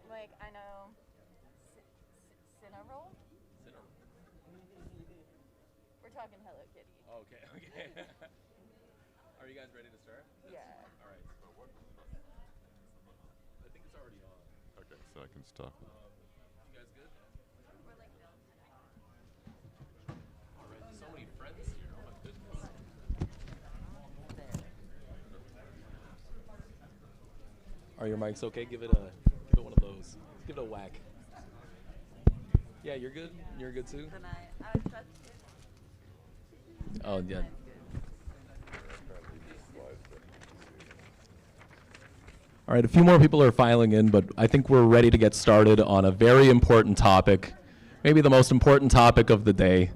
Like, I know Cinnamoroll. We're talking Hello Kitty. Okay. Are you guys ready to start? Yeah. All right. I think it's already on. Okay, so I can stop. You guys good? We're like All right. So many friends here. Oh my goodness. there. Are your mics okay? Give it one of those. Give it a whack. Yeah, you're good. You're good too. Then I would trust you. Oh yeah. All right, a few more people are filing in, but I think we're ready to get started on a very important topic, maybe the most important topic of the day,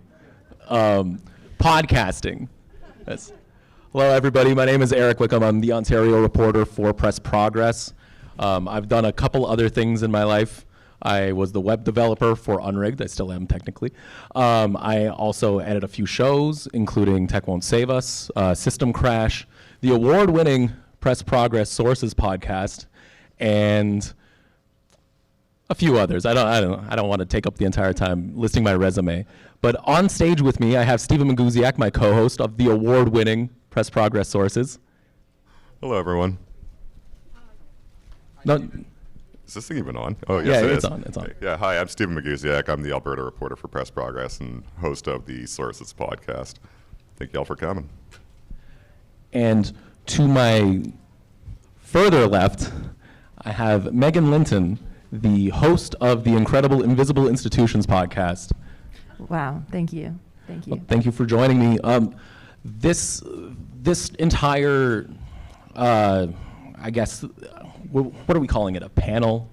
podcasting. Yes. Hello, everybody. My name is Eric Wickham. I'm the Ontario reporter for Press Progress. I've done a couple other things in my life. I was the web developer for Unrigged. I still am, technically. I also edit a few shows, including Tech Won't Save Us, System Crash, the award-winning Press Progress Sources podcast, and a few others. I don't want to take up the entire time listing my resume. But on stage with me, I have Stephen Maguziak, my co-host of the award-winning Press Progress Sources. Hello, everyone. No, Is this thing even on? Oh, yes, yeah, it it's is. on. It's on. Okay. Yeah, hi, I'm Stephen Maguziak. I'm the Alberta reporter for Press Progress and host of the Sources podcast. Thank y'all for coming. And to my further left, I have Megan Linton, the host of the incredible Invisible Institutions podcast. Wow, thank you. Thank you. Well, thank you for joining me. This entire, I guess, what are we calling it? A panel,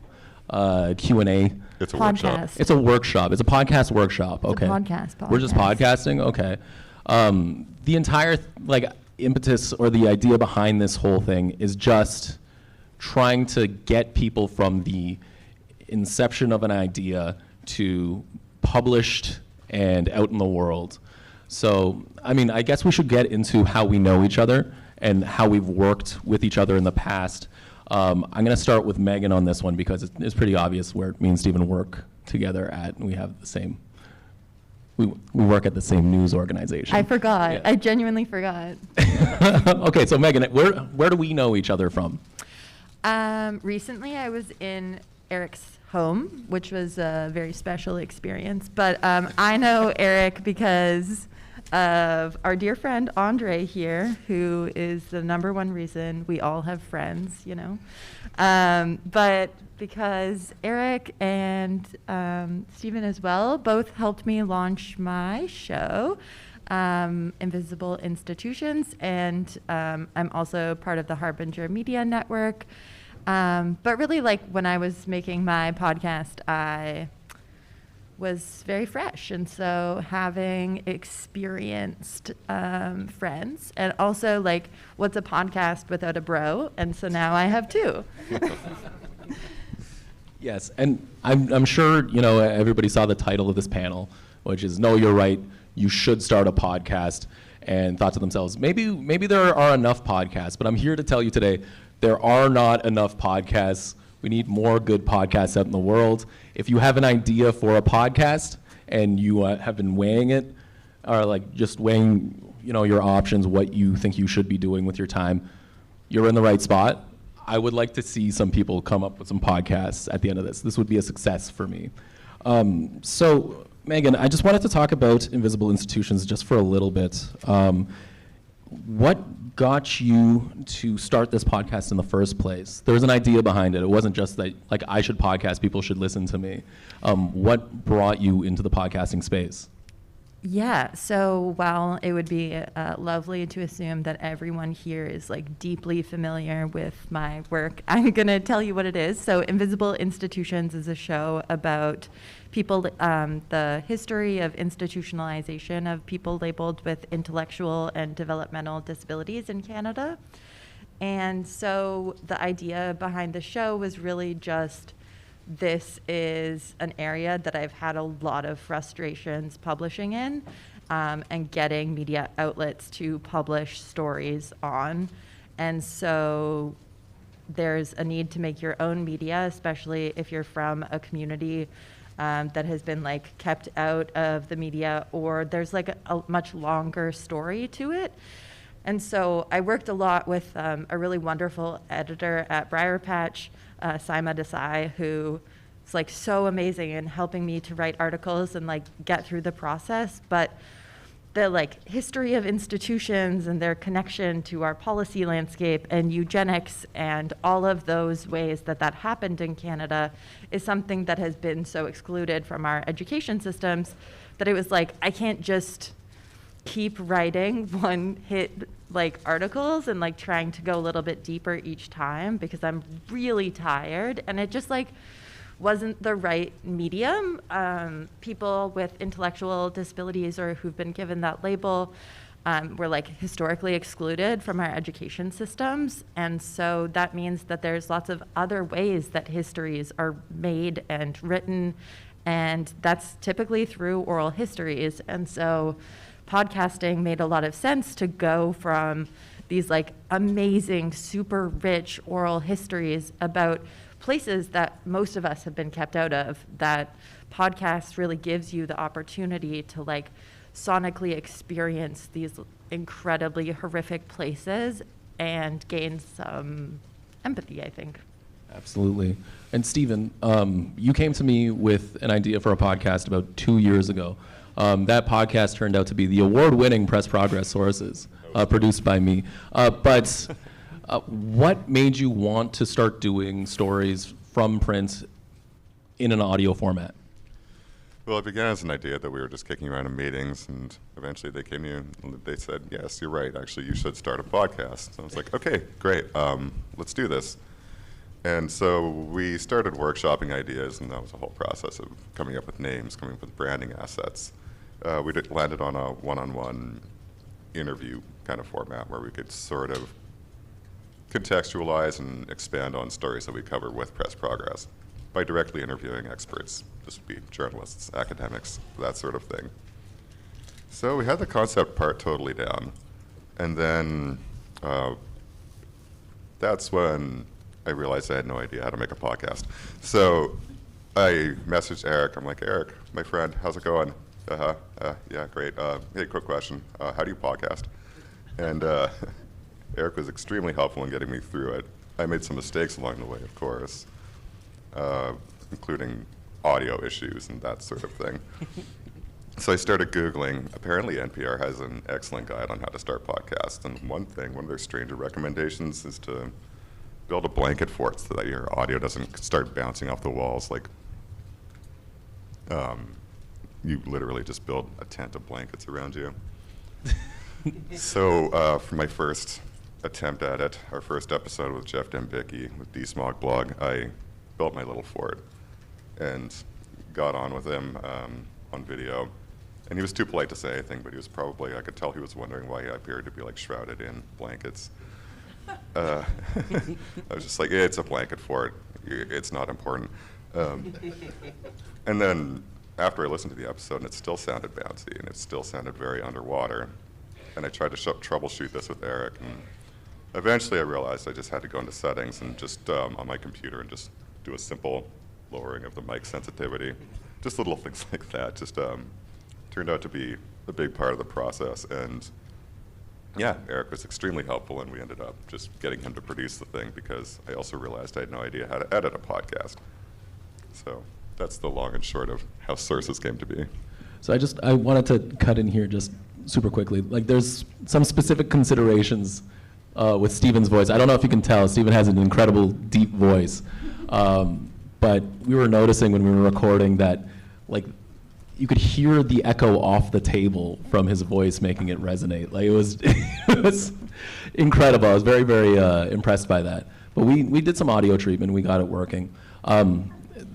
Q&A. It's a Podcast. workshop. It's a workshop. It's a podcast workshop. It's a Okay. podcast. We're just podcasting. Okay. The entire impetus or the idea behind this whole thing is just trying to get people from the inception of an idea to published and out in the world. So, I mean, I guess we should get into how we know each other and how we've worked with each other in the past. I'm going to start with Megan on this one because it's pretty obvious where me and Stephen work together at, and we have the same, we work at the same news organization. I forgot. Yeah. I genuinely forgot. Okay, so Megan, where do we know each other from? Recently, I was in Eric's home, which was a very special experience. But I know Eric because of our dear friend Andre here, who is the #1 reason we all have friends, you know. But because Eric and Stephen as well both helped me launch my show, Invisible Institutions, and I'm also part of the Harbinger Media Network. But really, like, when I was making my podcast, I was very fresh. And so having experienced friends, and also, like, what's a podcast without a bro? And so now I have two. Yes, and I'm sure, you know, everybody saw the title of this panel, which is "No, You're Right, You Should Start a Podcast," and thought to themselves, maybe there are enough podcasts, but I'm here to tell you today, there are not enough podcasts. We need more good podcasts out in the world. If you have an idea for a podcast and you have been weighing it, or like just weighing, you know, your options, what you think you should be doing with your time, you're in the right spot. I would like to see some people come up with some podcasts at the end of this. This would be a success for me. So, Megan, I just wanted to talk about Invisible Institutions just for a little bit. What got you to start this podcast in the first place? There was an idea behind it. It wasn't just that, like, I should podcast, people should listen to me. What brought you into the podcasting space? Yeah, so while it would be lovely to assume that everyone here is like deeply familiar with my work, I'm going to tell you what it is. So Invisible Institutions is a show about people, the history of institutionalization of people labeled with intellectual and developmental disabilities in Canada. And so the idea behind the show was really just, this is an area that I've had a lot of frustrations publishing in, and getting media outlets to publish stories on. And so there's a need to make your own media, especially if you're from a community that has been like kept out of the media, or there's like a much longer story to it. And so I worked a lot with a really wonderful editor at Briar Patch, Saima Desai, who is like so amazing in helping me to write articles and like get through the process. But the like history of institutions and their connection to our policy landscape and eugenics and all of those ways that that happened in Canada is something that has been so excluded from our education systems that it was like, I can't just keep writing one hit like articles and like trying to go a little bit deeper each time because I'm really tired, and it just like wasn't the right medium. People with intellectual disabilities or who've been given that label were like historically excluded from our education systems, and so that means that there's lots of other ways that histories are made and written, and that's typically through oral histories. And so podcasting made a lot of sense to go from these like amazing, super rich oral histories about places that most of us have been kept out of, that podcast really gives you the opportunity to like sonically experience these incredibly horrific places and gain some empathy, I think. Absolutely. And Stephen, you came to me with an idea for a podcast about 2 years ago. That podcast turned out to be the award-winning Press Progress Sources, produced by me. But what made you want to start doing stories from print in an audio format? Well, it began as an idea that we were just kicking around in meetings, and eventually they came to me and they said, yes, you're right, actually you should start a podcast. So I was like, okay, great, let's do this. And so we started workshopping ideas, and that was a whole process of coming up with names, coming up with branding assets. We landed on a one-on-one interview kind of format where we could sort of contextualize and expand on stories that we cover with Press Progress by directly interviewing experts. This would be journalists, academics, that sort of thing. So we had the concept part totally down, and then that's when I realized I had no idea how to make a podcast. So I messaged Eric. I'm like, Eric, my friend, how's it going? Yeah, great. Hey, quick question. How do you podcast? And Eric was extremely helpful in getting me through it. I made some mistakes along the way, of course, including audio issues and that sort of thing. So I started Googling. Apparently NPR has an excellent guide on how to start podcasts. And one of their stranger recommendations is to build a blanket fort so that your audio doesn't start bouncing off the walls. Like, you literally just build a tent of blankets around you. So for my first attempt at it, our first episode with Jeff Dembicki with D-Smog Blog, I built my little fort and got on with him on video. And he was too polite to say anything, but he was probably, I could tell he was wondering why I appeared to be like shrouded in blankets. I was just like, yeah, it's a blanket fort. It's not important. And then after I listened to the episode, and it still sounded bouncy, and it still sounded very underwater, and I tried to troubleshoot this with Eric, and eventually I realized I just had to go into settings and just on my computer and just do a simple lowering of the mic sensitivity. Just little things like that. Just turned out to be a big part of the process. And yeah, Eric was extremely helpful, and we ended up just getting him to produce the thing because I also realized I had no idea how to edit a podcast. So that's the long and short of how Sources came to be. So I wanted to cut in here just super quickly. Like, there's some specific considerations with Stephen's voice. I don't know if you can tell, Stephen has an incredible deep voice. But we were noticing when we were recording that, like, you could hear the echo off the table from his voice, making it resonate. Like, it was incredible. I was very, very impressed by that. But we did some audio treatment. We got it working.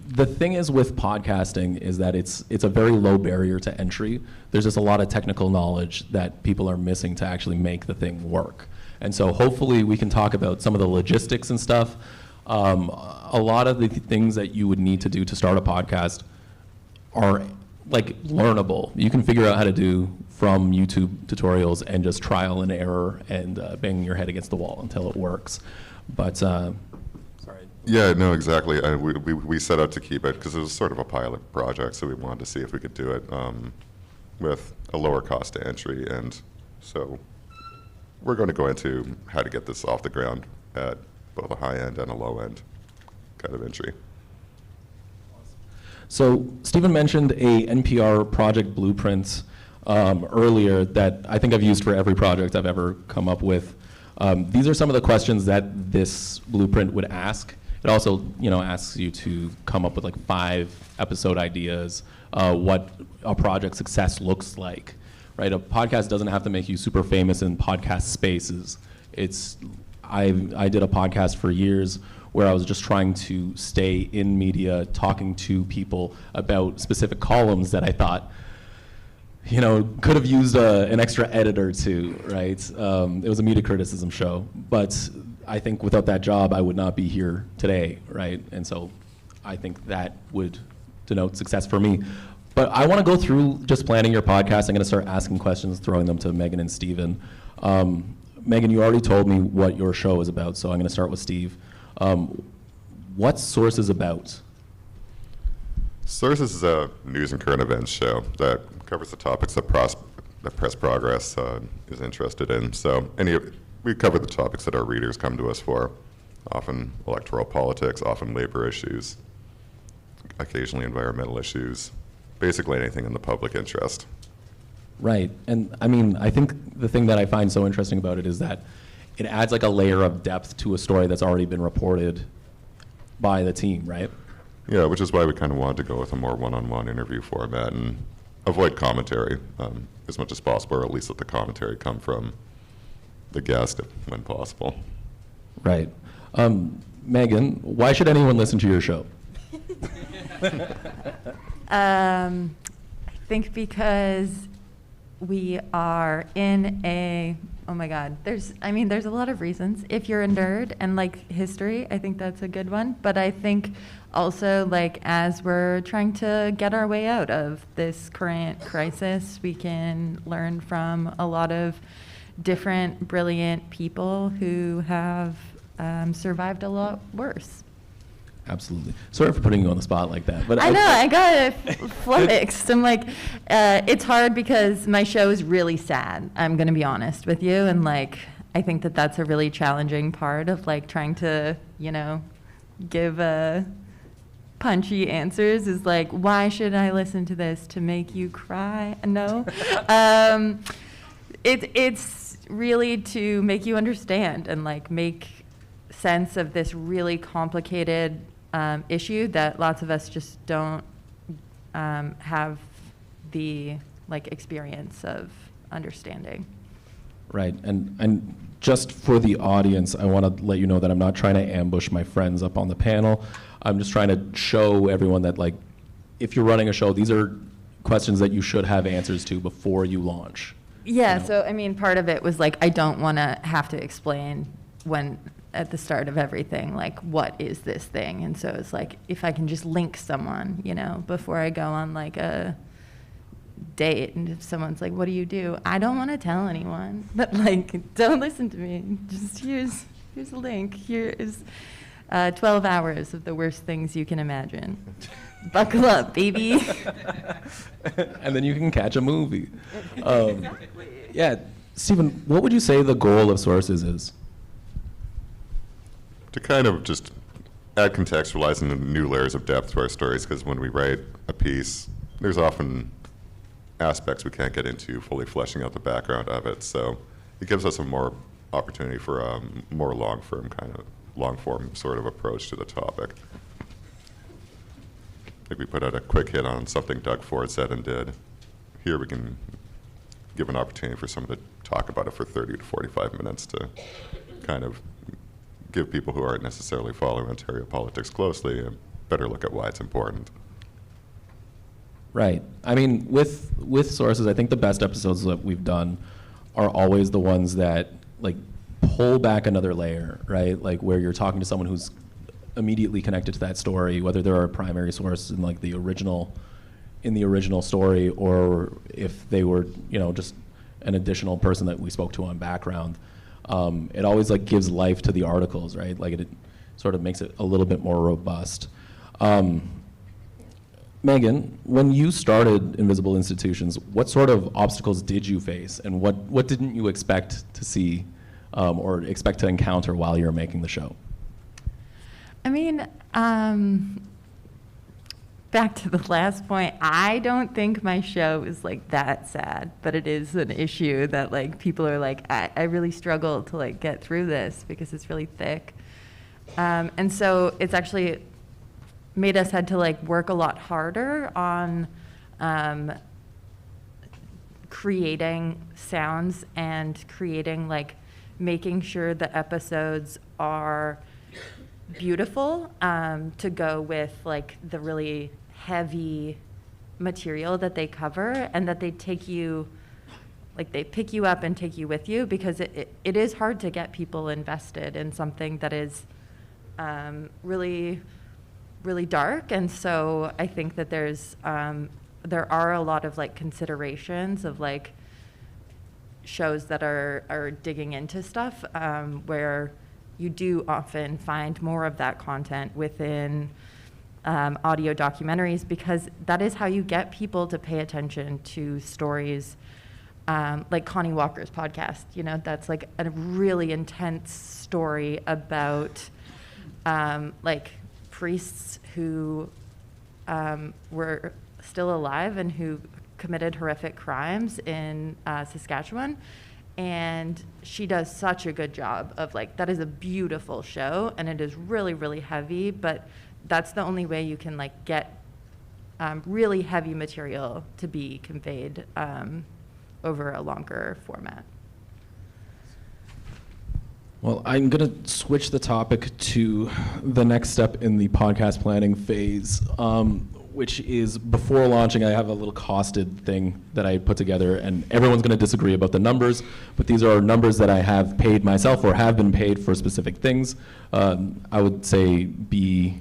The thing is with podcasting is that it's a very low barrier to entry. There's just a lot of technical knowledge that people are missing to actually make the thing work. And so hopefully we can talk about some of the logistics and stuff. A lot of the things that you would need to do to start a podcast are like learnable. You can figure out how to do from YouTube tutorials and just trial and error and banging your head against the wall until it works. But Yeah, no, exactly. We set out to keep it because it was sort of a pilot project, so we wanted to see if we could do it with a lower cost to entry. And so we're going to go into how to get this off the ground at both a high end and a low end kind of entry. So Stephen mentioned a NPR project blueprint earlier that I think I've used for every project I've ever come up with. These are some of the questions that this blueprint would ask. It also, asks you to come up with like 5 episode ideas, what a project success looks like, right? A podcast doesn't have to make you super famous in podcast spaces. I did a podcast for years where I was just trying to stay in media, talking to people about specific columns that I thought, could have used an extra editor to, right? It was a media criticism show, but I think without that job, I would not be here today, right? And so I think that would denote success for me. But I want to go through just planning your podcast. I'm going to start asking questions, throwing them to Megan and Steven. Megan, you already told me what your show is about, so I'm going to start with Steve. What's Sources about? Sources is a news and current events show that covers the topics that Press Progress is interested in. So we cover the topics that our readers come to us for, often electoral politics, often labor issues, occasionally environmental issues, basically anything in the public interest. Right, and I think the thing that I find so interesting about it is that it adds like a layer of depth to a story that's already been reported by the team, right? Yeah, which is why we kind of wanted to go with a more one-on-one interview format and avoid commentary as much as possible, or at least let the commentary come from the guest when possible. Right. Megan, why should anyone listen to your show? I think because we are in oh my God, there's a lot of reasons. If you're a nerd and like history, I think that's a good one. But I think also like as we're trying to get our way out of this current crisis, we can learn from a lot of different brilliant people who have survived a lot worse. Absolutely. Sorry for putting you on the spot like that. But I know, I got flummoxed. I'm like, it's hard because my show is really sad, I'm going to be honest with you. And like, I think that that's a really challenging part of like trying to, give punchy answers is like, why should I listen to this? To make you cry? No. It's really to make you understand and like make sense of this really complicated issue that lots of us just don't have the like experience of understanding. Right, and just for the audience, I want to let you know that I'm not trying to ambush my friends up on the panel. I'm just trying to show everyone that like, if you're running a show, these are questions that you should have answers to before you launch. Yeah, so part of it was like, I don't want to have to explain at the start of everything, like, what is this thing? And so it's like, if I can just link someone, before I go on like a date, and if someone's like, what do you do? I don't want to tell anyone, but like, don't listen to me. Just here's a link. Here is 12 hours of the worst things you can imagine. Buckle up, baby. And then you can catch a movie. Yeah, Stephen, what would you say the goal of Sources is? To kind of just add contextualizing and new layers of depth to our stories, because when we write a piece, there's often aspects we can't get into fully fleshing out the background of it. So it gives us a more opportunity for a more long-form sort of approach to the topic. I think we put out a quick hit on something Doug Ford said and did. Here we can give an opportunity for someone to talk about it for 30 to 45 minutes to kind of give people who aren't necessarily following Ontario politics closely a better look at why it's important. Right. With Sources, I think the best episodes that we've done are always the ones that like pull back another layer, right? Like where you're talking to someone who's immediately connected to that story, whether they're a primary source in like the original story, or if they were, just an additional person that we spoke to on background. It always like gives life to the articles, right? Like sort of makes it a little bit more robust. Megan, when you started Invisible Institutions, what sort of obstacles did you face, and what didn't you expect to see or expect to encounter while you were making the show? I mean, back to the last point, I don't think my show is like that sad, but it is an issue that like people are like, I really struggle to like get through this because it's really thick. And so it's actually made us had to like work a lot harder on creating sounds and creating like making sure the episodes are beautiful to go with like the really heavy material that they cover, and that they take you, like they pick you up and take you with you, because it is hard to get people invested in something that is really, really dark. And so I think that there are a lot of like considerations of like shows that are digging into stuff where you do often find more of that content within audio documentaries, because that is how you get people to pay attention to stories like Connie Walker's podcast. You know, that's like a really intense story about like priests who were still alive and who committed horrific crimes in Saskatchewan. And she does such a good job of like, that is a beautiful show, and it is really, really heavy, but that's the only way you can like get really heavy material to be conveyed over a longer format. Well, I'm going to switch the topic to the next step in the podcast planning phase, which is before launching, I have a little costed thing that I put together, and everyone's going to disagree about the numbers, but these are numbers that I have paid myself or have been paid for specific things. I would say be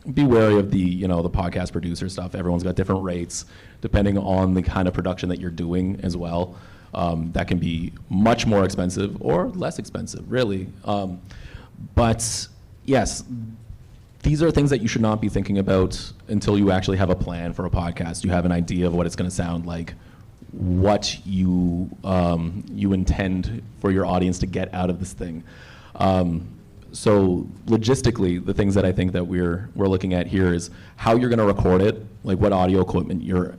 wary of the podcast producer stuff. Everyone's got different rates depending on the kind of production that you're doing as well. That can be much more expensive or less expensive, really. But yes, these are things that you should not be thinking about until you actually have a plan for a podcast. You have an idea of what it's going to sound like, what you intend for your audience to get out of this thing. So logistically, the things that I think that we're looking at here is how you're going to record it, like what audio equipment you're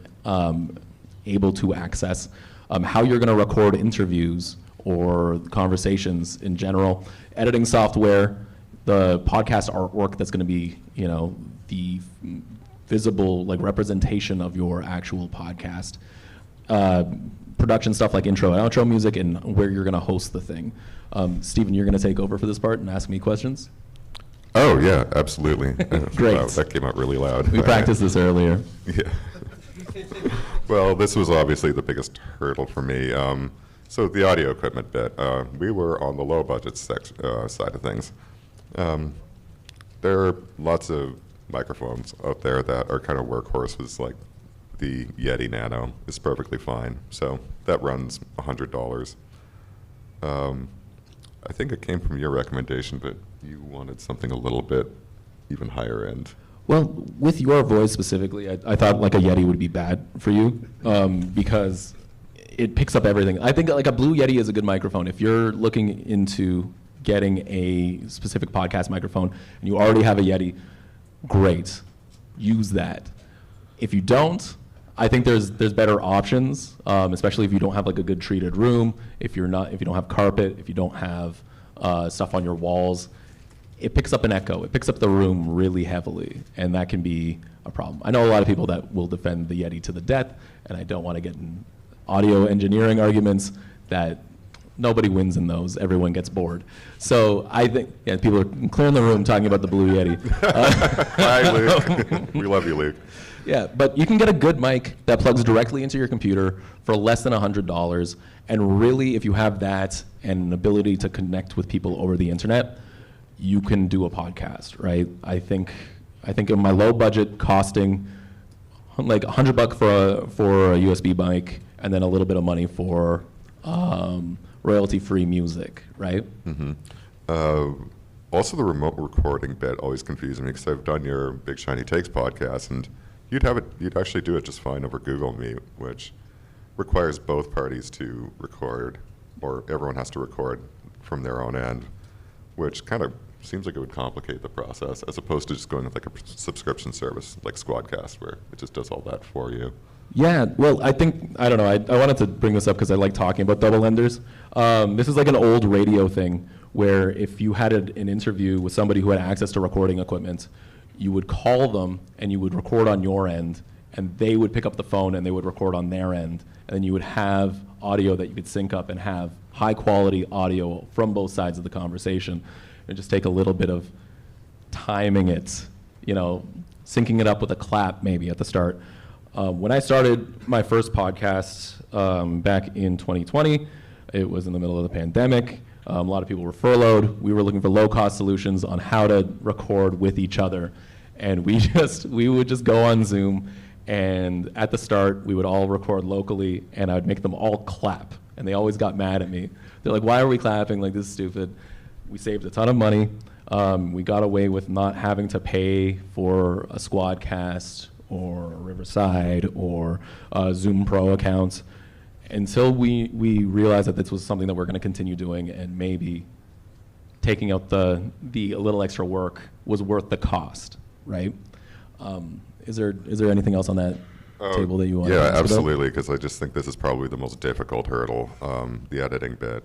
able to access, how you're going to record interviews or conversations in general, editing software, the podcast artwork that's going to be, the visible like representation of your actual podcast, production stuff like intro and outro music, and where you're going to host the thing. Stephen, you're going to take over for this part and ask me questions? Oh, yeah, absolutely. Great. Wow, that came out really loud. We practiced this earlier. Yeah. Well, this was obviously the biggest hurdle for me. So the audio equipment bit, we were on the low budget side of things. There are lots of microphones out there that are kind of workhorses, like the Yeti Nano is perfectly fine. So that runs $100. I think it came from your recommendation, but you wanted something a little bit even higher end. Well, with your voice specifically, I thought like a Yeti would be bad for you because it picks up everything. I think like a Blue Yeti is a good microphone. If you're looking into getting a specific podcast microphone and you already have a Yeti, great, use that. If you don't, I think there's better options, especially if you don't have like a good treated room, if you don't have carpet, if you don't have stuff on your walls. It picks up an echo. It picks up the room really heavily, and that can be a problem. I know a lot of people that will defend the Yeti to the death, and I don't want to get in audio engineering arguments that nobody wins in those. Everyone gets bored. So I think, people are clearing the room talking about the Blue Yeti. Hi, Luke. We love you, Luke. Yeah, but you can get a good mic that plugs directly into your computer for less than $100, and really, if you have that and an ability to connect with people over the internet, you can do a podcast, right? I think in my low budget costing like $100 for a USB mic, and then a little bit of money for royalty-free music, right? Mm-hmm. Also, the remote recording bit always confuses me because I've done your Big Shiny Takes podcast, and you'd actually do it just fine over Google Meet, which requires both parties to record, or everyone has to record from their own end, which kind of seems like it would complicate the process, as opposed to just going with like a subscription service like Squadcast, where it just does all that for you. Yeah, well, I don't know, I wanted to bring this up because I like talking about double enders. This is like an old radio thing where if you had an interview with somebody who had access to recording equipment, you would call them and you would record on your end, and they would pick up the phone and they would record on their end, and then you would have audio that you could sync up and have high quality audio from both sides of the conversation. And just take a little bit of timing it, syncing it up with a clap maybe at the start. When I started my first podcast back in 2020, it was in the middle of the pandemic. A lot of people were furloughed. We were looking for low-cost solutions on how to record with each other. And we would just go on Zoom, and at the start, we would all record locally, and I would make them all clap. And they always got mad at me. They're like, why are we clapping? Like, this is stupid. We saved a ton of money. We got away with not having to pay for a Squadcast or a Riverside or Zoom Pro accounts until we realized that this was something that we're going to continue doing, and maybe taking out the a little extra work was worth the cost, right? Is there anything else on that table that you want to Yeah, answer absolutely, because I just think this is probably the most difficult hurdle, the editing bit.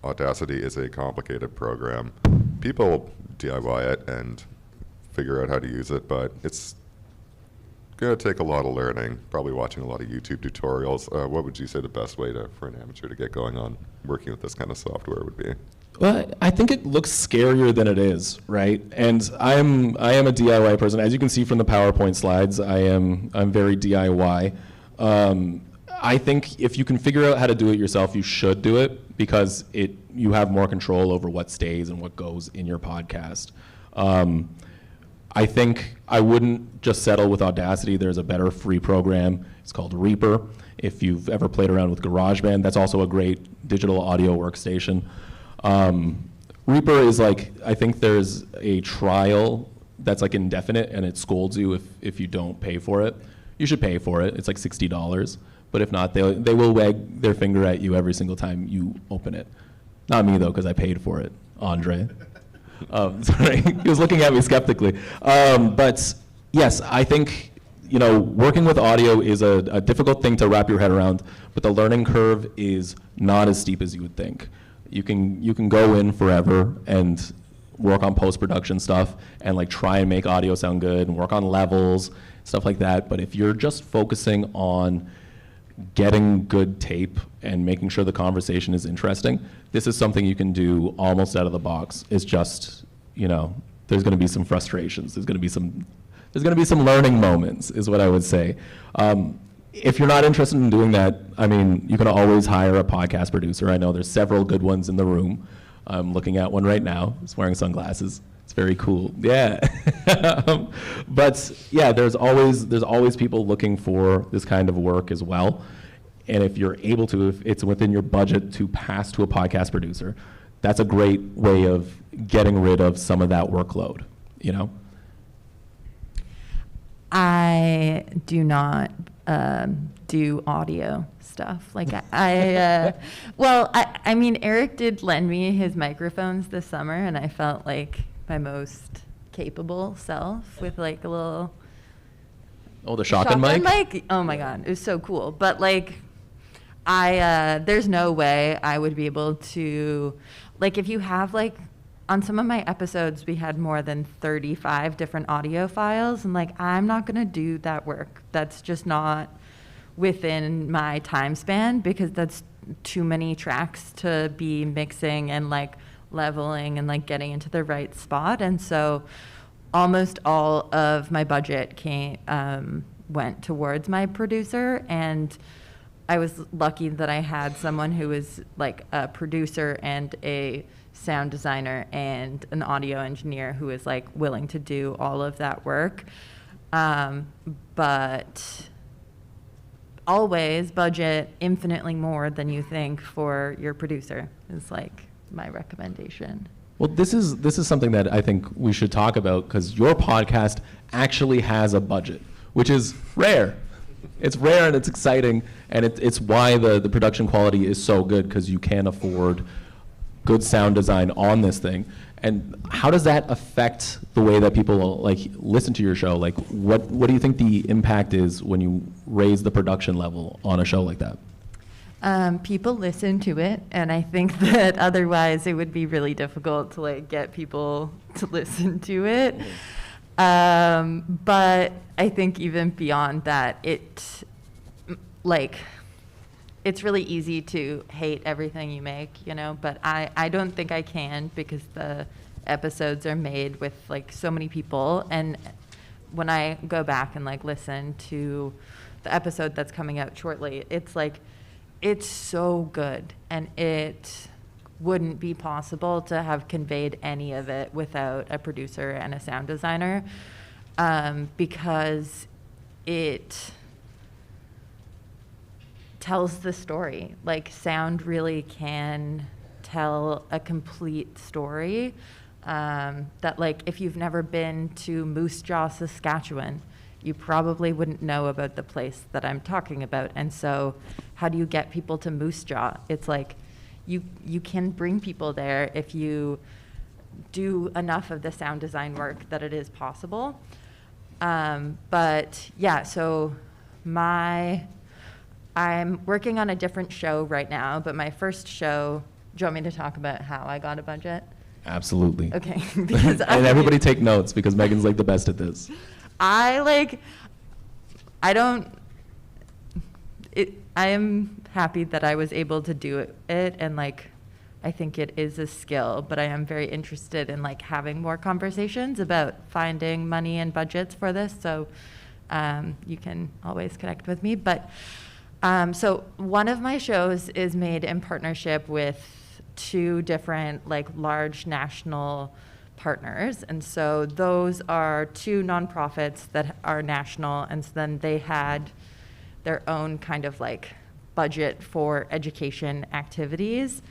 Audacity is a complicated program. People DIY it and figure out how to use it, but it's going to take a lot of learning, probably watching a lot of YouTube tutorials. What would you say the best way for an amateur to get going on working with this kind of software would be? Well, I think it looks scarier than it is, right? And I am a DIY person. As you can see from the PowerPoint slides, I'm very DIY. I think if you can figure out how to do it yourself, you should do it, because you have more control over what stays and what goes in your podcast. I think I wouldn't just settle with Audacity. There's a better free program. It's called Reaper. If you've ever played around with GarageBand, that's also a great digital audio workstation. Reaper is like, I think there's a trial that's like indefinite, and it scolds you if you don't pay for it. You should pay for it. It's like $60. But if not, they will wag their finger at you every single time you open it. Not me, though, because I paid for it. Andre. Sorry, he was looking at me skeptically. But yes, I think working with audio is a difficult thing to wrap your head around, but the learning curve is not as steep as you would think. You can go in forever and work on post-production stuff and like try and make audio sound good and work on levels, stuff like that. But if you're just focusing on getting good tape and making sure the conversation is interesting, this is something you can do almost out of the box. It's just, there's going to be some frustrations. There's going to be some learning moments, is what I would say. If you're not interested in doing that, I mean, you can always hire a podcast producer. I know there's several good ones in the room. I'm looking at one right now. He's wearing sunglasses. It's very cool. Yeah. But yeah, there's always people looking for this kind of work as well. And if you're able to, if it's within your budget to pass to a podcast producer, that's a great way of getting rid of some of that workload, I do not do audio stuff. Like I mean, Eric did lend me his microphones this summer, and I felt like my most capable self with like a little. Oh, the shotgun mic? Oh my God, it was so cool. But like, there's no way I would be able to, like, if you have like, on some of my episodes, we had more than 35 different audio files, and like, I'm not gonna do that work. That's just not within my time span, because that's too many tracks to be mixing and like leveling and like getting into the right spot. And so almost all of my budget went towards my producer, and I was lucky that I had someone who was like a producer and a sound designer and an audio engineer who was like willing to do all of that work. But always budget infinitely more than you think for your producer is like my recommendation. Well, this is something that I think we should talk about, because your podcast actually has a budget, which is rare. It's rare and it's exciting, and it's why the production quality is so good, because you can afford good sound design on this thing. And how does that affect the way that people like listen to your show? Like, what do you think the impact is when you raise the production level on a show like that? People listen to it, and I think that otherwise it would be really difficult to like get people to listen to it. But I think even beyond that, it's really easy to hate everything you make, but I don't think I can, because the episodes are made with like so many people. And when I go back and like listen to the episode that's coming out shortly, it's so good, and it wouldn't be possible to have conveyed any of it without a producer and a sound designer, because it tells the story. Like, sound really can tell a complete story, that like if you've never been to Moose Jaw, Saskatchewan, you probably wouldn't know about the place that I'm talking about. And so how do you get people to Moose Jaw? It's like you can bring people there if you do enough of the sound design work that it is possible. But yeah, so I'm working on a different show right now, but my first show, do you want me to talk about how I got a budget? Absolutely. Okay. And everybody take notes, because Megan's like the best at this. I am happy that I was able to do it, and like I think it is a skill, but I am very interested in like having more conversations about finding money and budgets for this. So you can always connect with me. But so one of my shows is made in partnership with 2 different like large national partners, and so those are 2 nonprofits that are national, and so then they had their own kind of like budget for education activities,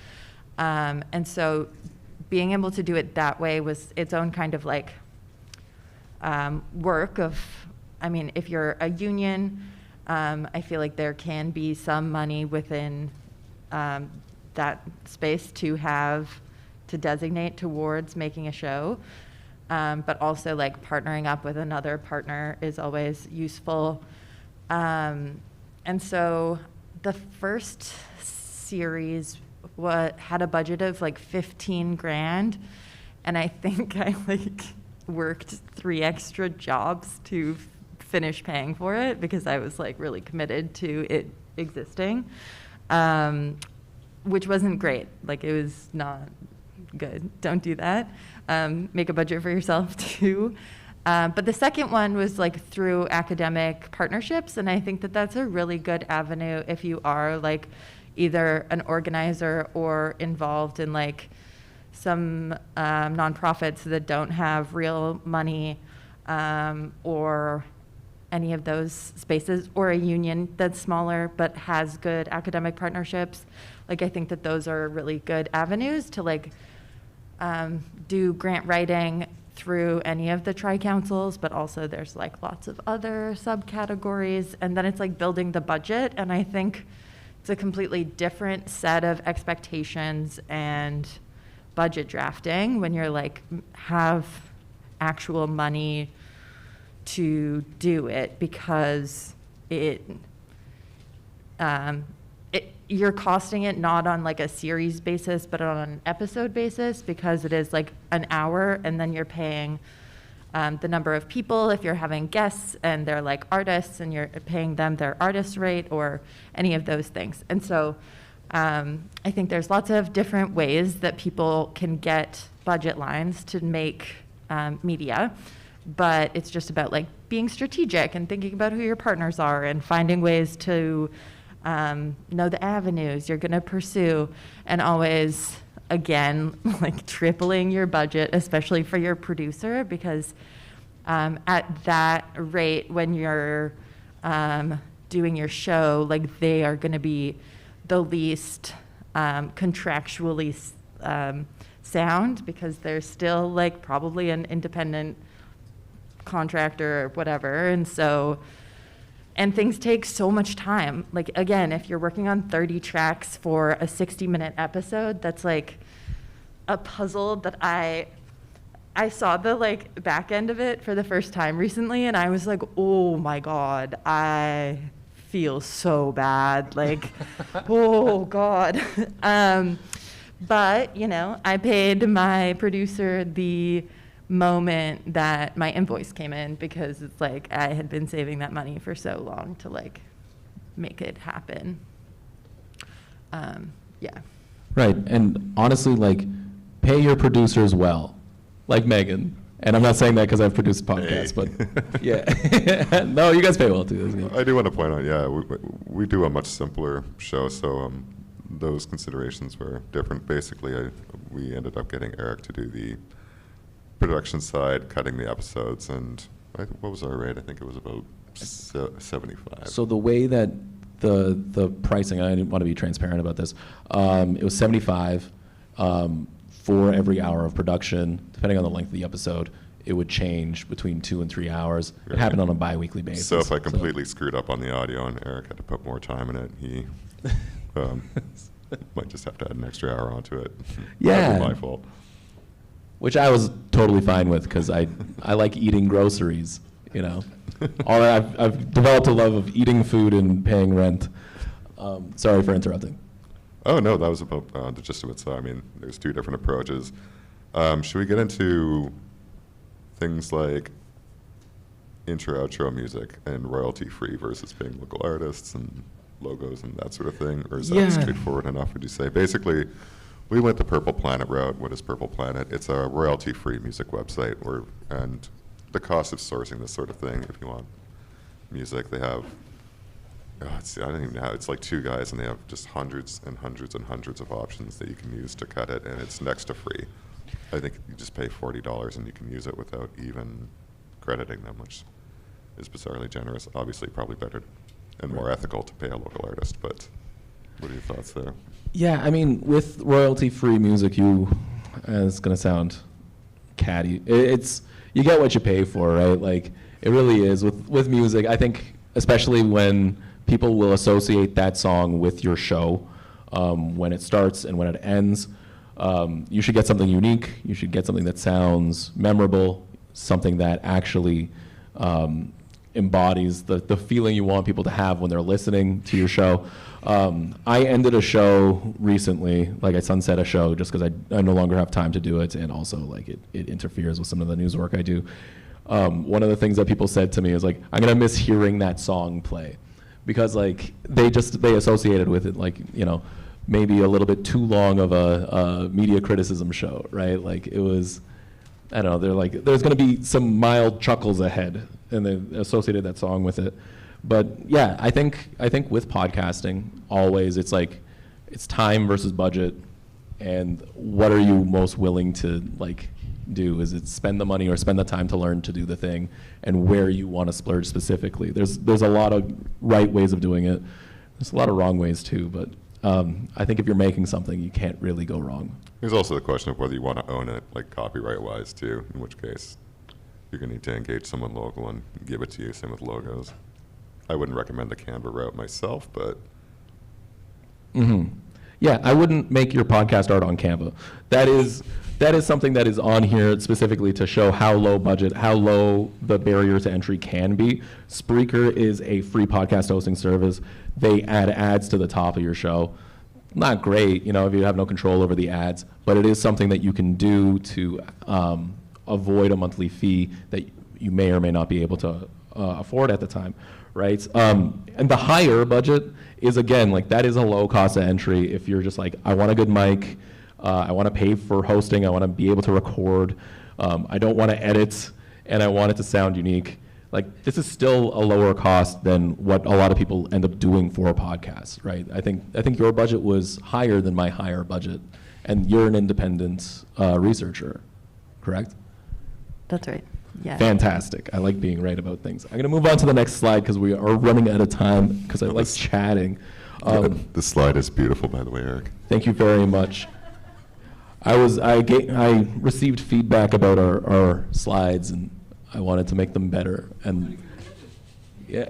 and so being able to do it that way was its own kind of like work of, I mean, if you're a union, I feel like there can be some money within that space to designate towards making a show, but also like partnering up with another partner is always useful. And so the first series had a budget of like 15 grand, and I think I like worked 3 extra jobs to finish paying for it, because I was like really committed to it existing, which wasn't great. Like, it was not good. Don't do that. Make a budget for yourself too. But the second one was like through academic partnerships, and I think that that's a really good avenue if you are like either an organizer or involved in like some nonprofits that don't have real money, or any of those spaces, or a union that's smaller but has good academic partnerships. Like, I think that those are really good avenues to like do grant writing through any of the tri-councils, but also there's like lots of other subcategories, and then it's like building the budget, and I think it's a completely different set of expectations and budget drafting when you're like have actual money to do it, because you're costing it not on like a series basis, but on an episode basis, because it is like an hour, and then you're paying the number of people if you're having guests and they're like artists, and you're paying them their artist rate or any of those things. And so I think there's lots of different ways that people can get budget lines to make media, but it's just about like being strategic and thinking about who your partners are and finding ways to know the avenues you're going to pursue, and always, again, like tripling your budget, especially for your producer, because at that rate, when you're doing your show, like they are going to be the least contractually sound because they're still like probably an independent contractor or whatever. And things take so much time. Like, again, if you're working on 30 tracks for a 60-minute episode, that's like a puzzle that I saw the like back end of it for the first time recently, and I was like, oh my God, I feel so bad. Like, oh God. But, I paid my producer the moment that my invoice came in because it's like I had been saving that money for so long to like make it happen. Yeah. Right, and honestly, like, pay your producers well, like Megan. And I'm not saying that because I've produced podcasts, but yeah. No, you guys pay well too. I do want to point out, yeah, we do a much simpler show, so those considerations were different. Basically, we ended up getting Eric to do the production side, cutting the episodes, and what was our rate? I think it was about 75. So the way that the pricing, I didn't want to be transparent about this, it was 75 for every hour of production. Depending on the length of the episode, it would change between 2 and 3 hours. It Right. happened on a bi-weekly basis. So if I completely screwed up on the audio and Eric had to put more time in it, he might just have to add an extra hour onto it. Yeah. That'd be my fault. Which I was totally fine with because I like eating groceries, I've developed a love of eating food and paying rent. Sorry for interrupting. Oh, no, that was about the gist of it. So, I mean, there's two different approaches. Should we get into things like intro, outro music and royalty-free versus paying local artists and logos and that sort of thing? Or is that Yeah. straightforward enough, would you say? Basically, we went the Purple Planet route. What is Purple Planet? It's a royalty-free music website and the cost of sourcing this sort of thing, if you want music, they have, I don't even know how, it's like two guys and they have just hundreds and hundreds and hundreds of options that you can use to cut it, and it's next to free. I think you just pay $40 and you can use it without even crediting them, which is bizarrely generous. Obviously, probably better and more ethical to pay a local artist, but what are your thoughts there? Yeah, I mean, with royalty-free music, it's going to sound catty. You get what you pay for, right? Like, it really is. With music, I think, especially when people will associate that song with your show, when it starts and when it ends, you should get something unique. You should get something that sounds memorable, something that actually embodies the feeling you want people to have when they're listening to your show. I ended a show recently, like I sunset a show just because I no longer have time to do it, and also like it interferes with some of the news work I do. One of the things that people said to me is like, I'm gonna miss hearing that song play, because like they associated with it like, maybe a little bit too long of a media criticism show, right? Like it was, I don't know, they're like, there's gonna be some mild chuckles ahead, and they associated that song with it. But yeah, I think with podcasting, always it's like, it's time versus budget, and what are you most willing to like do? Is it spend the money or spend the time to learn to do the thing, and where you want to splurge specifically? There's a lot of right ways of doing it. There's a lot of wrong ways too, but I think if you're making something, you can't really go wrong. There's also the question of whether you want to own it, like copyright-wise too, in which case you're going to need to engage someone local and give it to you, same with logos. I wouldn't recommend the Canva route myself, but... Yeah, I wouldn't make your podcast art on Canva. That is something that is on here specifically to show how low budget, how low the barrier to entry can be. Spreaker is a free podcast hosting service. They add ads to the top of your show. Not great, if you have no control over the ads, but it is something that you can do to avoid a monthly fee that you may or may not be able to afford at the time, right? And the higher budget is, again, like that is a low cost of entry. If you're just like, I want a good mic, I want to pay for hosting, I want to be able to record, I don't want to edit, and I want it to sound unique. Like, this is still a lower cost than what a lot of people end up doing for podcasts, right? I think your budget was higher than my higher budget, and you're an independent researcher, correct? That's right. Yeah. Fantastic. I like being right about things. I'm going to move on to the next slide because we are running out of time because I like chatting. The slide is beautiful, by the way, Eric. Thank you very much. I received feedback about our slides, and I wanted to make them better. And yeah,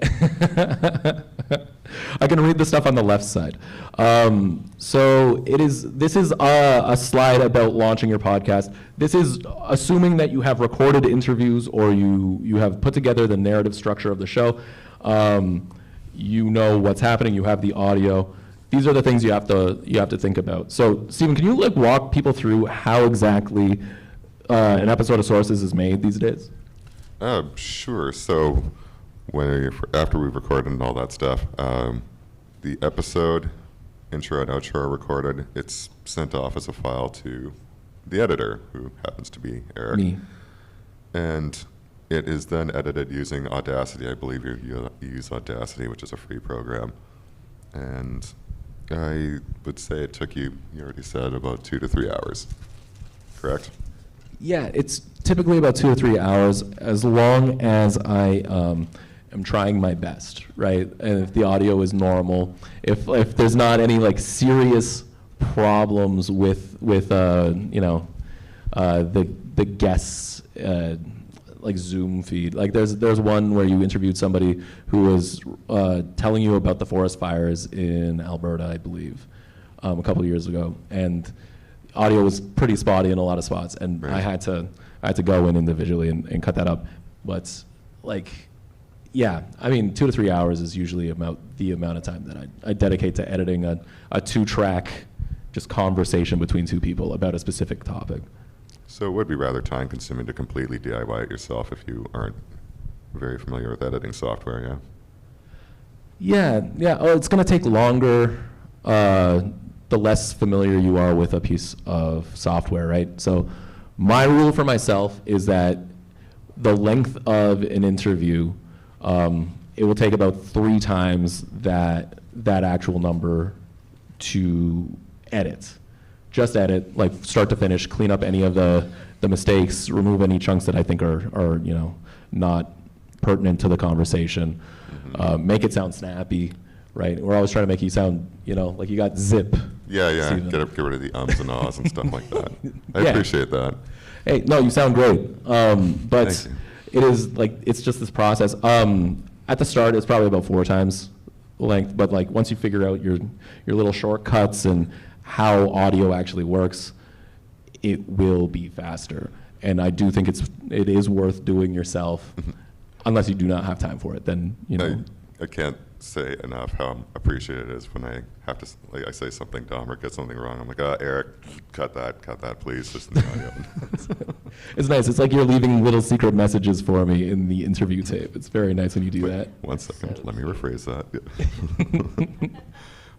I can read the stuff on the left side. So this is a slide about launching your podcast. This is assuming that you have recorded interviews or you have put together the narrative structure of the show. You know what's happening. You have the audio. These are the things you have to think about. So, Stephen, can you walk people through how exactly an episode of Sources is made these days? Sure. So, after we've recorded and all that stuff, the episode intro and outro are recorded. It's sent off as a file to the editor, who happens to be Eric. Me. And it is then edited using Audacity. I believe you use Audacity, which is a free program. And I would say it took you already said, about 2 to 3 hours, correct? Yeah, it's typically about 2 to 3 hours, as long as I am trying my best, right? And if the audio is normal, if there's not any serious problems with the guests Zoom feed. There's one where you interviewed somebody who was telling you about the forest fires in Alberta, I believe, a couple of years ago, and audio was pretty spotty in a lot of spots, and right. I had to go in individually and cut that up. But yeah, I mean, 2 to 3 hours is usually about the amount of time that I dedicate to editing a 2-track just conversation between two people about a specific topic. So it would be rather time-consuming to completely DIY it yourself if you aren't very familiar with editing software, yeah? Yeah. Oh, it's going to take longer the less familiar you are with a piece of software, right? So my rule for myself is that the length of an interview, it will take about 3 times that actual number to edit. Just edit, start to finish, clean up any of the mistakes, remove any chunks that I think are not pertinent to the conversation, make it sound snappy, right? We're always trying to make you sound, like you got zip. Yeah, Steven. get rid of the ums and ahs and stuff like that. I Yeah. appreciate that. Hey, no, you sound great, but Thank it is it's just this process. At the start, it's probably about 4 times length, but once you figure out your little shortcuts and how audio actually works, it will be faster. And I do think it is worth doing yourself, unless you do not have time for it. Then I can't say enough how appreciated it is when I have to I say something dumb or get something wrong. I'm like, Eric, cut that, please. Just in the audio. It's nice. It's like you're leaving little secret messages for me in the interview tape. It's very nice when you do that. 1 second, let me rephrase that.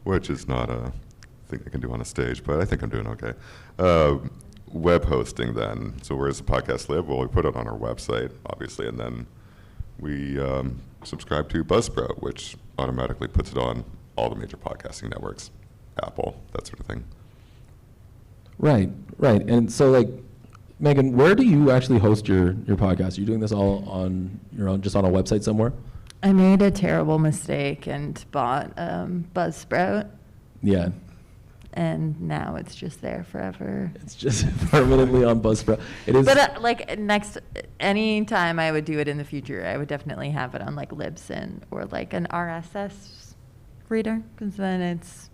Which is not a thing I can do on a stage, but I think I'm doing okay. Web hosting then. So where does the podcast live? Well, we put it on our website, obviously, and then we subscribe to Buzzsprout, which automatically puts it on all the major podcasting networks, Apple, that sort of thing. Right. And so, Megan, where do you actually host your podcast? Are you doing this all on your own, just on a website somewhere? I made a terrible mistake and bought Buzzsprout. Yeah. And now it's just there forever. It's just permanently on Buzzsprout. It is. But any time I would do it in the future, I would definitely have it on Libsyn or an RSS reader, because then it's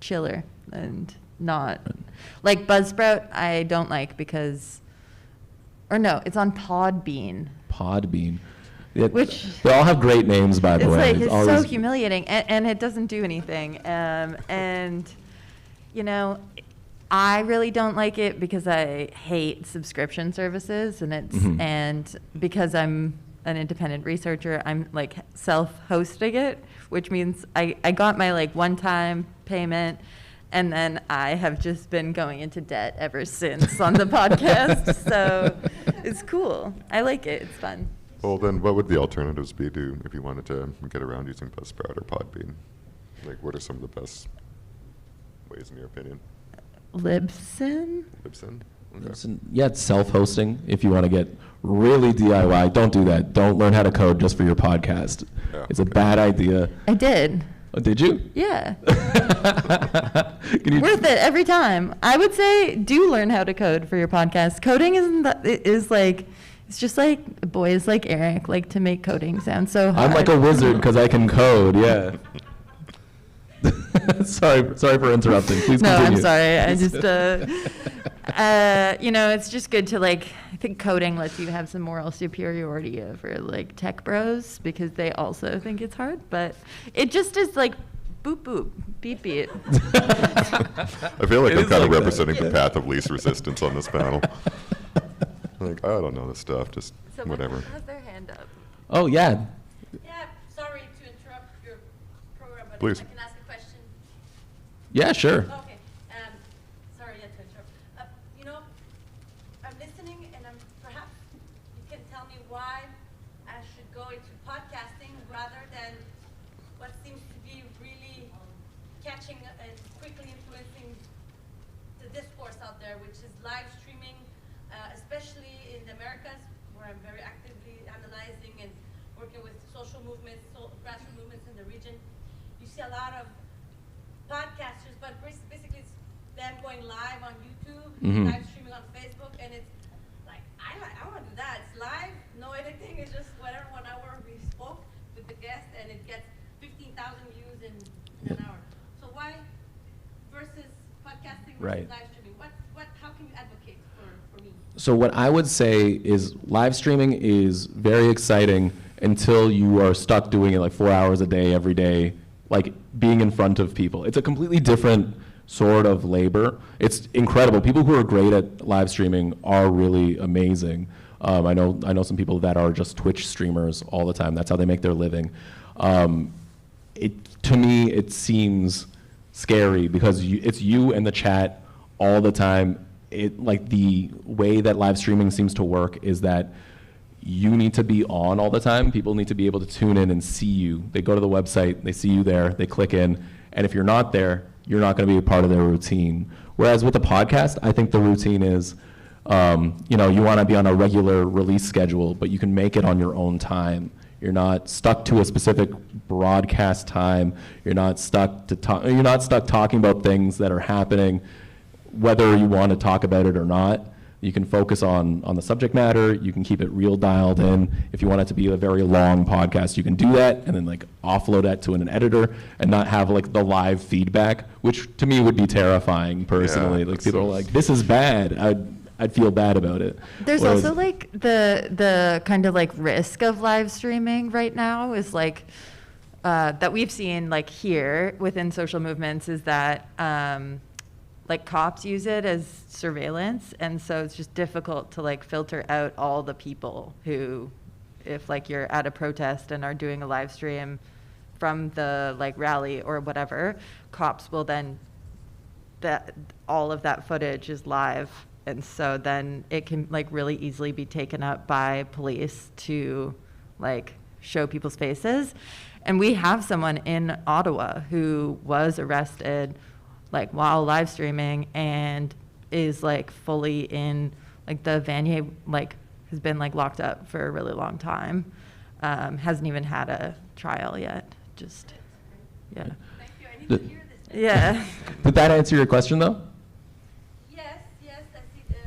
chiller and not Buzzsprout. I don't because, or no, it's on Podbean. Which they all have great names, by the way. It's so humiliating, and it doesn't do anything. And I really don't like it because I hate subscription services, and and because I'm an independent researcher, I'm self-hosting it, which means I got my one-time payment, and then I have just been going into debt ever since on the podcast. So it's cool. I like it. It's fun. Well, then what would the alternatives be if you wanted to get around using Buzzsprout or Podbean? What are some of the best ways in your opinion? Libsyn? Okay. Yeah, it's self-hosting. If you want to get really DIY, don't do that. Don't learn how to code just for your podcast. Yeah, it's a bad idea. I did. Oh, did you? Yeah. Can you Worth it every time. I would say do learn how to code for your podcast. Coding isn't that, it is like, it's just like boys like Eric like to make coding sound so hard. I'm like a wizard because I can code. Yeah. sorry for interrupting. Please No, continue. I'm sorry. I just, it's just good to like, I think coding lets you have some moral superiority over like tech bros because they also think it's hard, but it just is like boop boop, beep beep. I feel like It I'm is kind of like that. representing the path of least resistance on this panel. Like, I don't know this stuff, just Someone whatever. has their hand up. Oh, yeah. Yeah, sorry to interrupt your program, but Please. if I can ask a question. Yeah, sure. Okay, sorry to interrupt. I'm listening and perhaps you can tell me why I should go into podcasting rather than what seems to be really catching and quickly influencing the discourse out there, which is live streaming, especially in the Americas, where I'm very actively analyzing and working with social movements, grassroots movements in the region. You see a lot of podcasters, but basically it's them going live on YouTube, Mhm. live streaming on Facebook, and it's like, I want to do that. It's live, no editing, it's just whatever 1 hour we spoke with the guest, and it gets 15,000 views in Yeah. an hour. So why versus podcasting versus Right. live streaming? How can you advocate for me? So what I would say is live streaming is very exciting until you are stuck doing it like 4 hours a day, every day, like being in front of people. It's a completely different sort of labor. It's incredible. People who are great at live streaming are really amazing. I know some people that are just Twitch streamers all the time. That's how they make their living. To me, it seems scary because it's you and the chat all the time. Like the way that live streaming seems to work is that you need to be on all the time. People need to be able to tune in and see you. They go to the website, they see you there, they click in, and if you're not there, you're not going to be a part of their routine. Whereas with a podcast, I think the routine is, you want to be on a regular release schedule, but you can make it on your own time. You're not stuck to a specific broadcast time. You're not stuck talking about things that are happening, whether you want to talk about it or not. You can focus on the subject matter. You can keep it real dialed in. If you want it to be a very long podcast, you can do that and then like offload that to an editor and not have like the live feedback, which to me would be terrifying personally. Yeah, like people are like, this is bad. I'd feel bad about it. There's Whereas- also like the kind of like risk of live streaming right now is like that we've seen like here within social movements is that like cops use it as surveillance, and so it's just difficult to like filter out all the people who, if like you're at a protest and are doing a live stream from the like rally or whatever, cops will then that all of that footage is live, and so then it can like really easily be taken up by police to like show people's faces. And we have someone in Ottawa who was arrested like while live streaming and is like fully in like the Vanier, like has been like locked up for a really long time. Hasn't even had a trial yet. Just, yeah. Thank you. I need The- to hear this. Yeah. Did that answer your question though? Yes, I see the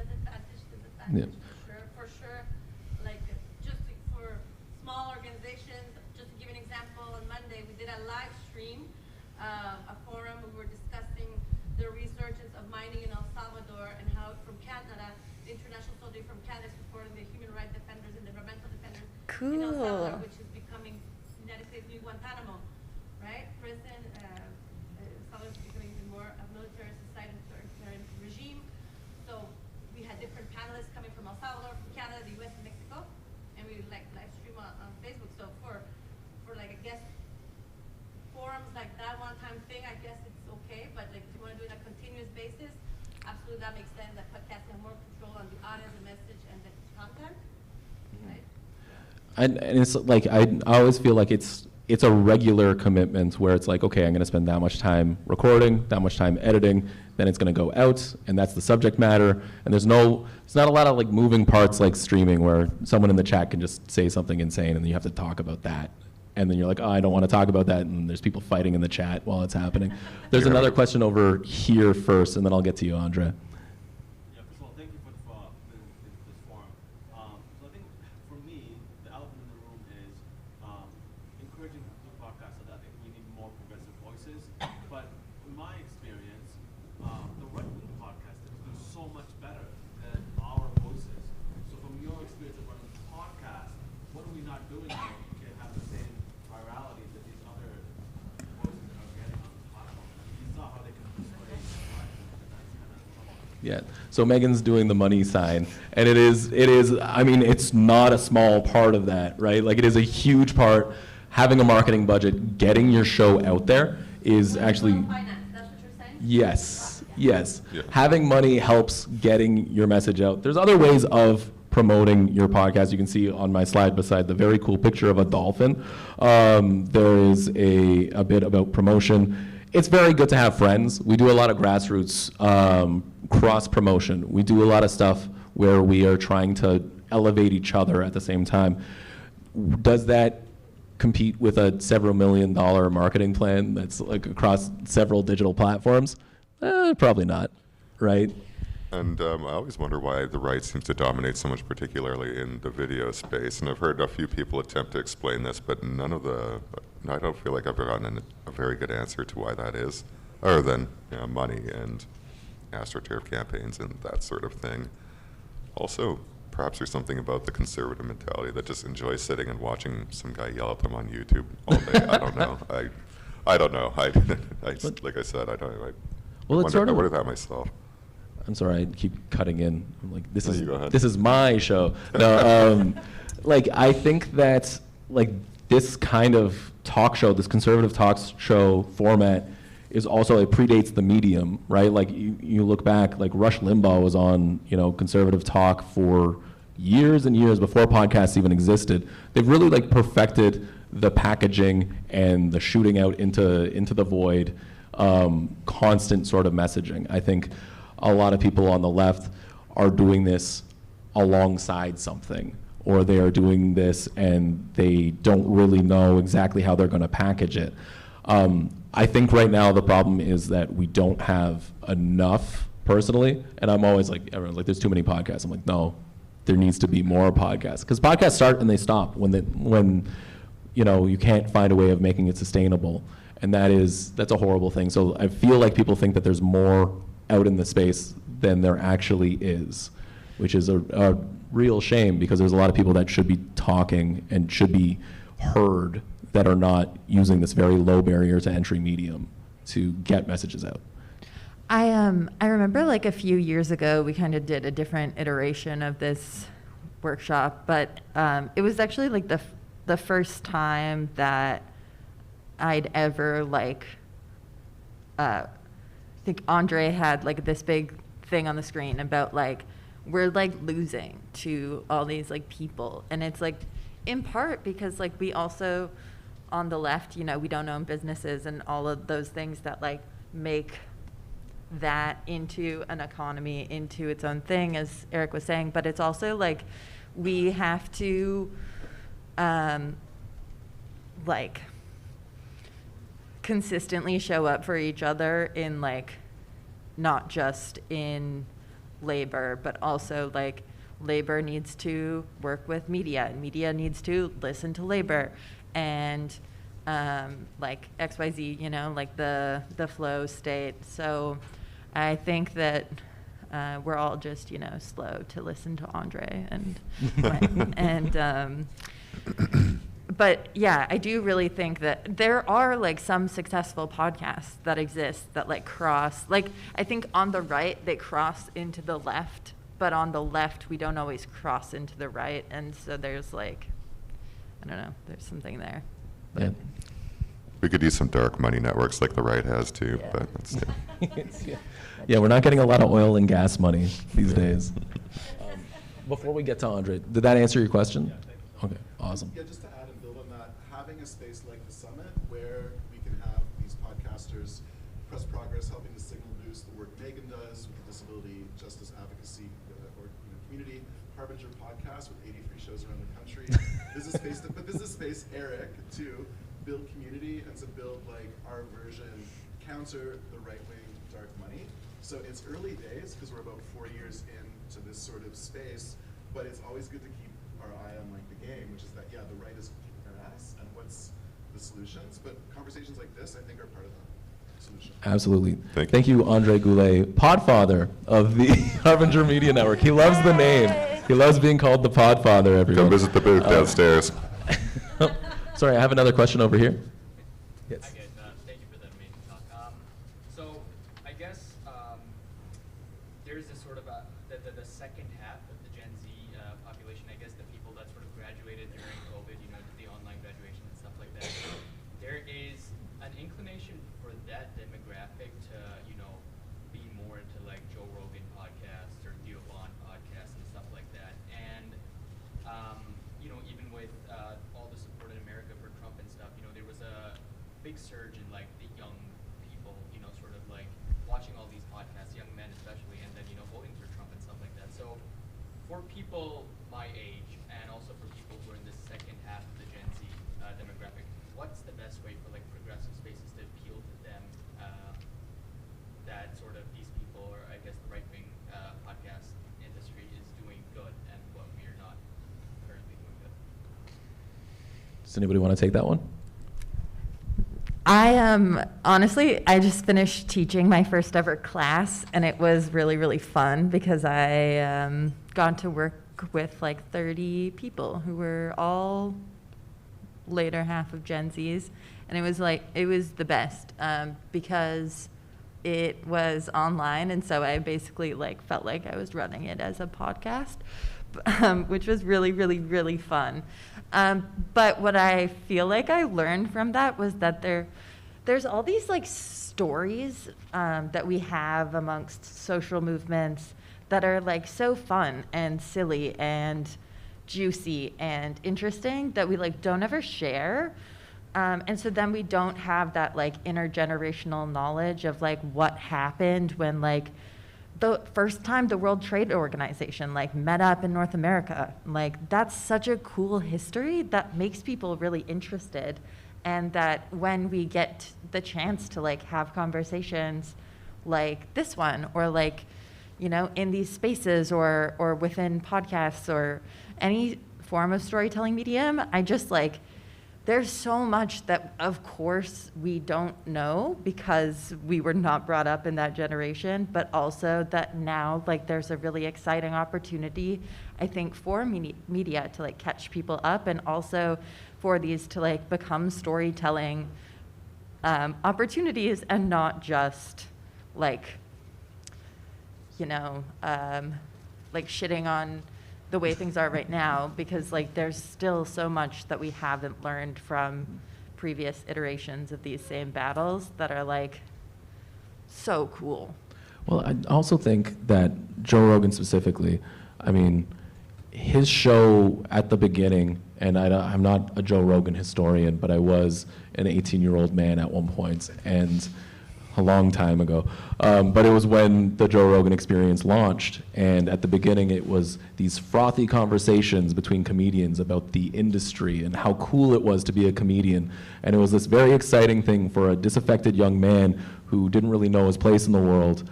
advantage, for sure. Like, just for small organizations, just to give an example, on Monday, we did a live stream, a forum, we were discussing the resurgence of mining in El Salvador and how from Canada, the International Soldier from Canada is supporting the human rights defenders and the environmental defenders in El Salvador, Cool. which is becoming United States new Guantanamo, right? Prison, Salvador is becoming even more a military society and regime. So we had different panelists coming from El Salvador, from Canada, the US, and Mexico, and we like live stream on Facebook. So for like I guess forums like that one-time thing, I guess it's okay. But like if you want to do it on a continuous basis, absolutely that makes sense. That podcast has more control on the audience, the message, and the content, right? And it's like I always feel like it's a regular commitment where it's like, okay, I'm going to spend that much time recording, that much time editing, then it's going to go out, and that's the subject matter. And it's not a lot of like moving parts like streaming where someone in the chat can just say something insane and then you have to talk about that. and then you're like, oh, I don't want to talk about that, and there's people fighting in the chat while it's happening. There's another question over here first, and then I'll get to you, Andre. Yeah, first of all, thank you for this forum. So I think for me, the elephant in the room is encouraging the podcast. So that I think we need more progressive voices. But in my experience, the right-wing podcast is doing so much better than our voices. So from your experience of running a podcast, what are we not doing that we can have the same virality that these other voices that are getting on the platform? I mean, you saw how they can persuade the platform, and that's kind of Yeah. So Megan's doing the money sign, and it is. I mean, it's not a small part of that, right? Like, it is a huge part. Having a marketing budget, getting your show out there is actually. Finance, that's what you're saying? Yes. Yes. Yeah. Having money helps getting your message out. There's other ways of promoting your podcast. You can see on my slide beside the very cool picture of a dolphin. There is a bit about promotion. It's very good to have friends. We do a lot of grassroots cross promotion. We do a lot of stuff where we are trying to elevate each other at the same time. Does that compete with a several $1 million marketing plan that's like across several digital platforms? Probably not, right? And I always wonder why the right seems to dominate so much, particularly in the video space. And I've heard a few people attempt to explain this, but I don't feel like I've gotten a very good answer to why that is, other than money and AstroTurf campaigns and that sort of thing. Also, perhaps there's something about the conservative mentality that just enjoys sitting and watching some guy yell at them on YouTube all day. I don't know. I don't know. Like I said, I wonder that myself. I'm sorry, I keep cutting in. I'm like, No, you go ahead. this is my show. No, like, I think that, like, this kind of talk show, this conservative talk show format is also, it predates the medium, right? Like, you look back, like, Rush Limbaugh was on, conservative talk for years and years before podcasts even existed. They've really, like, perfected the packaging and the shooting out into the void, constant sort of messaging. I think a lot of people on the left are doing this alongside something, or they are doing this and they don't really know exactly how they're going to package it. I think right now the problem is that we don't have enough, personally, and I'm always like, everyone's like, there's too many podcasts. I'm like, no, there needs to be more podcasts, because podcasts start and they stop when you can't find a way of making it sustainable, and that's a horrible thing. So I feel like people think that there's more out in the space than there actually is, which is a real shame, because there's a lot of people that should be talking and should be heard that are not using this very low barrier to entry medium to get messages out. I remember, like, a few years ago, we kind of did a different iteration of this workshop, but it was actually like the first time that I'd ever, like, I think Andre had, like, this big thing on the screen about, like, we're, like, losing to all these, like, people. And it's, like, in part because, like, we also, on the left, we don't own businesses and all of those things that, like, make that into an economy, into its own thing, as Eric was saying. But it's also, like, we have to, like, consistently show up for each other in, like, not just in labor, but also, like, labor needs to work with media, and media needs to listen to labor, and like XYZ, like the flow state. So I think that we're all just, slow to listen to Andre and but yeah, I do really think that there are, like, some successful podcasts that exist that, like, cross, like, I think on the right they cross into the left, but on the left we don't always cross into the right, and so there's, like, I don't know, there's something there. Yeah. We could use some dark money networks like the right has too, Yeah. but that's Yeah, we're not getting a lot of oil and gas money these days. Before we get to Andre, did that answer your question? Yeah, thank you. Okay, awesome. Yeah, just to add and build on that, having a space like the Summit where we can have these podcasters press progress, helping to signal boost the work Megan does with the disability justice advocacy community, Harbinger podcast with 83 shows around the country. Business Space, but Business Space, Eric, to build community and to build like our version, counter the right-wing dark money. So it's early days because we're about 4 years into this sort of space, but it's always good to keep our eye on like the game, which is that, yeah, the right is kicking our ass, and what's the solutions? But conversations like this, I think, are part of the solution. Absolutely. Thank you. Andre Goulet, podfather of the Harbinger Media Network. He loves the name. He loves being called the podfather, everyone. Come visit the booth downstairs. Sorry, I have another question over here. Yes. Hi guys, thank you for that amazing talk. So I guess there's this sort of the second half of the Gen Z population, I guess the people that sort of graduated during COVID, you know, the online graduation and stuff like that. There is an inclination for that demographic to, you know, be more into like Joe Rogan podcasts or Theo Vaughn podcasts and stuff like that. And you know, even with all the support in America for Trump and stuff, you know, there was a big surge in like the young people, you know, sort of like watching all these podcasts, young men especially, and then, you know, voting for Trump and stuff like that. So for people my age and also for people who are in the second half of the Gen Z demographic, what's the best way for like progressive spaces to appeal to them that sort of these people, or I guess the right-wing podcast industry is doing good and what we are not currently doing good? Does anybody want to take that one? Honestly, I just finished teaching my first ever class, and it was really, really fun because I got to work with like 30 people who were all later half of Gen Zs, and it was the best because it was online, and so I basically like felt like I was running it as a podcast, which was really, really, really fun. But what I feel like I learned from that was that there's all these like stories that we have amongst social movements that are like so fun and silly and juicy and interesting that we like don't ever share. And so then we don't have that like intergenerational knowledge of like what happened when like the first time the World Trade Organization like met up in North America. Like that's such a cool history that makes people really interested, and that when we get the chance to like have conversations like this one, or like, you know, in these spaces or within podcasts or any form of storytelling medium, I just like, there's so much that, of course, we don't know because we were not brought up in that generation, but also that now, like, there's a really exciting opportunity, I think, for media to, like, catch people up, and also for these to, like, become storytelling opportunities and not just, like, you know, like, shitting on the way things are right now, because like there's still so much that we haven't learned from previous iterations of these same battles that are like so cool. Well, I also think that Joe Rogan specifically, I mean, his show at the beginning, and I'm not a Joe Rogan historian, but I was an 18-year-old man at one point, and a long time ago. But it was when the Joe Rogan Experience launched, and at the beginning it was these frothy conversations between comedians about the industry and how cool it was to be a comedian. And it was this very exciting thing for a disaffected young man who didn't really know his place in the world,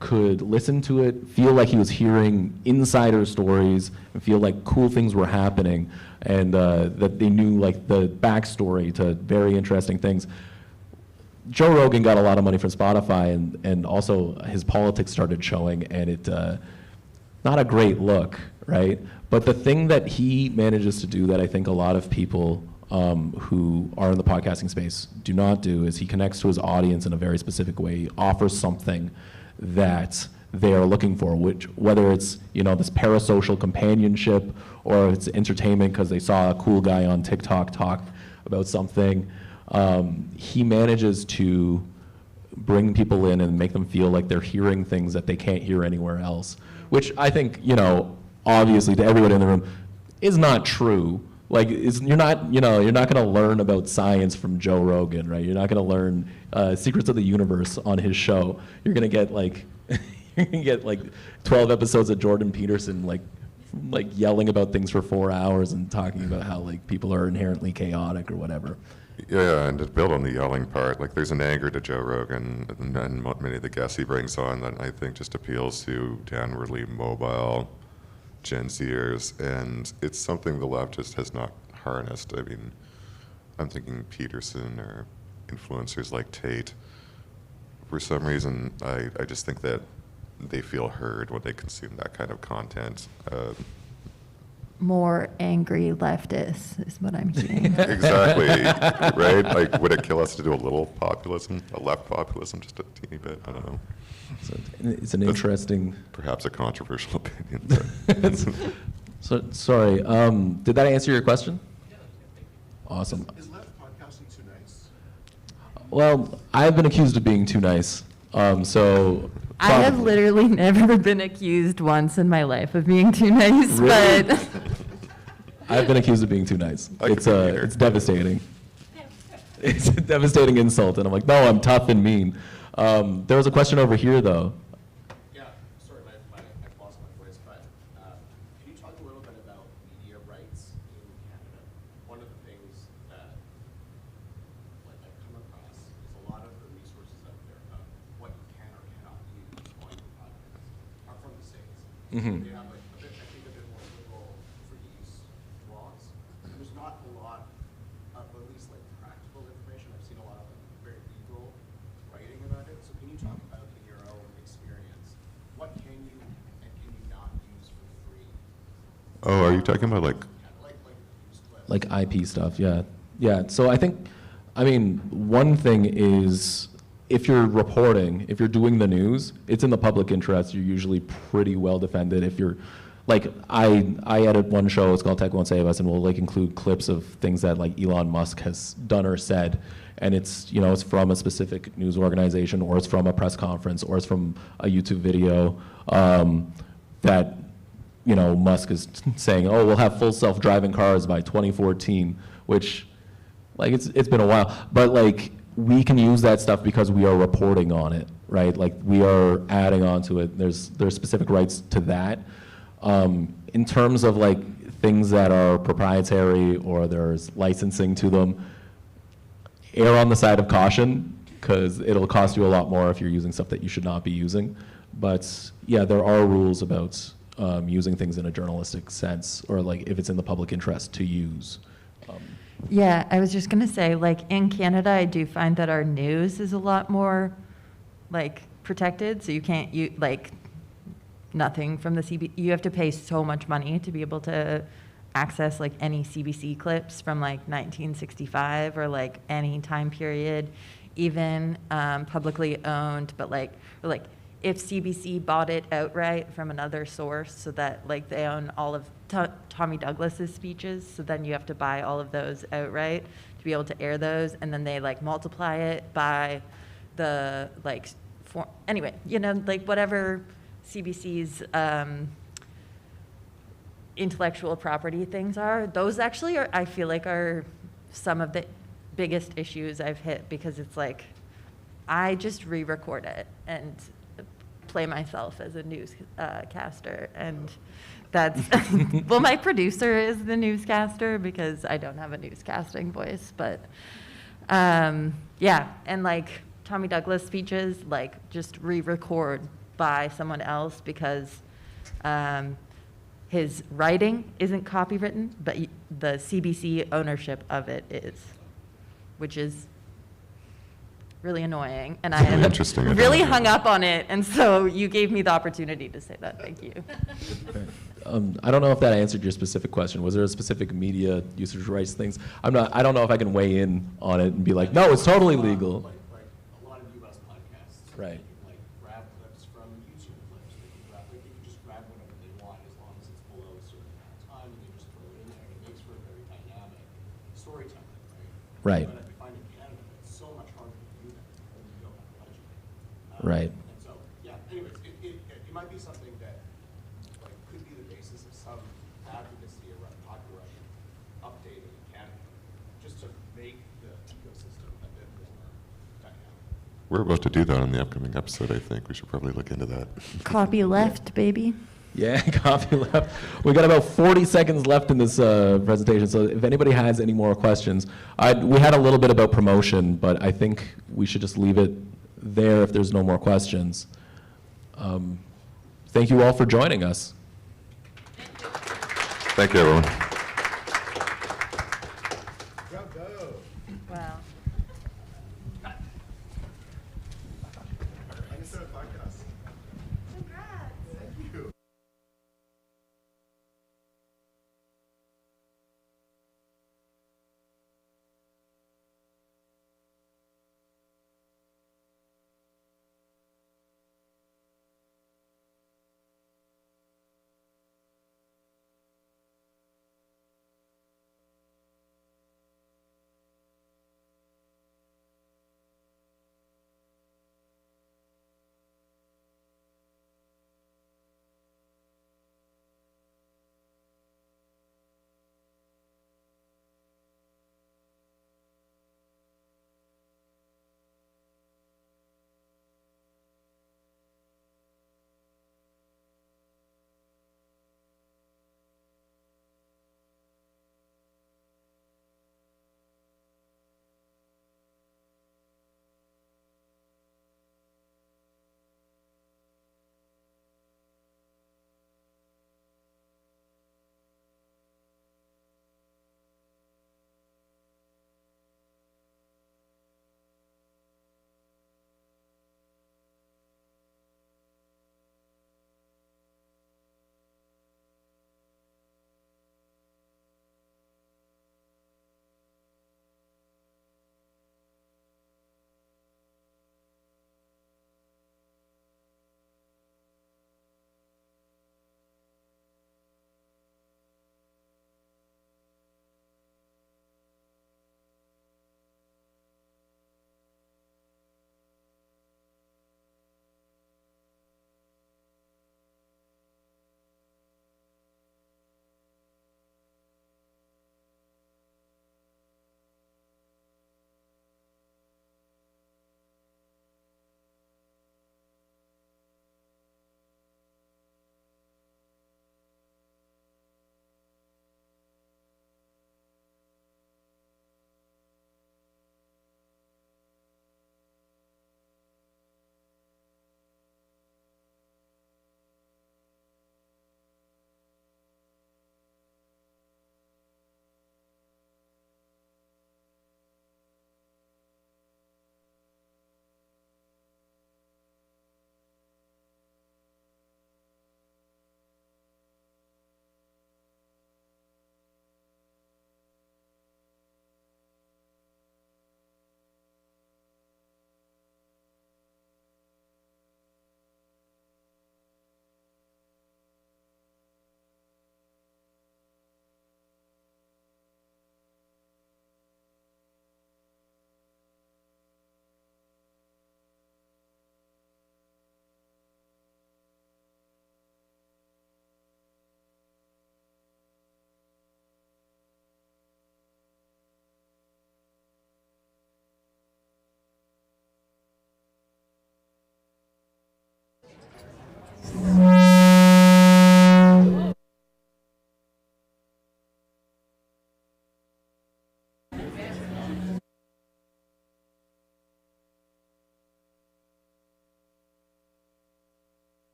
could listen to it, feel like he was hearing insider stories, and feel like cool things were happening, and that they knew like the backstory to very interesting things. Joe Rogan got a lot of money from Spotify, and also his politics started showing, and it, not a great look, right? But the thing that he manages to do that I think a lot of people who are in the podcasting space do not do is he connects to his audience in a very specific way. He offers something that they are looking for, which whether it's, you know, this parasocial companionship or it's entertainment because they saw a cool guy on TikTok talk about something. He manages to bring people in and make them feel like they're hearing things that they can't hear anywhere else, which I think, you know, obviously to everyone in the room is not true. Like, you're not going to learn about science from Joe Rogan, right? You're not going to learn secrets of the universe on his show. You're going to get like, 12 episodes of Jordan Peterson like like yelling about things for 4 hours and talking about how like people are inherently chaotic or whatever. Yeah, and to build on the yelling part, like there's an anger to Joe Rogan and many of the guests he brings on that I think just appeals to downwardly mobile Gen Zers, and it's something the left just has not harnessed. I mean, I'm thinking Peterson or influencers like Tate. For some reason, I just think that they feel heard when they consume that kind of content. More angry leftists is what I'm hearing. Exactly, right? Like, would it kill us to do a little populism, a left populism, just a teeny bit? I don't know. So it's an interesting. Perhaps a controversial opinion. But So sorry, did that answer your question? Awesome. Is left podcasting too nice? Well, I've been accused of being too nice. So I have probably. literally never been accused once in my life of being too nice, Really? but I've been accused of being too nice. I could be meaner. It's devastating. It's a devastating insult, and I'm like, no, I'm tough and mean. There was a question over here, though. Yeah, sorry, I've lost my voice, but can you talk a little bit about media rights in Canada? One of the things that like I've come across is a lot of the resources out there of what you can or cannot use on your podcast are from the States. Mhm. They have like a bit, I think, a bit more liberal free use laws. And there's not a lot of at least like practical information. I've seen a lot of like very legal writing about it. So can you talk about in your own experience, what can you and can you not use for free? oh, are you talking about like? Like use clips. Like IP stuff, yeah. Yeah, so I mean, one thing is if you're reporting, if you're doing the news, it's in the public interest, you're usually pretty well defended. If you're, like, I edit one show, it's called Tech Won't Save Us, and we'll like include clips of things that like Elon Musk has done or said, and it's, you know, it's from a specific news organization, or it's from a press conference, or it's from a YouTube video that, you know, Musk is saying, oh, we'll have full self-driving cars by 2014, which, like, it's been a while, but like, we can use that stuff because we are reporting on it, right? Like, we are adding on to it. There's specific rights to that. In terms of like things that are proprietary or there's licensing to them, err on the side of caution, because it'll cost you a lot more if you're using stuff that you should not be using. But yeah, there are rules about using things in a journalistic sense, or like if it's in the public interest to use. yeah, I was just gonna say, like, in Canada, I do find that our news is a lot more, like, protected, so you can't, like, nothing from the you have to pay so much money to be able to access, like, any CBC clips from, like, 1965 or, like, any time period, even publicly owned, but, like, or, like, if CBC bought it outright from another source so that, like, they own all of Tommy Douglas's speeches, so then you have to buy all of those outright to be able to air those, and then they, like, multiply it by the, like, anyway, you know, like, whatever CBC's intellectual property things are, those actually are, I feel like, are some of the biggest issues I've hit, because it's like, I just re-record it and play myself as a newscaster, and that's, well, my producer is the newscaster because I don't have a newscasting voice, but yeah, and like Tommy Douglas speeches, like, just re-record by someone else because his writing isn't copywritten, but the CBC ownership of it is, which is really annoying, and I am Interesting. I really didn't know hung that. up on it, and so you gave me the opportunity to say that. Thank you. I don't know if that answered your specific question. Was there a specific media usage rights things? I don't know if I can weigh in on it and be like, no, it's totally legal. Like a lot of U.S. podcasts. Right. They can, like, grab clips from YouTube clips. They can just grab whatever they want as long as it's below a certain amount of time, and they just throw it in there. It makes for a very dynamic storytelling, right? Right. But I find in Canada it's so much harder to do that when you don't have a budget. Right. And so, yeah, anyways, it might be something that, like, could be the basis of some advocacy around copyright updating in Canada, just to make the ecosystem a bit more dynamic. We're about to do that on the upcoming episode, I think. We should probably look into that. Copy left, baby. Yeah, coffee left. We got about 40 seconds left in this presentation, so if anybody has any more questions, we had a little bit about promotion, but I think we should just leave it there if there's no more questions. Thank you all for joining us. Thank you, everyone. Bravo. Wow. I can start a podcast. Congrats. Thank you.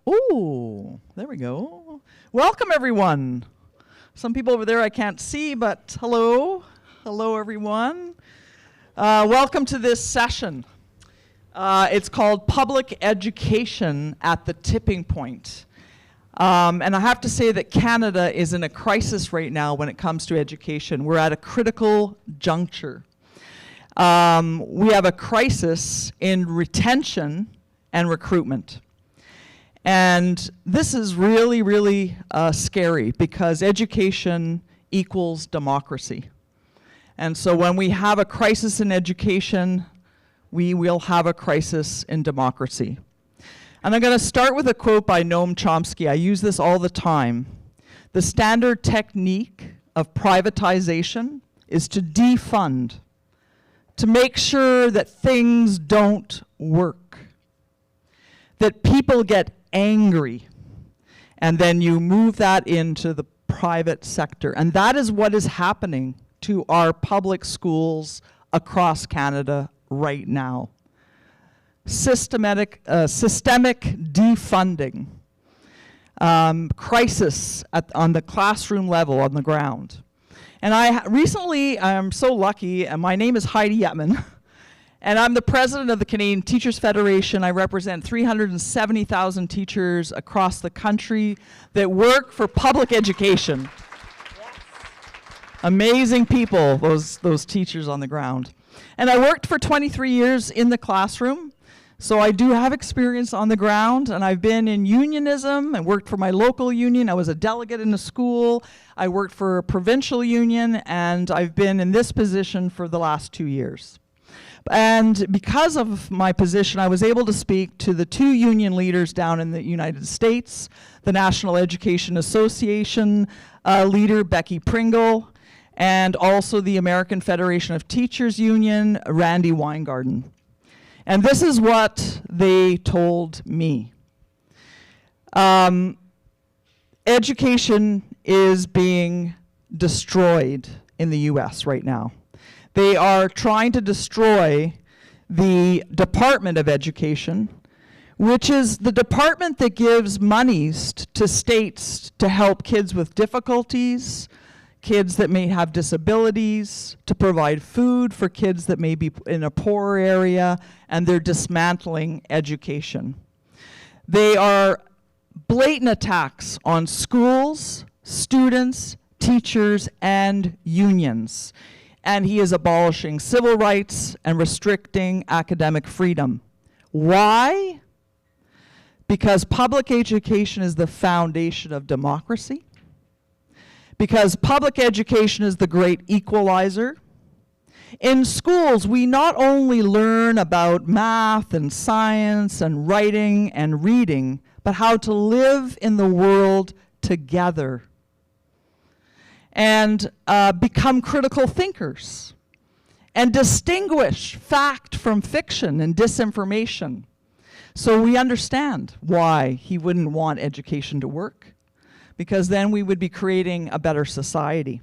Ooh, there we go. Welcome, everyone. Some people over there I can't see, but hello. Hello, everyone. Welcome to this session. It's called Public Education at the Tipping Point. And I have to say that Canada is in a crisis right now when it comes to education. We're at a critical juncture. We have a crisis in retention and recruitment. And this is really, really scary because education equals democracy. And so when we have a crisis in education, we will have a crisis in democracy. And I'm going to start with a quote by Noam Chomsky. I use this all the time. The standard technique of privatization is to defund, to make sure that things don't work, that people get angry, and then you move that into the private sector. And that is what is happening to our public schools across Canada right now. Systemic defunding, crisis on the classroom level, on the ground. And I'm so lucky, and my name is Heidi Yetman, and I'm the president of the Canadian Teachers Federation. I represent 370,000 teachers across the country that work for public education. Yes. Amazing people, those teachers on the ground. And I worked for 23 years in the classroom, so I do have experience on the ground, and I've been in unionism and worked for my local union. I was a delegate in a school. I worked for a provincial union, and I've been in this position for the last 2 years. And because of my position, I was able to speak to the 2 union leaders down in the United States, the National Education Association leader, Becky Pringle, and also the American Federation of Teachers Union, Randy Weingarten. And this is what they told me. Education is being destroyed in the US right now. They are trying to destroy the Department of Education, which is the department that gives monies to states to help kids with difficulties, kids that may have disabilities, to provide food for kids that may be in a poor area, and they're dismantling education. They are blatant attacks on schools, students, teachers, and unions. And he is abolishing civil rights and restricting academic freedom. Why? Because public education is the foundation of democracy. Because public education is the great equalizer. In schools, we not only learn about math and science and writing and reading, but how to live in the world together and become critical thinkers and distinguish fact from fiction and disinformation. So we understand why he wouldn't want education to work, because then we would be creating a better society.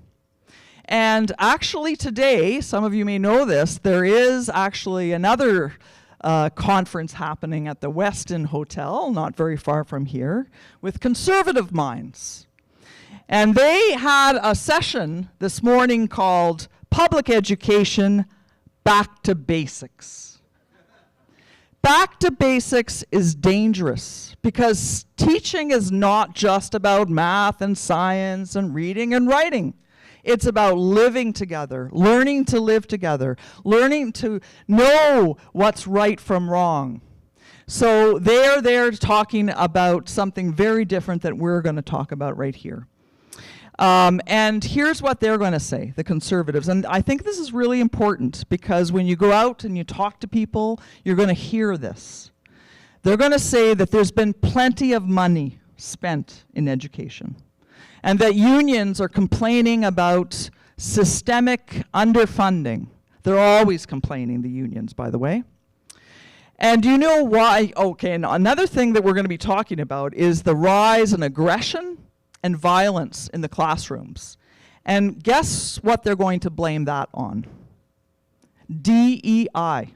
And actually today, some of you may know this, there is actually another conference happening at the Westin Hotel, not very far from here, with conservative minds. And they had a session this morning called Public Education Back to Basics. Back to basics is dangerous because teaching is not just about math and science and reading and writing. It's about living together, learning to live together, learning to know what's right from wrong. So they're there talking about something very different that we're going to talk about right here. And here's what they're going to say, the conservatives. And I think this is really important because when you go out and you talk to people, you're going to hear this. They're going to say that there's been plenty of money spent in education and that unions are complaining about systemic underfunding. They're always complaining, the unions, by the way. And do you know why? Okay, and another thing that we're going to be talking about is the rise in aggression and violence in the classrooms. And guess what they're going to blame that on? DEI.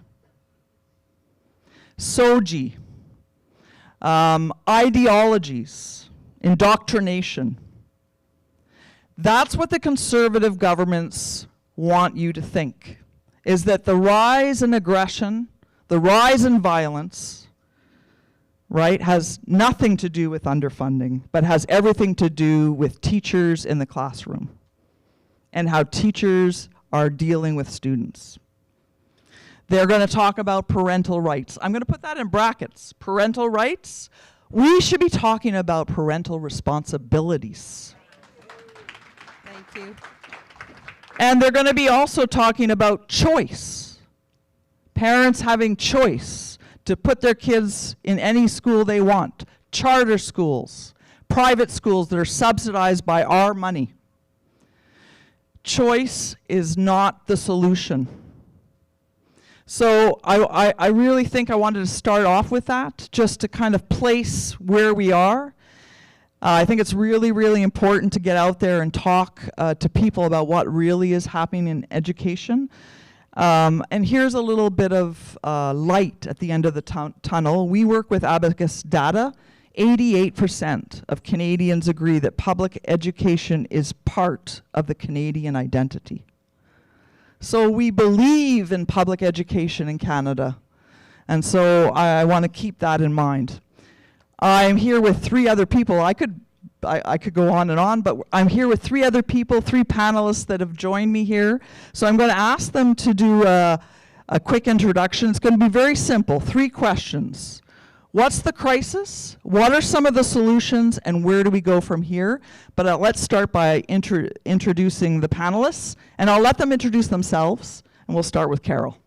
SOGI. Ideologies. Indoctrination. That's what the conservative governments want you to think, is that the rise in aggression, the rise in violence, right, has nothing to do with underfunding, but has everything to do with teachers in the classroom and how teachers are dealing with students. They're going to talk about parental rights. I'm going to put that in brackets. Parental rights. We should be talking about parental responsibilities. Thank you. And they're going to be also talking about choice. Parents having choice to put their kids in any school they want. Charter schools, private schools that are subsidized by our money. Choice is not the solution. So I really think I wanted to start off with that, just to kind of place where we are. I think it's really, really important to get out there and talk to people about what really is happening in education. And here's a little bit of light at the end of the tunnel. We work with Abacus data. 88% of Canadians agree that public education is part of the Canadian identity. So we believe in public education in Canada. And so I want to keep that in mind. I'm here with 3 other people. I could go on and on, but I'm here with 3 other people, 3 panelists that have joined me here. So I'm going to ask them to do a quick introduction. It's going to be very simple. 3 questions. What's the crisis? What are some of the solutions? And where do we go from here? But let's start by introducing the panelists. And I'll let them introduce themselves. And we'll start with Carol.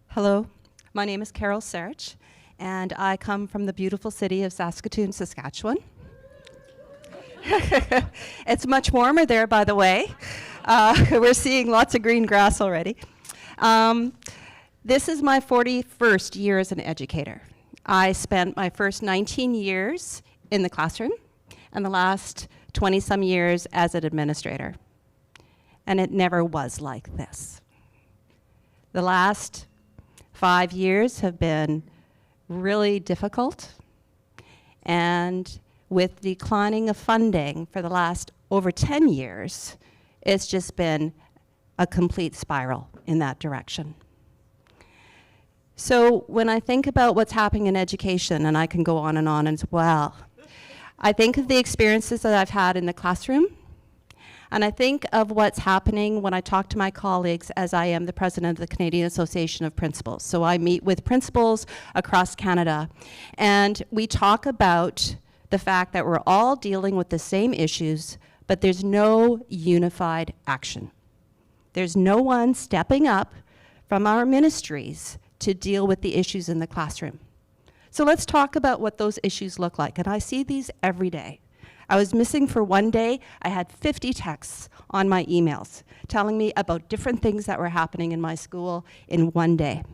Hello, my name is Carol Sarich, and I come from the beautiful city of Saskatoon, Saskatchewan. It's much warmer there, by the way. We're seeing lots of green grass already. This is my 41st year as an educator. I spent my first 19 years in the classroom and the last 20-some years as an administrator. And it never was like this. The last 5 years have been really difficult, and with declining of funding for the last over 10 years, it's just been a complete spiral in that direction. So when I think about what's happening in education, and I can go on and on as well, I think of the experiences that I've had in the classroom, and I think of what's happening when I talk to my colleagues, as I am the president of the Canadian Association of Principals. So I meet with principals across Canada, and we talk about the fact that we're all dealing with the same issues, but there's no unified action. There's no one stepping up from our ministries to deal with the issues in the classroom. So let's talk about what those issues look like. And I see these every day. I was missing for one day. I had 50 texts on my emails telling me about different things that were happening in my school in one day.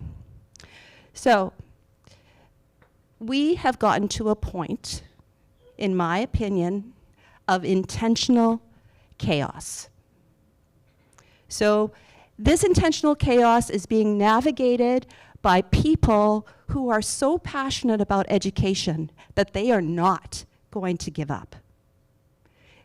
So we have gotten to a point, in my opinion, of intentional chaos. So this intentional chaos is being navigated by people who are so passionate about education that they are not going to give up.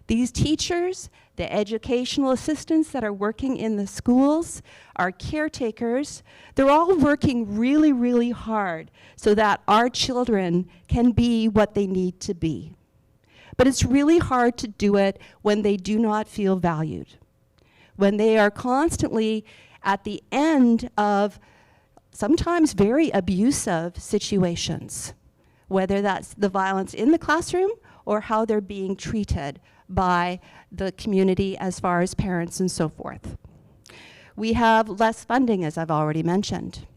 These teachers, the educational assistants that are working in the schools, our caretakers, they're all working really, really hard so that our children can be what they need to be. But it's really hard to do it when they do not feel valued, when they are constantly at the end of sometimes very abusive situations, whether that's the violence in the classroom or how they're being treated by the community as far as parents and so forth. We have less funding, as I've already mentioned.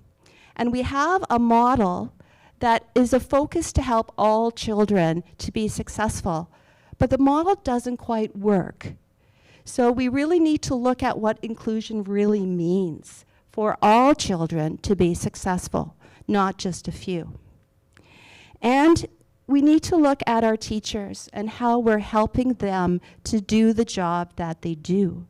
And we have a model that is a focus to help all children to be successful, but the model doesn't quite work. So we really need to look at what inclusion really means for all children to be successful, not just a few. And we need to look at our teachers and how we're helping them to do the job that they do.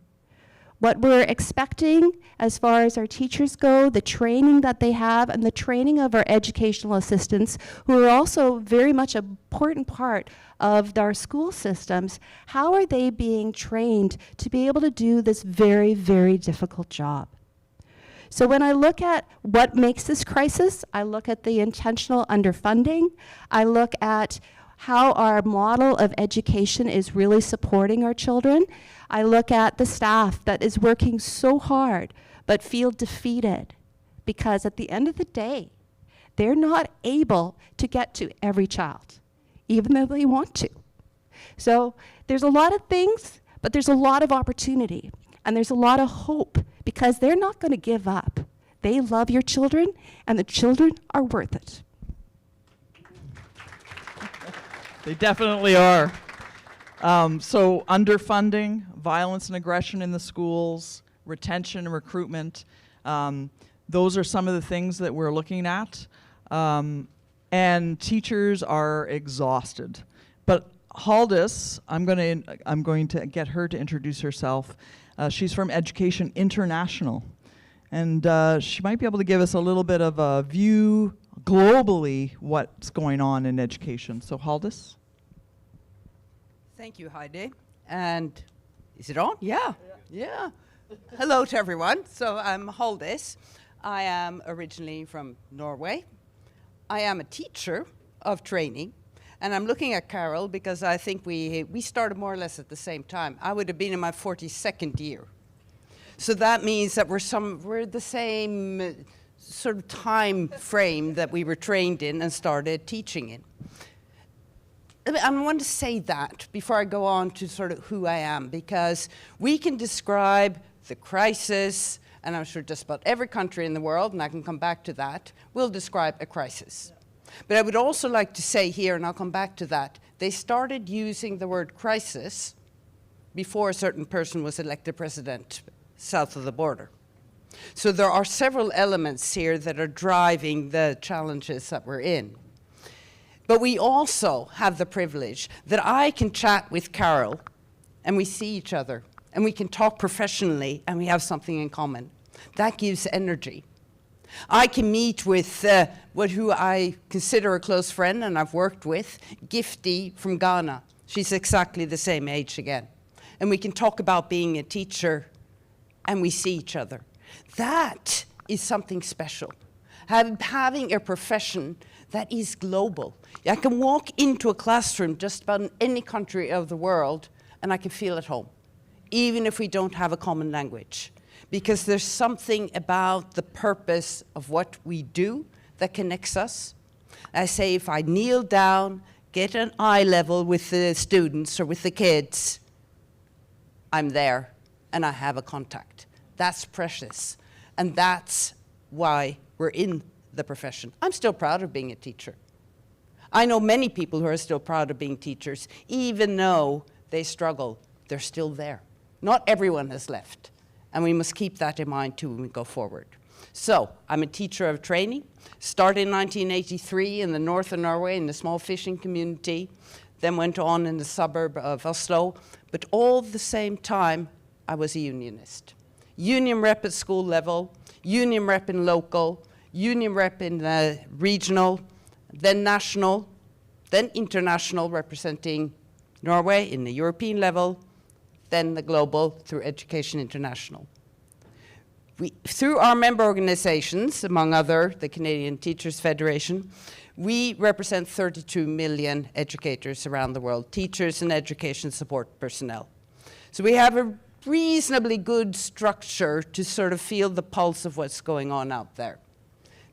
What we're expecting as far as our teachers go, the training that they have, and the training of our educational assistants, who are also very much an important part of our school systems, how are they being trained to be able to do this very, very difficult job? So when I look at what makes this crisis, I look at the intentional underfunding. I look at how our model of education is really supporting our children. I look at the staff that is working so hard but feel defeated because at the end of the day, they're not able to get to every child, even though they want to. So there's a lot of things, but there's a lot of opportunity. And there's a lot of hope because they're not going to give up. They love your children, and the children are worth it. They definitely are. So underfunding, violence and aggression in the schools, retention and recruitment. those are some of the things that we're looking at. And teachers are exhausted. But Haldis, I'm going to get her to introduce herself. She's from Education International. And she might be able to give us a little bit of a view globally what's going on in education. So Haldis? Thank you, Heidi. And is it on? Yeah. Hello to everyone. So I'm Haldis. I am originally from Norway. I am a teacher of training. And I'm looking at Carol because I think we started more or less at the same time. I would have been in my 42nd year. So that means that we're the same sort of time frame that we were trained in and started teaching in. I want to say that before I go on to sort of who I am, because we can describe the crisis, and I'm sure just about every country in the world, and I can come back to that, will describe a crisis. But I would also like to say here, and I'll come back to that, they started using the word crisis before a certain person was elected president south of the border. So there are several elements here that are driving the challenges that we're in. But we also have the privilege that I can chat with Carol and we see each other and we can talk professionally and we have something in common. That gives energy. I can meet with who I consider a close friend and I've worked with, Gifty from Ghana. She's exactly the same age again. And we can talk about being a teacher and we see each other. That is something special. Having a profession that is global. I can walk into a classroom just about in any country of the world and I can feel at home, even if we don't have a common language. Because there's something about the purpose of what we do that connects us. I say if I kneel down, get an eye level with the students or with the kids, I'm there and I have a contact. That's precious. And that's why we're in the profession. I'm still proud of being a teacher. I know many people who are still proud of being teachers, even though they struggle, they're still there. Not everyone has left, and we must keep that in mind too when we go forward. So, I'm a teacher of training, started in 1983 in the north of Norway in a small fishing community, then went on in the suburb of Oslo, but all at the same time, I was a unionist. Union rep at school level, union rep in local, union rep in the regional, then national, then international, representing Norway in the European level, then the global through Education International. Through our member organizations, among other, the Canadian Teachers Federation, we represent 32 million educators around the world, teachers and education support personnel. So we have a reasonably good structure to sort of feel the pulse of what's going on out there.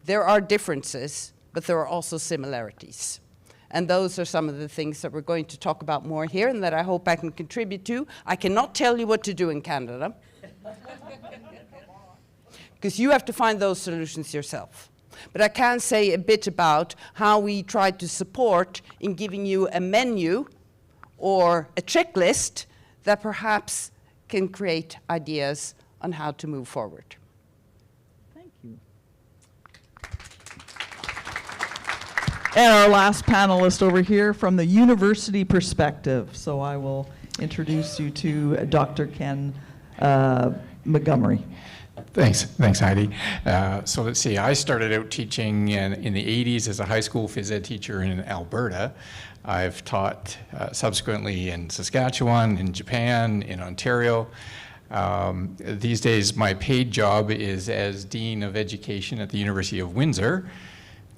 There are differences, but there are also similarities. And those are some of the things that we're going to talk about more here and that I hope I can contribute to. I cannot tell you what to do in Canada, because you have to find those solutions yourself. But I can say a bit about how we try to support in giving you a menu or a checklist that perhaps can create ideas on how to move forward. Thank you. And our last panelist over here from the university perspective. So I will introduce you to Dr. Ken Montgomery. Thanks, Heidi. So let's see, I started out teaching in the 80s as a high school phys ed teacher in Alberta. I've taught subsequently in Saskatchewan, in Japan, in Ontario. These days, my paid job is as Dean of Education at the University of Windsor.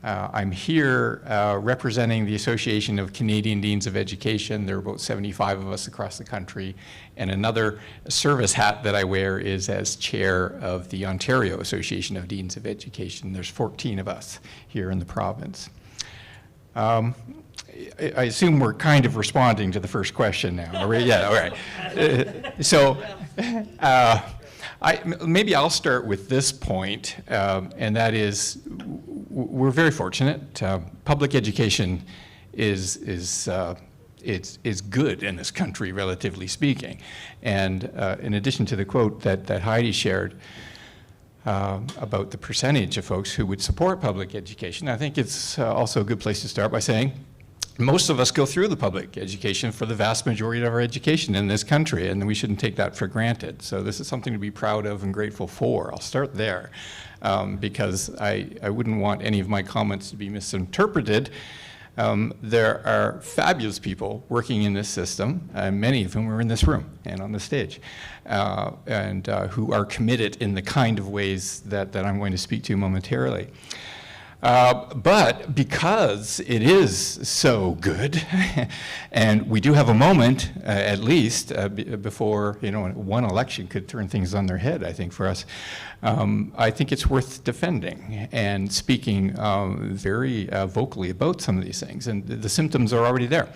I'm here representing the Association of Canadian Deans of Education. There are about 75 of us across the country. And another service hat that I wear is as chair of the Ontario Association of Deans of Education. There's 14 of us here in the province. I assume we're kind of responding to the first question now. Are we? Yeah, all right. Maybe I'll start with this point, and that is we're very fortunate. Public education is good in this country, relatively speaking. And in addition to the quote that Heidi shared, about the percentage of folks who would support public education. I think it's also a good place to start by saying most of us go through the public education for the vast majority of our education in this country, and we shouldn't take that for granted. So this is something to be proud of and grateful for. I'll start there because I wouldn't want any of my comments to be misinterpreted. There are fabulous people working in this system, many of whom are in this room and on the stage, and who are committed in the kind of ways that I'm going to speak to momentarily. But because it is so good, and we do have a moment, at least, before one election could turn things on their head, I think, for us, I think it's worth defending and speaking very vocally about some of these things. And the symptoms are already there.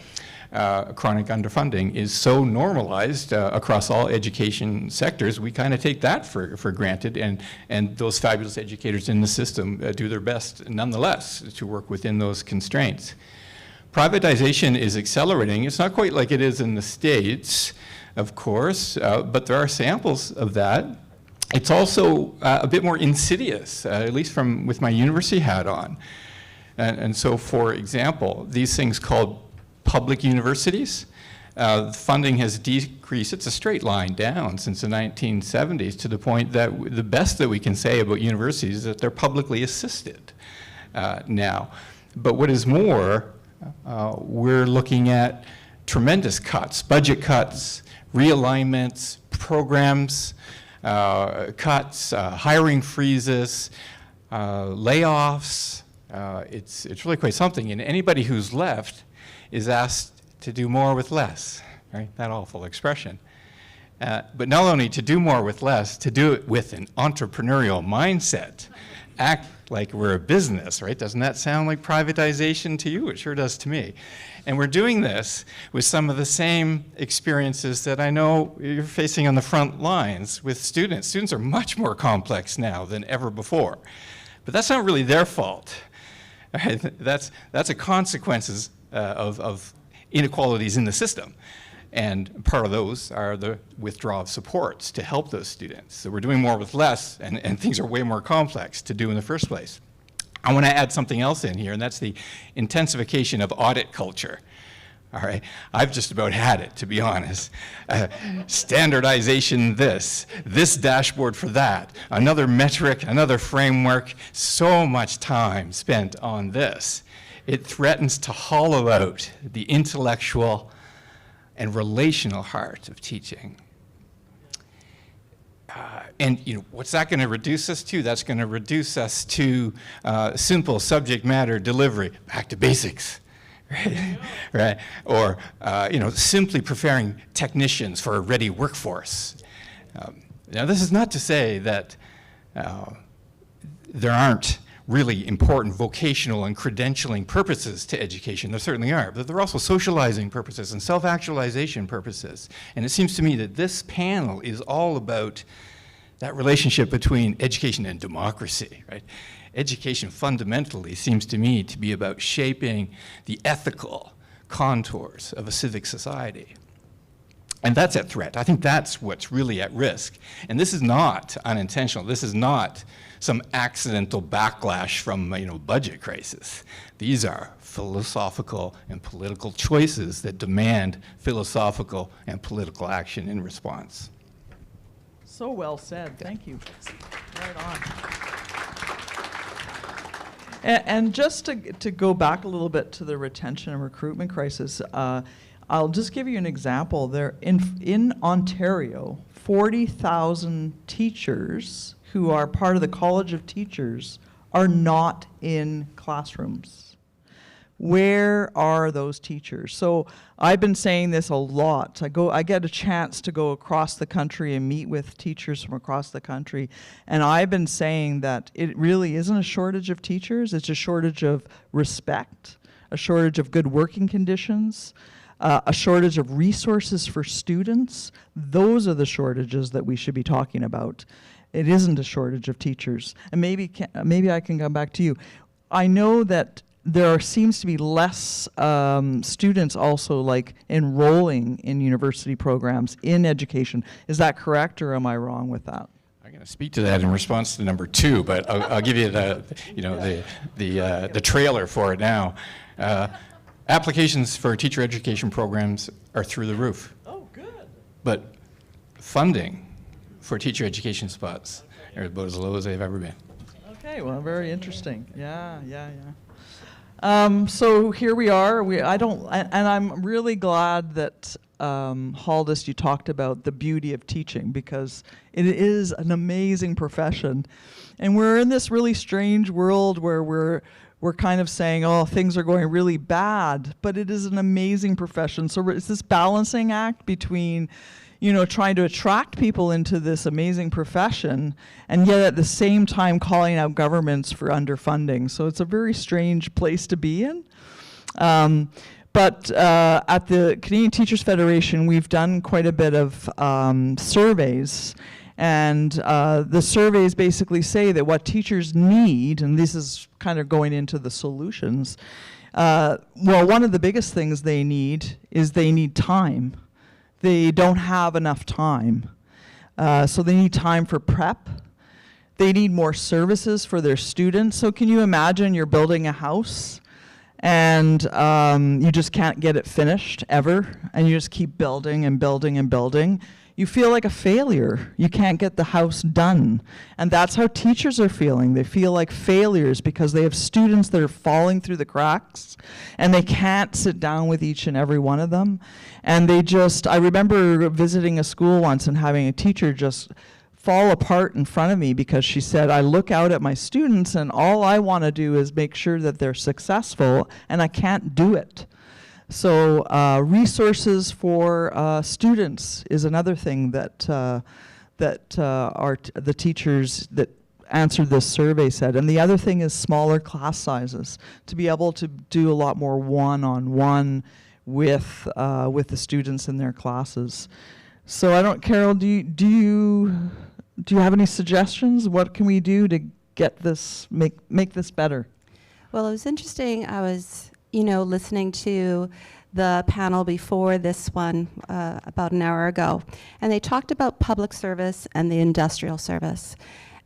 Chronic underfunding is so normalized across all education sectors, we kind of take that for granted, and those fabulous educators in the system do their best nonetheless to work within those constraints. Privatization is accelerating. It's not quite like it is in the States, of course, but there are samples of that. It's also a bit more insidious, at least with my university hat on. And so, for example, these things called public universities, funding has decreased. It's a straight line down since the 1970s to the point that the best that we can say about universities is that they're publicly assisted now. But what is more, we're looking at tremendous cuts, budget cuts, realignments, programs, cuts, hiring freezes, layoffs. It's really quite something. And anybody who's left is asked to do more with less, right? That awful expression. But not only to do more with less, to do it with an entrepreneurial mindset. Act like we're a business, right? Doesn't that sound like privatization to you? It sure does to me. And we're doing this with some of the same experiences that I know you're facing on the front lines with students. Students are much more complex now than ever before. But that's not really their fault. Right? That's a consequences of inequalities in the system. And part of those are the withdrawal of supports to help those students. So we're doing more with less, and things are way more complex to do in the first place. I want to add something else in here, and that's the intensification of audit culture. All right, I've just about had it, to be honest. Standardization this dashboard for that, another metric, another framework, so much time spent on this. It threatens to hollow out the intellectual and relational heart of teaching. And what's that going to reduce us to? That's going to reduce us to simple subject matter delivery, back to basics. Right? Right? Or simply preparing technicians for a ready workforce. Now, this is not to say that there aren't really important vocational and credentialing purposes to education. There certainly are, but there are also socializing purposes and self-actualization purposes. And it seems to me that this panel is all about that relationship between education and democracy, right? Education fundamentally seems to me to be about shaping the ethical contours of a civic society. And that's at threat. I think that's what's really at risk. And this is not unintentional. This is not some accidental backlash from budget crisis. These are philosophical and political choices that demand philosophical and political action in response. So well said. Thank you. Right on. And just to go back a little bit to the retention and recruitment crisis, I'll just give you an example. There in Ontario, 40,000 teachers who are part of the College of Teachers are not in classrooms. Where are those teachers? So I've been saying this a lot. I get a chance to go across the country and meet with teachers from across the country, and I've been saying that it really isn't a shortage of teachers, it's a shortage of respect, a shortage of good working conditions, a shortage of resources for students. Those are the shortages that we should be talking about. It isn't a shortage of teachers. And maybe I can come back to you. I know that there seems to be less students also enrolling in university programs in education. Is that correct, or am I wrong with that? I'm going to speak to that in response to number 2, but I'll give you the trailer for it now. Applications for teacher education programs are through the roof. Oh, good. But funding for teacher education spots are about as low as they've ever been. Okay, well, very interesting. Yeah. So here we are. And I'm really glad that Haldis, you talked about the beauty of teaching, because it is an amazing profession, and we're in this really strange world where we're kind of saying, oh, things are going really bad, but it is an amazing profession. So it's this balancing act between, trying to attract people into this amazing profession, and yet at the same time calling out governments for underfunding. So it's a very strange place to be in. But at the Canadian Teachers Federation, we've done quite a bit of surveys. And the surveys basically say that what teachers need, and this is kind of going into the solutions, one of the biggest things they need is they need time. They don't have enough time. So they need time for prep. They need more services for their students. So can you imagine you're building a house and you just can't get it finished ever, and you just keep building and building and building? You feel like a failure. You can't get the house done. And that's how teachers are feeling. They feel like failures because they have students that are falling through the cracks, and they can't sit down with each and every one of them. And I remember visiting a school once and having a teacher just fall apart in front of me because she said, I look out at my students and all I want to do is make sure that they're successful, and I can't do it. So resources for students is another thing that the teachers that answered this survey said. And the other thing is smaller class sizes, to be able to do a lot more one-on-one with the students in their classes. So Carol, do you have any suggestions? What can we do to get this, make this better? Well, it was interesting. I was listening to the panel before this one about an hour ago, and they talked about public service and the industrial service.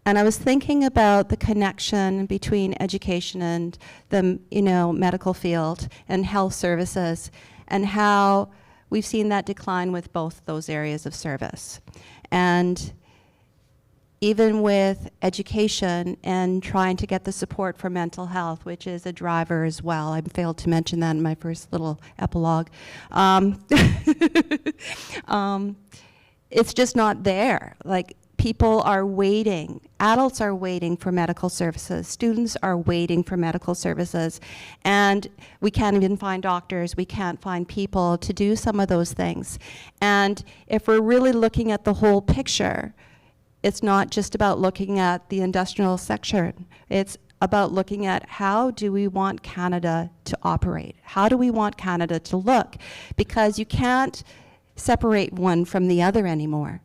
And I was thinking about the connection between education and the medical field and health services, and how we've seen that decline with both those areas of service. And even with education and trying to get the support for mental health, which is a driver as well. I failed to mention that in my first little epilogue. It's just not there. Like, people are waiting. Adults are waiting for medical services. Students are waiting for medical services. And we can't even find doctors. We can't find people to do some of those things. And if we're really looking at the whole picture, it's not just about looking at the industrial section. It's about looking at how do we want Canada to operate? How do we want Canada to look? Because you can't separate one from the other anymore.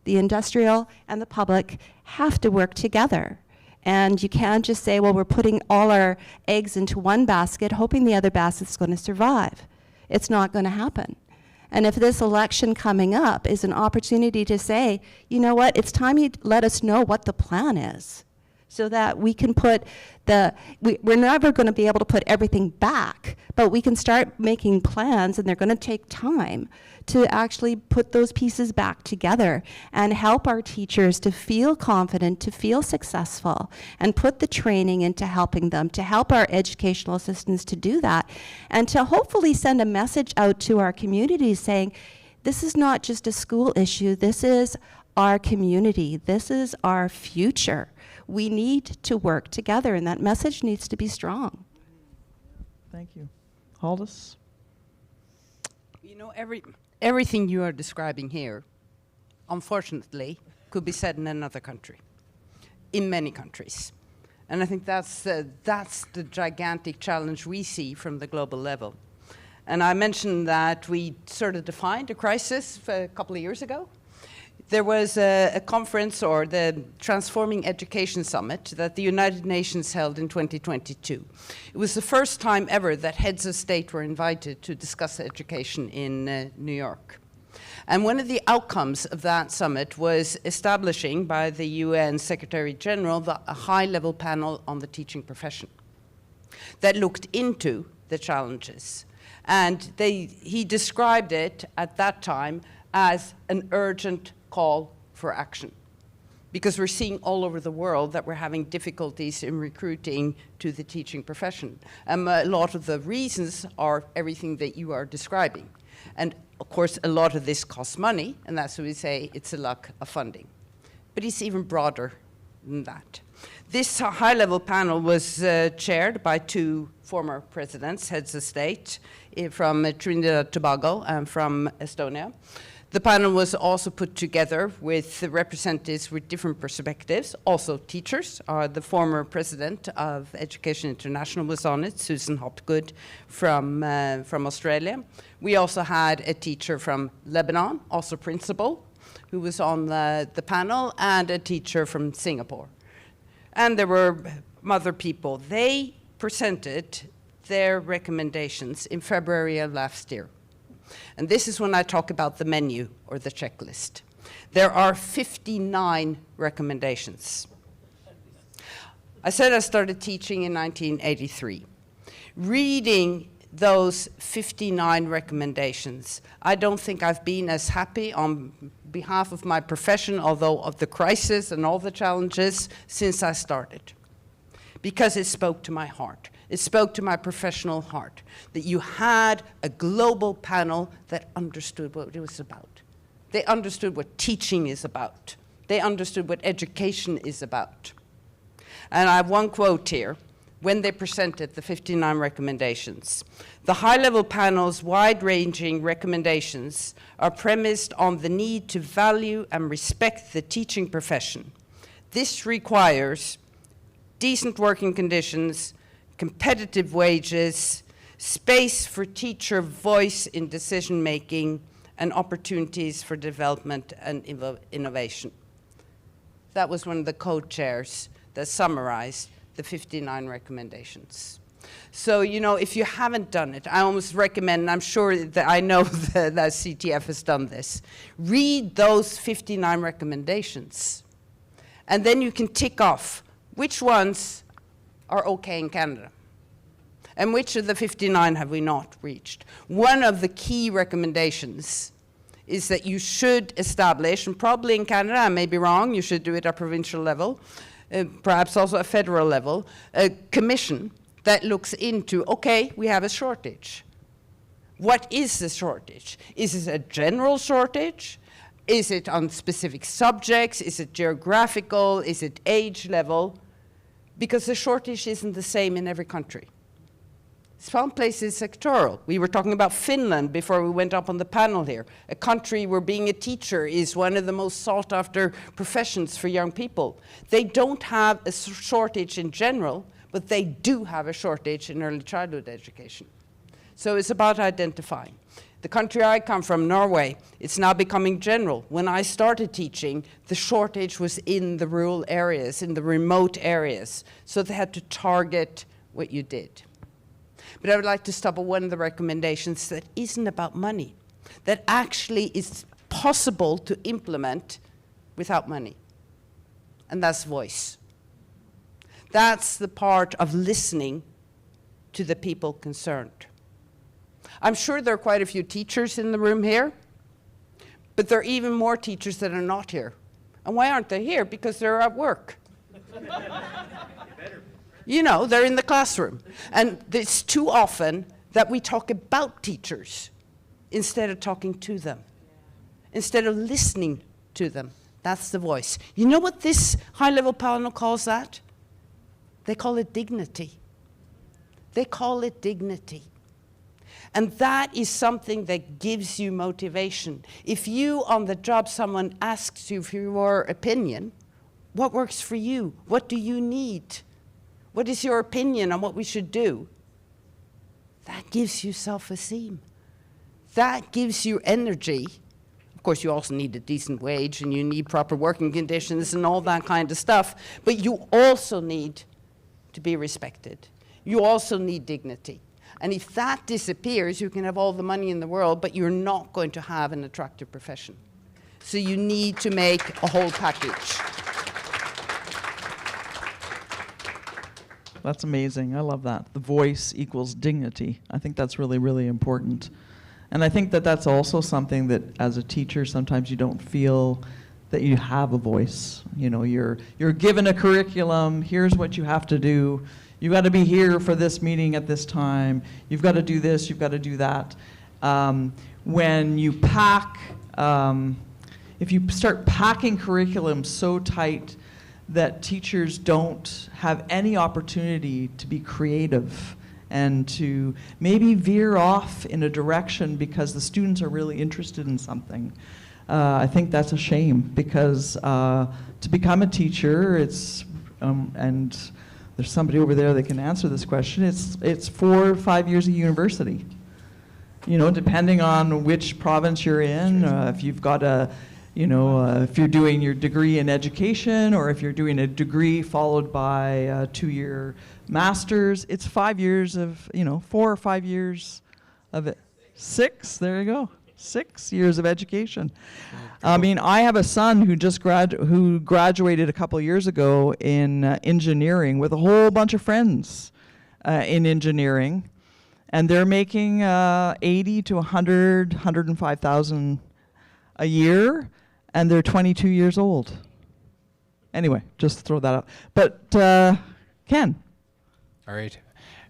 The industrial and the public have to work together. And you can't just say, well, we're putting all our eggs into one basket, hoping the other basket's going to survive. It's not going to happen. And if this election coming up is an opportunity to say, you know what, it's time you let us know what the plan is, so that we can put we're never going to be able to put everything back, but we can start making plans, and they're going to take time to actually put those pieces back together and help our teachers to feel confident, to feel successful, and put the training into helping them, to help our educational assistants to do that, and to hopefully send a message out to our communities saying, this is not just a school issue, this is our community, this is our future. We need to work together, and that message needs to be strong. Thank you. Haldis? Everything you are describing here, unfortunately, could be said in another country, in many countries. And I think that's the gigantic challenge we see from the global level. And I mentioned that we sort of defined a crisis a couple of years ago. There was a conference, or the Transforming Education Summit, that the United Nations held in 2022. It was the first time ever that heads of state were invited to discuss education in New York. And one of the outcomes of that summit was establishing by the UN Secretary General a high-level panel on the teaching profession that looked into the challenges. And he described it at that time as an urgent call for action, because we're seeing all over the world that we're having difficulties in recruiting to the teaching profession. A lot of the reasons are everything that you are describing. And of course, a lot of this costs money, and that's why we say it's a lack of funding. But it's even broader than that. This high-level panel was chaired by two former presidents, heads of state, from Trinidad and Tobago and from Estonia. The panel was also put together with representatives with different perspectives, also teachers. The former president of Education International was on it, Susan Hopgood from Australia. We also had a teacher from Lebanon, also principal, who was on the panel, and a teacher from Singapore. And there were other people. They presented their recommendations in February of last year. And this is when I talk about the menu or the checklist. There are 59 recommendations. I said I started teaching in 1983. Reading those 59 recommendations, I don't think I've been as happy on behalf of my profession, although of the crisis and all the challenges, since I started. Because it spoke to my heart. It spoke to my professional heart, that you had a global panel that understood what it was about. They understood what teaching is about. They understood what education is about. And I have one quote here, when they presented the 59 recommendations. The high-level panel's wide-ranging recommendations are premised on the need to value and respect the teaching profession. This requires decent working conditions, competitive wages, space for teacher voice in decision-making, and opportunities for development and innovation. That was one of the co-chairs that summarized the 59 recommendations. So, you know, if you haven't done it, I almost recommend, and I'm sure that I know that CTF has done this, read those 59 recommendations. And then you can tick off which ones are okay in Canada, and which of the 59 have we not reached. One of the key recommendations is that you should establish, and probably in Canada, I may be wrong, you should do it at provincial level, perhaps also at federal level, a commission that looks into, okay, we have a shortage. What is the shortage? Is it a general shortage? Is it on specific subjects? Is it geographical? Is it age level? Because the shortage isn't the same in every country. Some places sectoral. We were talking about Finland before we went up on the panel here, a country where being a teacher is one of the most sought after professions for young people. They don't have a shortage in general, but they do have a shortage in early childhood education. So it's about identifying. The country I come from, Norway, it's now becoming general. When I started teaching, the shortage was in the rural areas, in the remote areas. So they had to target what you did. But I would like to stop at one of the recommendations that isn't about money, that actually is possible to implement without money. And that's voice. That's the part of listening to the people concerned. I'm sure there are quite a few teachers in the room here, but there are even more teachers that are not here. And why aren't they here? Because they're at work. You know, they're in the classroom. And it's too often that we talk about teachers instead of talking to them, instead of listening to them. That's the voice. You know what this high-level panel calls that? They call it dignity. They call it dignity. And that is something that gives you motivation. If you, on the job, someone asks you for your opinion, what works for you? What do you need? What is your opinion on what we should do? That gives you self-esteem. That gives you energy. Of course, you also need a decent wage, and you need proper working conditions and all that kind of stuff. But you also need to be respected. You also need dignity. And if that disappears, you can have all the money in the world, but you're not going to have an attractive profession. So you need to make a whole package. That's amazing. I love that. The voice equals dignity. I think that's really, really important. And I think that that's also something that as a teacher, sometimes you don't feel that you have a voice. You know, you're given a curriculum, here's what you have to do. You've got to be here for this meeting at this time. You've got to do this, you've got to do that. When you pack, if you start packing curriculum so tight that teachers don't have any opportunity to be creative and to maybe veer off in a direction because the students are really interested in something, I think that's a shame, because to become a teacher, it's, and there's somebody over there that can answer this question, it's 4 or 5 years of university. You know, depending on which province you're in, if you've got a, you know, if you're doing your degree in education, or if you're doing a degree followed by a 2-year master's, it's 5 years of, you know, 4 or 5 years of it. 6, there you go. 6 years of education. I mean, I have a son who just graduated a couple years ago in engineering with a whole bunch of friends in engineering, and they're making 80 to 100, 105,000 a year, and they're 22 years old. Anyway, just throw that out. But Ken. All right.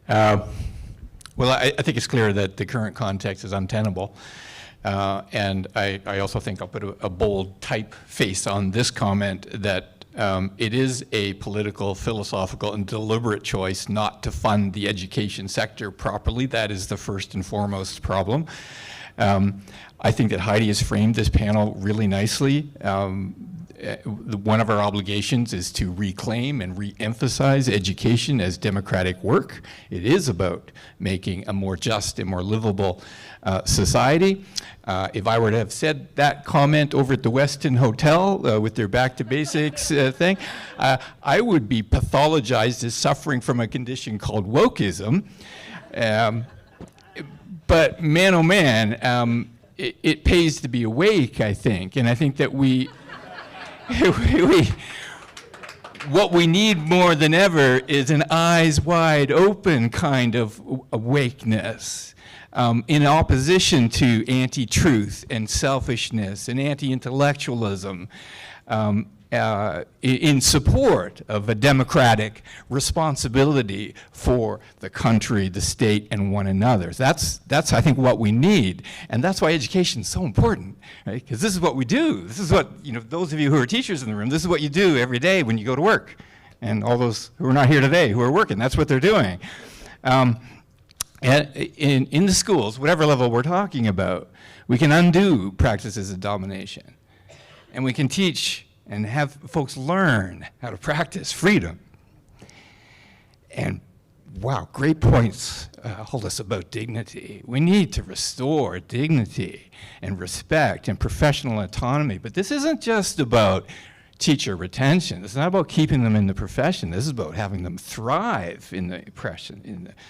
Well, I think it's clear that the current context is untenable. And I also think I'll put a bold typeface on this comment that it is a political, philosophical, and deliberate choice not to fund the education sector properly. That is the first and foremost problem. I think that Heidi has framed this panel really nicely. One of our obligations is to reclaim and re-emphasize education as democratic work. It is about making a more just and more livable society. If I were to have said that comment over at the Westin Hotel with their back to basics thing, I would be pathologized as suffering from a condition called wokeism. But man, oh man, it pays to be awake, I think. And I think that what we need more than ever is an eyes wide open kind of awakeness, in opposition to anti-truth and selfishness and anti-intellectualism, in support of a democratic responsibility for the country, the state, and one another. That's I think what we need, and that's why education is so important, right? Because this is what we do. This is what, you know, those of you who are teachers in the room, this is what you do every day when you go to work, and all those who are not here today who are working, that's what they're doing. And in the schools, whatever level we're talking about, we can undo practices of domination, and we can teach and have folks learn how to practice freedom. And wow, great points, Hollis, about dignity. We need to restore dignity and respect and professional autonomy. But this isn't just about teacher retention. It's not about keeping them in the profession. This is about having them thrive in the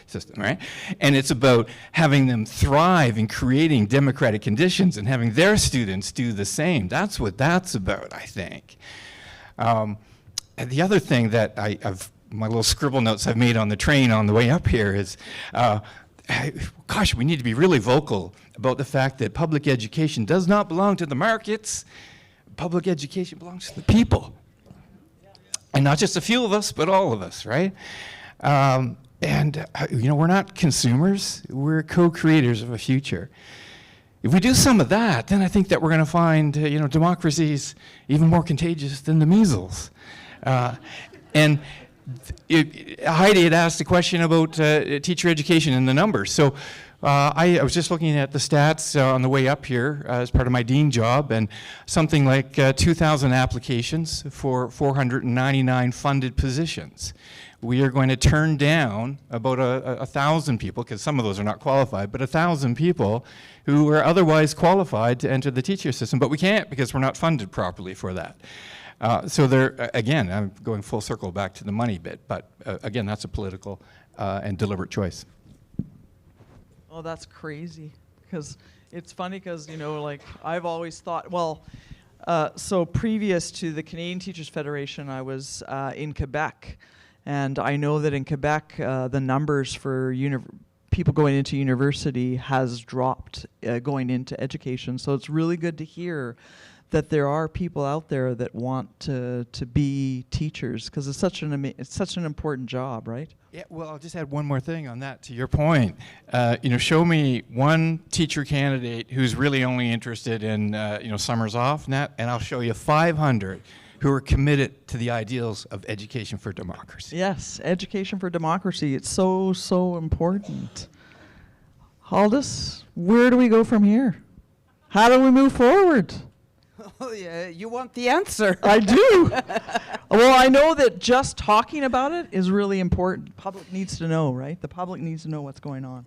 system, right? And it's about having them thrive in creating democratic conditions and having their students do the same. That's what that's about, I think. And the other thing that my little scribble notes I've made on the train on the way up here is, gosh, we need to be really vocal about the fact that public education does not belong to the markets. Public education belongs to the people. And not just a few of us, but all of us, right? You know, we're not consumers, we're co-creators of a future. If we do some of that, then I think that we're going to find, you know, democracy's even more contagious than the measles. Heidi had asked a question about teacher education and the numbers. So I was just looking at the stats on the way up here as part of my dean job, and something like 2,000 applications for 499 funded positions. We are going to turn down about 1,000 people, because some of those are not qualified, but 1,000 people who are otherwise qualified to enter the teacher system, but we can't because we're not funded properly for that. So there, again, I'm going full circle back to the money bit, but again, that's a political and deliberate choice. Oh, that's crazy. Because it's funny because, like I've always thought, so previous to the Canadian Teachers Federation, I was in Quebec. And I know that in Quebec, the numbers for people going into university has dropped going into education. So it's really good to hear that there are people out there that want to be teachers, because it's such an important job, right? Yeah, well, I'll just add one more thing on that to your point. Show me one teacher candidate who's really only interested in, summers off, and I'll show you 500 who are committed to the ideals of education for democracy. Yes, education for democracy. It's so, so important. Haldis, where do we go from here? How do we move forward? Oh, yeah, you want the answer. I do. Well, I know that just talking about it is really important. The public needs to know, right? The public needs to know what's going on.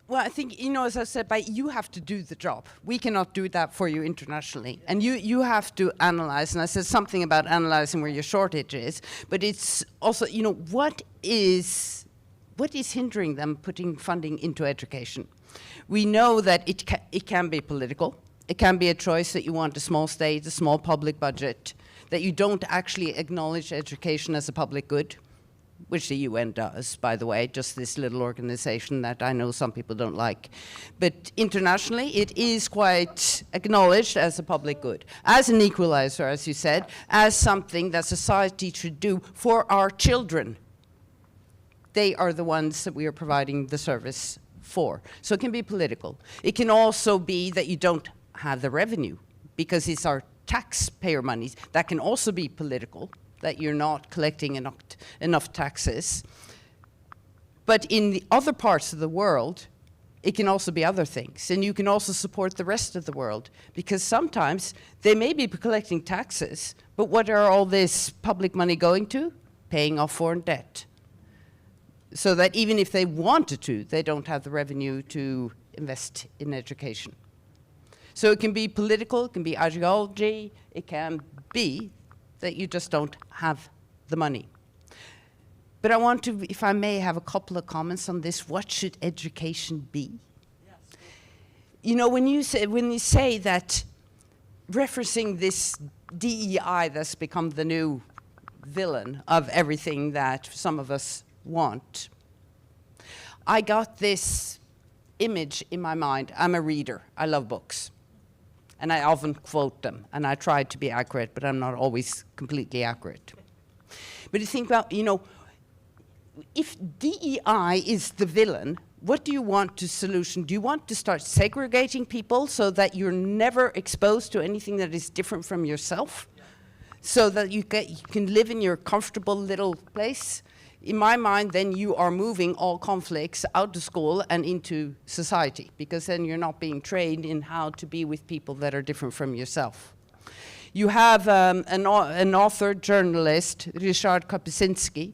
Well, I think, as I said, you have to do the job. We cannot do that for you internationally. And you have to analyze, and I said something about analyzing where your shortage is, but it's also, what is hindering them putting funding into education? We know that it can be political. It can be a choice that you want a small state, a small public budget, that you don't actually acknowledge education as a public good, which the UN does, by the way, just this little organization that I know some people don't like. But internationally, it is quite acknowledged as a public good, as an equalizer, as you said, as something that society should do for our children. They are the ones that we are providing the service for. So it can be political. It can also be that you don't have the revenue, because it's our taxpayer monies. That can also be political, that you're not collecting enough taxes. But in the other parts of the world, it can also be other things. And you can also support the rest of the world, because sometimes they may be collecting taxes, but what are all this public money going to? Paying off foreign debt. So that even if they wanted to, they don't have the revenue to invest in education. So it can be political, it can be ideology, it can be that you just don't have the money. But I want to, if I may, have a couple of comments on this. What should education be? Yes. When you say that, referencing this DEI that's become the new villain of everything that some of us want, I got this image in my mind. I'm a reader. I love books. And I often quote them, and I try to be accurate, but I'm not always completely accurate. But you think about, if DEI is the villain, what do you want to solution? Do you want to start segregating people so that you're never exposed to anything that is different from yourself? So that you can live in your comfortable little place? In my mind, then you are moving all conflicts out of school and into society, because then you're not being trained in how to be with people that are different from yourself. You have an author, journalist, Ryszard Kapuscinski.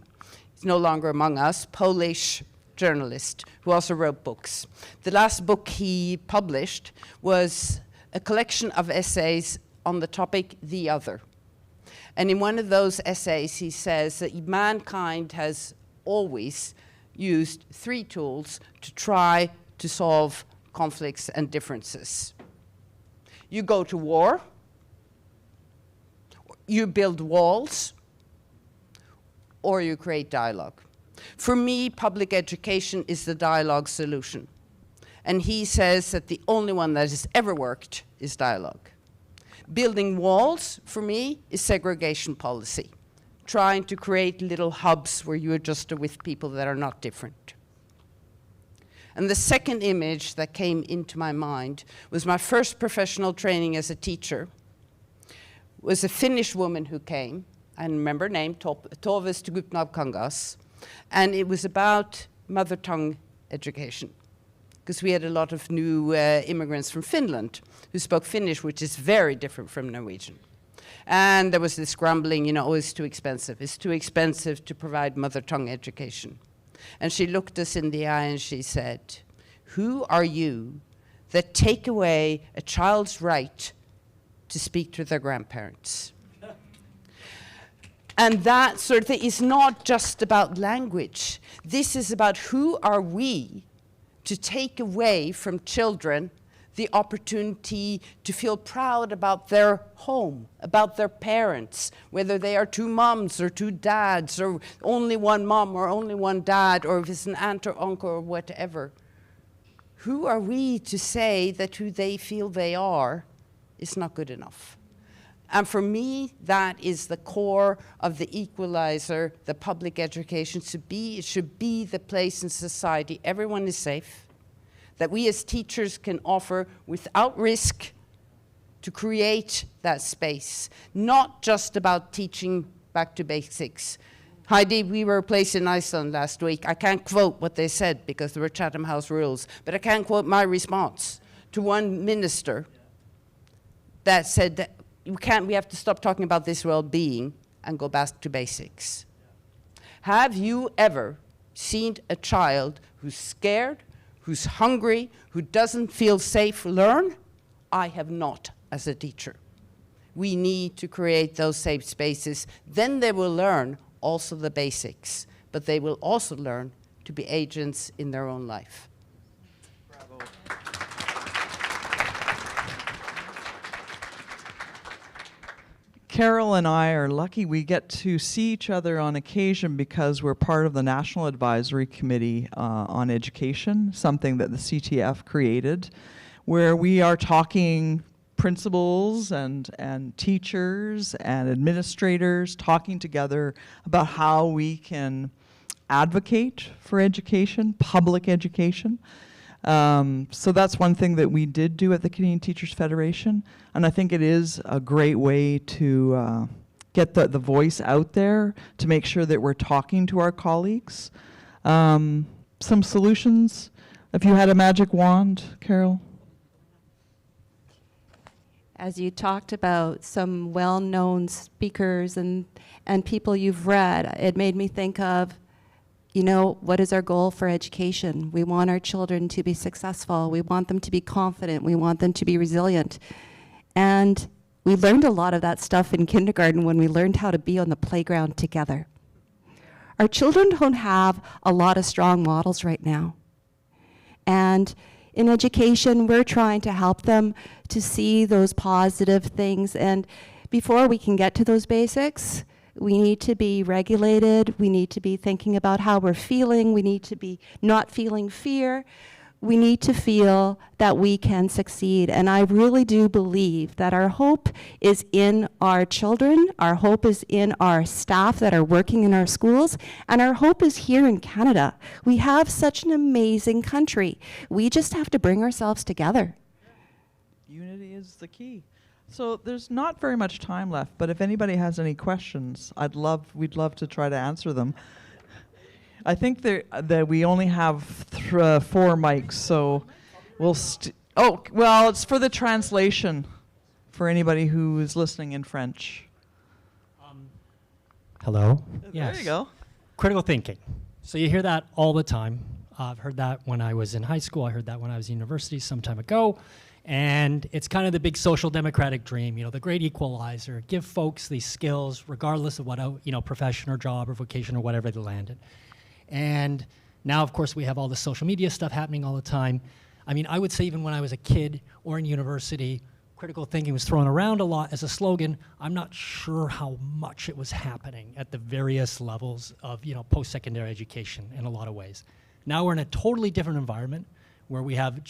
He's no longer among us, Polish journalist, who also wrote books. The last book he published was a collection of essays on the topic The Other. And in one of those essays, he says that mankind has always used 3 tools to try to solve conflicts and differences. You go to war, you build walls, or you create dialogue. For me, public education is the dialogue solution. And he says that the only one that has ever worked is dialogue. Building walls, for me, is segregation policy. Trying to create little hubs where you are just with people that are not different. And the second image that came into my mind was my first professional training as a teacher. It was a Finnish woman who came, I remember her name, Tove Stugupnavkangas, and it was about mother tongue education. Because we had a lot of new immigrants from Finland who spoke Finnish, which is very different from Norwegian. And there was this grumbling, oh, it's too expensive. It's too expensive to provide mother tongue education. And she looked us in the eye and she said, who are you that take away a child's right to speak to their grandparents? And that sort of thing is not just about language. This is about who are we to take away from children the opportunity to feel proud about their home, about their parents, whether they are two moms or two dads, or only one mom or only one dad, or if it's an aunt or uncle or whatever. Who are we to say that who they feel they are is not good enough? And for me, that is the core of the equalizer, the public education. It should be the place in society everyone is safe, that we as teachers can offer without risk to create that space, not just about teaching back to basics. Heidi, we were placed in Iceland last week. I can't quote what they said because there were Chatham House rules, but I can quote my response to one minister that said that we have to stop talking about this well-being and go back to basics. Have you ever seen a child who's scared, who's hungry, who doesn't feel safe learn? I have not as a teacher. We need to create those safe spaces. Then they will learn also the basics, but they will also learn to be agents in their own life. Bravo. Carol and I are lucky we get to see each other on occasion because we're part of the National Advisory Committee on Education, something that the CTF created, where we are talking principals and teachers and administrators talking together about how we can advocate for education, public education. So that's one thing that we did do at the Canadian Teachers Federation, and I think it is a great way to get the voice out there, to make sure that we're talking to our colleagues. Some solutions, if you had a magic wand, Carol? As you talked about some well-known speakers and people you've read, it made me think of, you know, what is our goal for education? We want our children to be successful. We want them to be confident. We want them to be resilient. And we learned a lot of that stuff in kindergarten when we learned how to be on the playground together. Our children don't have a lot of strong models right now. And in education, we're trying to help them to see those positive things. And before we can get to those basics, we need to be regulated. We need to be thinking about how we're feeling. We need to be not feeling fear. We need to feel that we can succeed. And I really do believe that our hope is in our children. Our hope is in our staff that are working in our schools. And our hope is here in Canada. We have such an amazing country. We just have to bring ourselves together. Unity is the key. So there's not very much time left, but if anybody has any questions, we'd love to try to answer them. I think that we only have 4 mics, so we'll it's for the translation for anybody who is listening in French. Hello. There you go. Critical thinking. So you hear that all the time. I've heard that when I was in high school. I heard that when I was in university some time ago. And it's kind of the big social democratic dream, you know, the great equalizer. Give folks these skills regardless of what, profession or job or vocation or whatever they landed. And now, of course, we have all the social media stuff happening all the time. I mean, I would say even when I was a kid or in university, critical thinking was thrown around a lot as a slogan. I'm not sure how much it was happening at the various levels of, post-secondary education in a lot of ways. Now we're in a totally different environment where we have the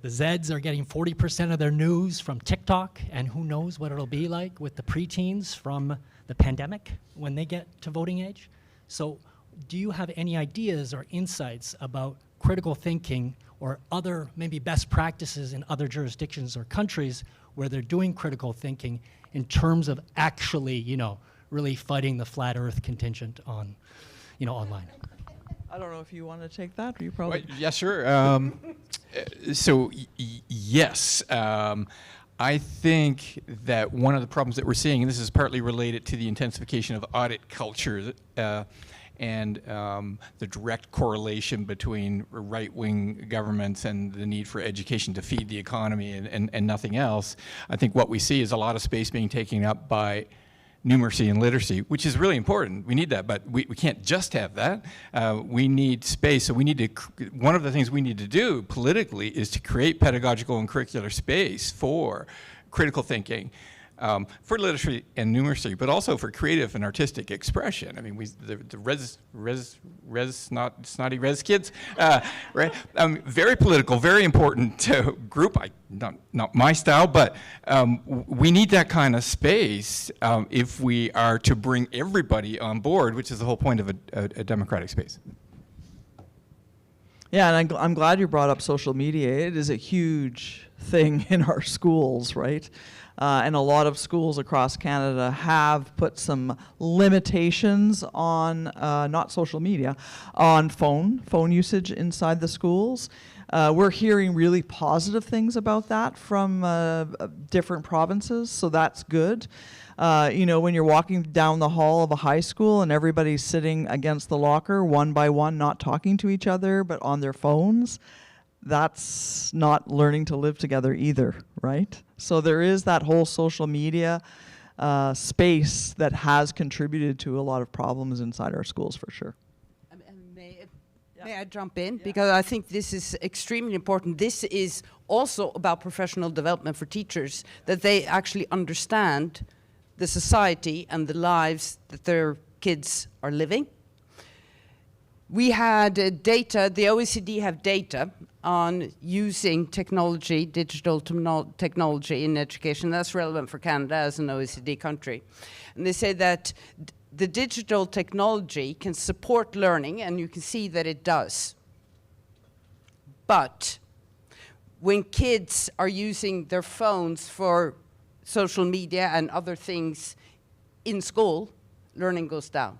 Zeds are getting 40% of their news from TikTok, and who knows what it'll be like with the preteens from the pandemic when they get to voting age. So do you have any ideas or insights about critical thinking or other maybe best practices in other jurisdictions or countries where they're doing critical thinking in terms of actually, really fighting the flat earth contingent on, online? I don't know if you want to take that, or you probably... Yeah, sure. Yes. I think that one of the problems that we're seeing, and this is partly related to the intensification of audit culture and the direct correlation between right-wing governments and the need for education to feed the economy and nothing else. I think what we see is a lot of space being taken up by numeracy and literacy, which is really important. We need that, but we can't just have that. We need space. So we need to, one of the things we need to do politically is to create pedagogical and curricular space for critical thinking, for literacy and numeracy, but also for creative and artistic expression. I mean, snotty res kids, right? Very political, very important group. Not my style, but we need that kind of space if we are to bring everybody on board, which is the whole point of a democratic space. Yeah, and I'm glad you brought up social media. It is a huge thing in our schools, right? And a lot of schools across Canada have put some limitations on, not social media, on phone usage inside the schools. We're hearing really positive things about that from different provinces, so that's good. You know, when you're walking down the hall of a high school and everybody's sitting against the locker one by one, not talking to each other, but on their phones, that's not learning to live together either, right? So there is that whole social media space that has contributed to a lot of problems inside our schools for sure. May I jump in? Because I think this is extremely important. This is also about professional development for teachers, that they actually understand the society and the lives that their kids are living. We had data, the OECD have data on using technology, digital technology in education. That's relevant for Canada as an OECD country. And they say that the digital technology can support learning, and you can see that it does. But when kids are using their phones for social media and other things in school, learning goes down.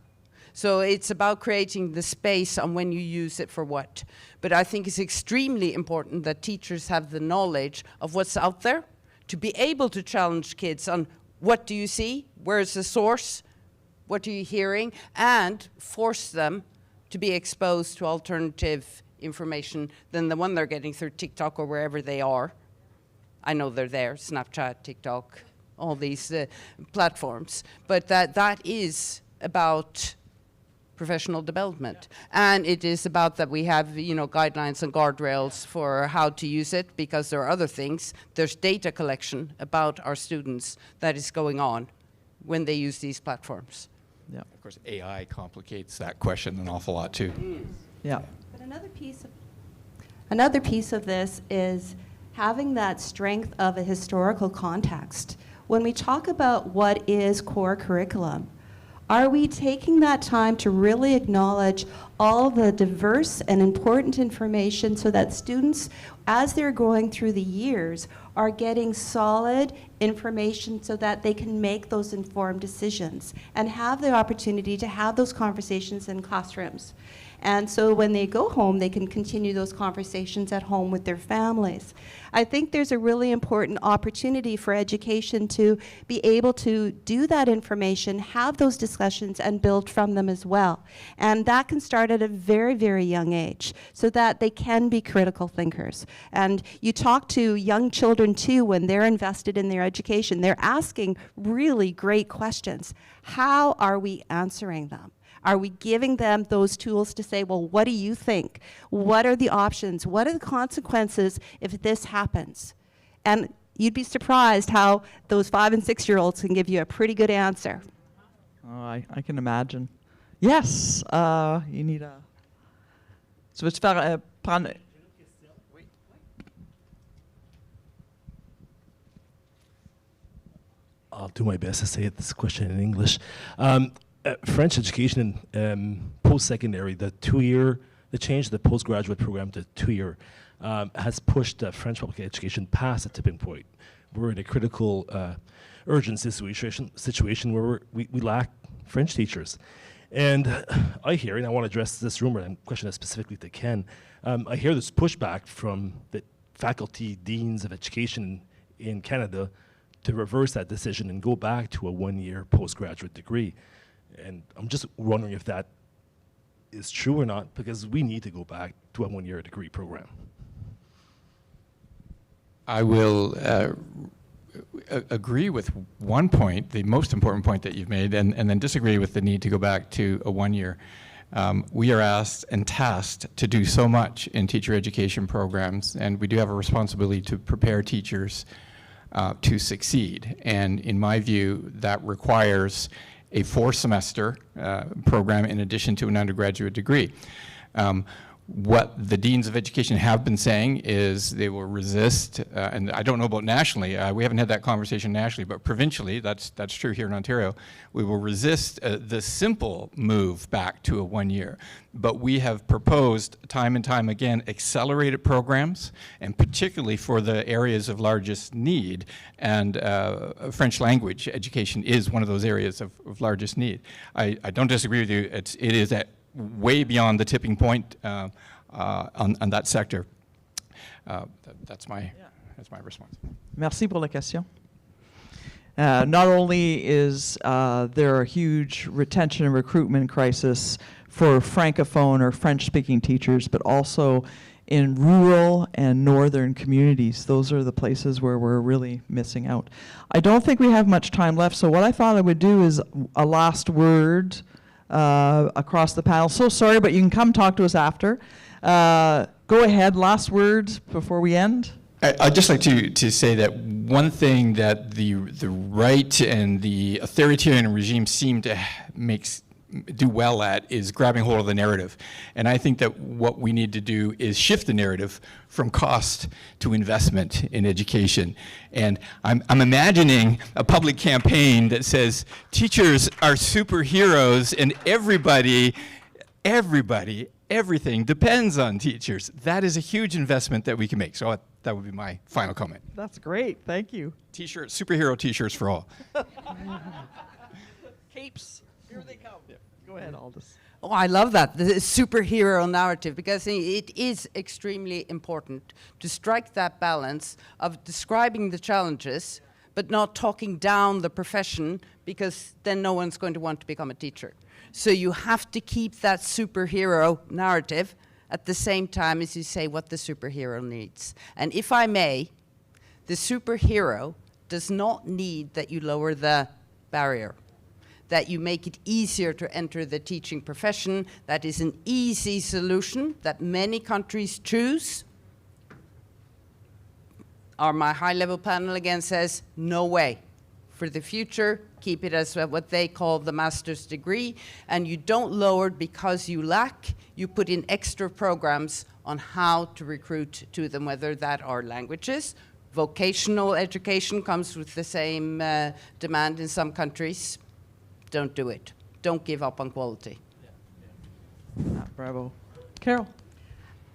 So it's about creating the space on when you use it for what. But I think it's extremely important that teachers have the knowledge of what's out there to be able to challenge kids on what do you see, where's the source, what are you hearing, and force them to be exposed to alternative information than the one they're getting through TikTok or wherever they are. I know they're there, Snapchat, TikTok, all these platforms. But that is about professional development. And it is about that we have, guidelines and guardrails for how to use it, because there are other things. There's data collection about our students that is going on when they use these platforms. Yeah. Of course, AI complicates that question an awful lot too. Yeah. But another piece of this is having that strength of a historical context. When we talk about what is core curriculum, are we taking that time to really acknowledge all the diverse and important information so that students, as they're going through the years, are getting solid information so that they can make those informed decisions and have the opportunity to have those conversations in classrooms? And so when they go home, they can continue those conversations at home with their families. I think there's a really important opportunity for education to be able to do that information, have those discussions, and build from them as well. And that can start at a very, very young age so that they can be critical thinkers. And you talk to young children too when they're invested in their education. They're asking really great questions. How are we answering them? Are we giving them those tools to say, well, what do you think? What are the options? What are the consequences if this happens? And you'd be surprised how those 5- and 6-year-olds can give you a pretty good answer. Oh, I can imagine. Yes, you need a... So veux-tu faire prendre... I'll do my best to say this question in English. French education in post-secondary, the change of the postgraduate program to 2-year has pushed French public education past a tipping point. We're in a critical, urgent situation where we lack French teachers. And I hear, and I want to address this rumor and question it specifically to Ken, I hear this pushback from the faculty deans of education in Canada to reverse that decision and go back to a 1-year postgraduate degree. And I'm just wondering if that is true or not, because we need to go back to a 1-year degree program. I will agree with one point, the most important point that you've made, and then disagree with the need to go back to a 1 year. We are asked and tasked to do so much in teacher education programs, and we do have a responsibility to prepare teachers to succeed. And in my view, that requires a 4-semester program in addition to an undergraduate degree. What the deans of education have been saying is they will resist, and I don't know about nationally, we haven't had that conversation nationally, but provincially, that's true here in Ontario, we will resist the simple move back to a 1 year. But we have proposed time and time again accelerated programs, and particularly for the areas of largest need, and French language education is one of those areas of largest need. I don't disagree with you, it is at way beyond the tipping point on that sector. That's my response. Merci pour la question. Not only is there a huge retention and recruitment crisis for Francophone or French-speaking teachers, but also in rural and northern communities. Those are the places where we're really missing out. I don't think we have much time left, so what I thought I would do is a last word across the panel. So sorry, but you can come talk to us after. Go ahead, last word before we end. I'd just like to say that one thing that the right and the authoritarian regime seem to do well at is grabbing hold of the narrative. And I think that what we need to do is shift the narrative from cost to investment in education. And I'm imagining a public campaign that says teachers are superheroes and everything depends on teachers. That is a huge investment that we can make. So that would be my final comment. That's great. Thank you. T-shirts, superhero T-shirts for all. Capes. Here they come. Yeah. Go ahead, Aldous. Oh, I love that, the superhero narrative, because it is extremely important to strike that balance of describing the challenges, but not talking down the profession, because then no one's going to want to become a teacher. So you have to keep that superhero narrative at the same time as you say what the superhero needs. And if I may, the superhero does not need that you lower the barrier, that you make it easier to enter the teaching profession. That is an easy solution that many countries choose. My high-level panel again says, no way. For the future, keep it as what they call the master's degree, and you don't lower it because you lack. You put in extra programs on how to recruit to them, whether that are languages. Vocational education comes with the same demand in some countries. Don't do it. Don't give up on quality. Bravo. Carol.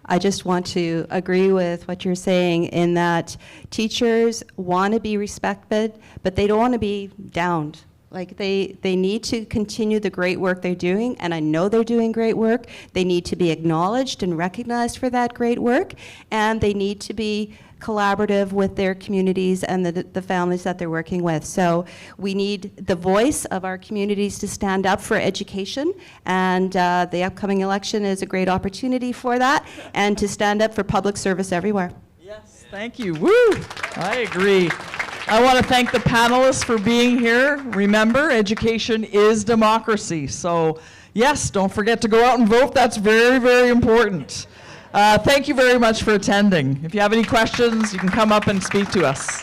I just want to agree with what you're saying in that teachers want to be respected, but they don't want to be downed. Like they need to continue the great work they're doing, and I know they're doing great work. They need to be acknowledged and recognized for that great work, and they need to be collaborative with their communities and the families that they're working with. So we need the voice of our communities to stand up for education, and the upcoming election is a great opportunity for that, and to stand up for public service everywhere. Yes, thank you. Woo! I agree. I want to thank the panelists for being here. Remember, education is democracy. So yes, don't forget to go out and vote. That's very, very important. Thank you very much for attending. If you have any questions, you can come up and speak to us.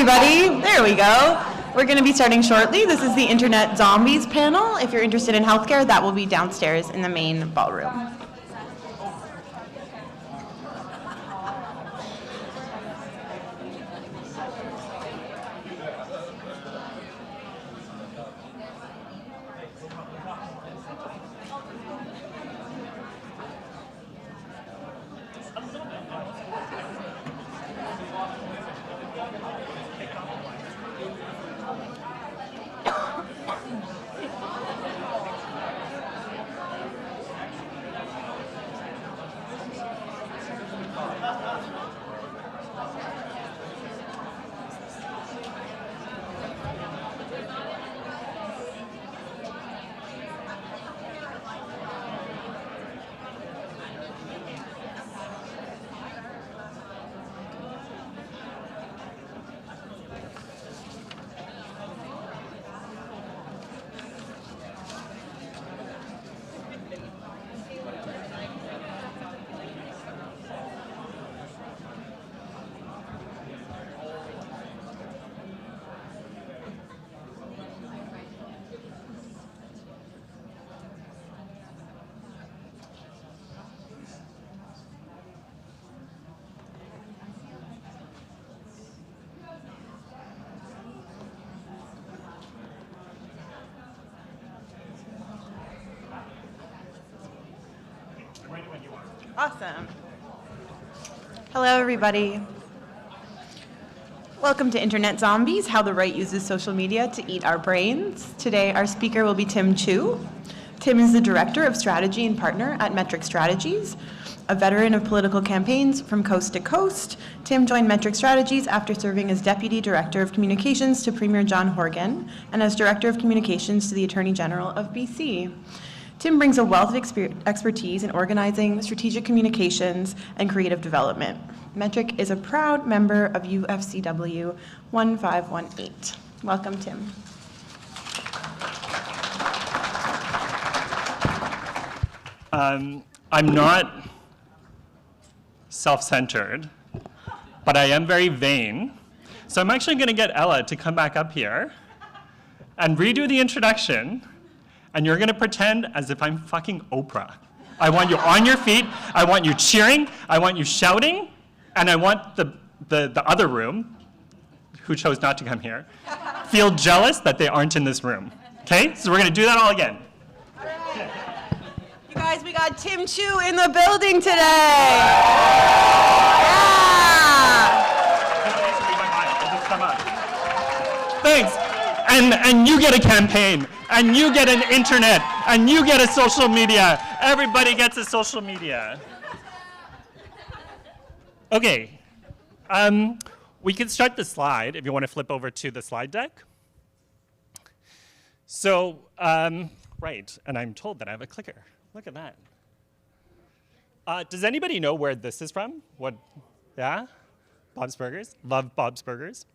everybody. There we go. We're going to be starting shortly. This is the Internet Zombies panel. If you're interested in healthcare, that will be downstairs in the main ballroom. Awesome. Hello, everybody. Welcome to Internet Zombies, How the Right Uses Social Media to Eat Our Brains. Today, our speaker will be Tim Chu. Tim is the Director of Strategy and Partner at Metric Strategies. A veteran of political campaigns from coast to coast, Tim joined Metric Strategies after serving as Deputy Director of Communications to Premier John Horgan and as Director of Communications to the Attorney General of BC. Tim brings a wealth of expertise in organizing, strategic communications, and creative development. Metric is a proud member of UFCW 1518. Welcome, Tim. I'm not self-centered, but I am very vain. So I'm actually going to get Ella to come back up here and redo the introduction. And you're going to pretend as if I'm fucking Oprah. I want you on your feet. I want you cheering. I want you shouting. And I want the other room, who chose not to come here, feel jealous that they aren't in this room. Okay? So we're going to do that all again. All right. You guys, we got Tim Chu in the building today. Yeah. Thanks. And you get a campaign. And you get an internet, and you get a social media. Everybody gets a social media. Okay, we can start the slide if you want to flip over to the slide deck. So, right, and I'm told that I have a clicker. Look at that. Does anybody know where this is from? What? Yeah? Bob's Burgers. Love Bob's Burgers.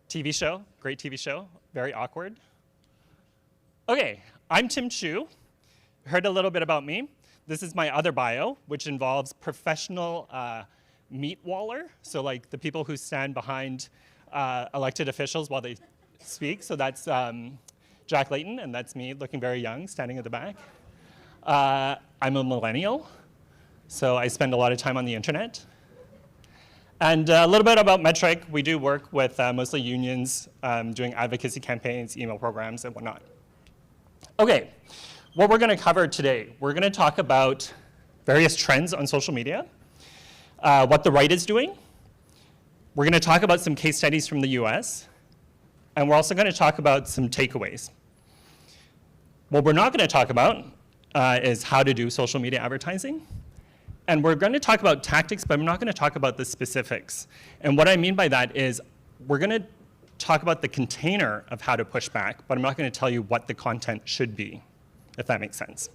TV show, great TV show, very awkward. Okay, I'm Tim Chu. Heard a little bit about me. This is my other bio, which involves professional meat waller, so like the people who stand behind elected officials while they speak. So that's Jack Layton, and that's me looking very young, standing at the back. I'm a millennial, so I spend a lot of time on the internet. And a little bit about Metric. We do work with mostly unions, doing advocacy campaigns, email programs, and whatnot. Okay, what we're going to cover today, we're going to talk about various trends on social media, what the right is doing. We're going to talk about some case studies from the US, and we're also going to talk about some takeaways. What we're not going to talk about is how to do social media advertising. And we're going to talk about tactics, but I'm not going to talk about the specifics. And what I mean by that is we're going to talk about the container of how to push back, but I'm not going to tell you what the content should be, if that makes sense.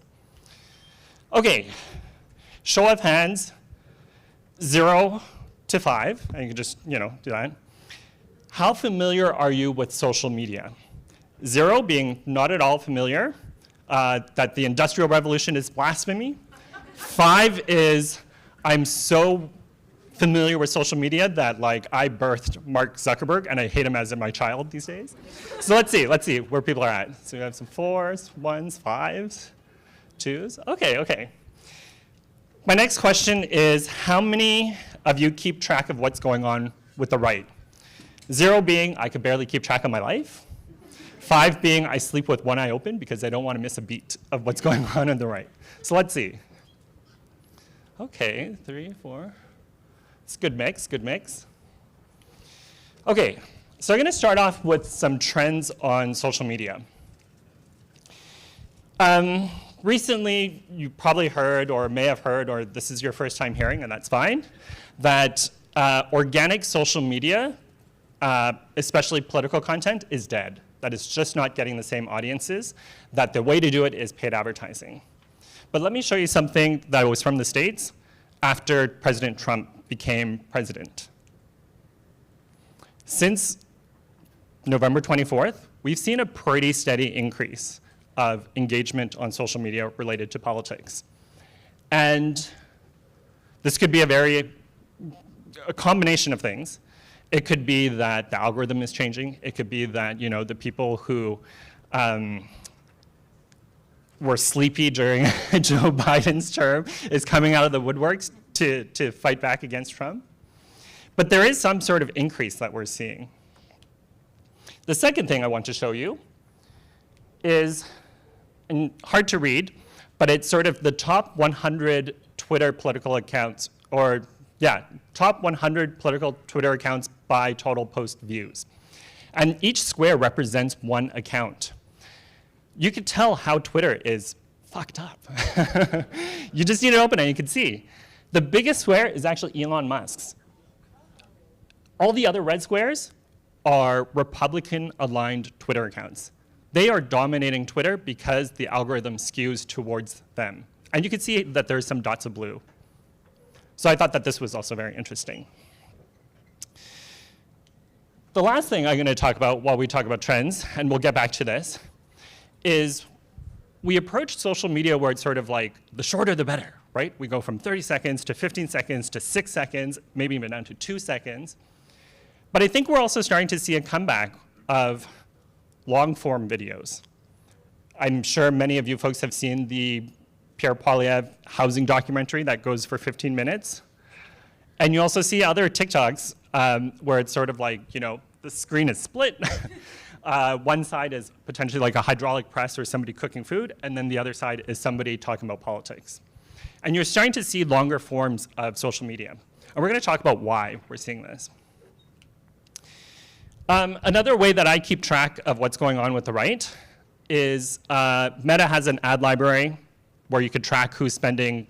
Okay, show of hands, 0 to 5. And you can just, do that. How familiar are you with social media? 0 being not at all familiar, that the Industrial Revolution is blasphemy. 5 is, I'm so familiar with social media that like I birthed Mark Zuckerberg and I hate him as my child these days. So let's see where people are at. So we have some 4s, 1s, 5s, 2s. Okay. My next question is, how many of you keep track of what's going on with the right? 0 being, I could barely keep track of my life. 5 being, I sleep with one eye open because I don't want to miss a beat of what's going on the right. So let's see. Okay, 3, 4. It's a good mix. Okay, so I'm going to start off with some trends on social media. Recently, you probably heard or may have heard, or this is your first time hearing, and that's fine, that organic social media, especially political content, is dead. That is just not getting the same audiences, that the way to do it is paid advertising. But let me show you something that was from the States after President Trump became president. Since November 24th, we've seen a pretty steady increase of engagement on social media related to politics. And this could be a combination of things. It could be that the algorithm is changing. It could be that the people who were sleepy during Joe Biden's term is coming out of the woodworks to fight back against Trump. But there is some sort of increase that we're seeing. The second thing I want to show you is, and hard to read, but it's sort of the top 100 Twitter political accounts, top 100 political Twitter accounts by total post views. And each square represents one account. You could tell how Twitter is fucked up. You just need to open it and you can see. The biggest square is actually Elon Musk's. All the other red squares are Republican-aligned Twitter accounts. They are dominating Twitter because the algorithm skews towards them. And you can see that there's some dots of blue. So I thought that this was also very interesting. The last thing I'm going to talk about while we talk about trends, and we'll get back to this, is we approach social media where it's sort of like the shorter the better, right? We go from 30 seconds to 15 seconds to 6 seconds, maybe even down to 2 seconds. But I think we're also starting to see a comeback of long-form videos. I'm sure many of you folks have seen the Pierre Poilievre housing documentary that goes for 15 minutes. And you also see other TikToks where it's sort of like, the screen is split. One side is potentially like a hydraulic press or somebody cooking food, and then the other side is somebody talking about politics. And you're starting to see longer forms of social media. And we're going to talk about why we're seeing this. Another way that I keep track of what's going on with the right is Meta has an ad library where you could track who's spending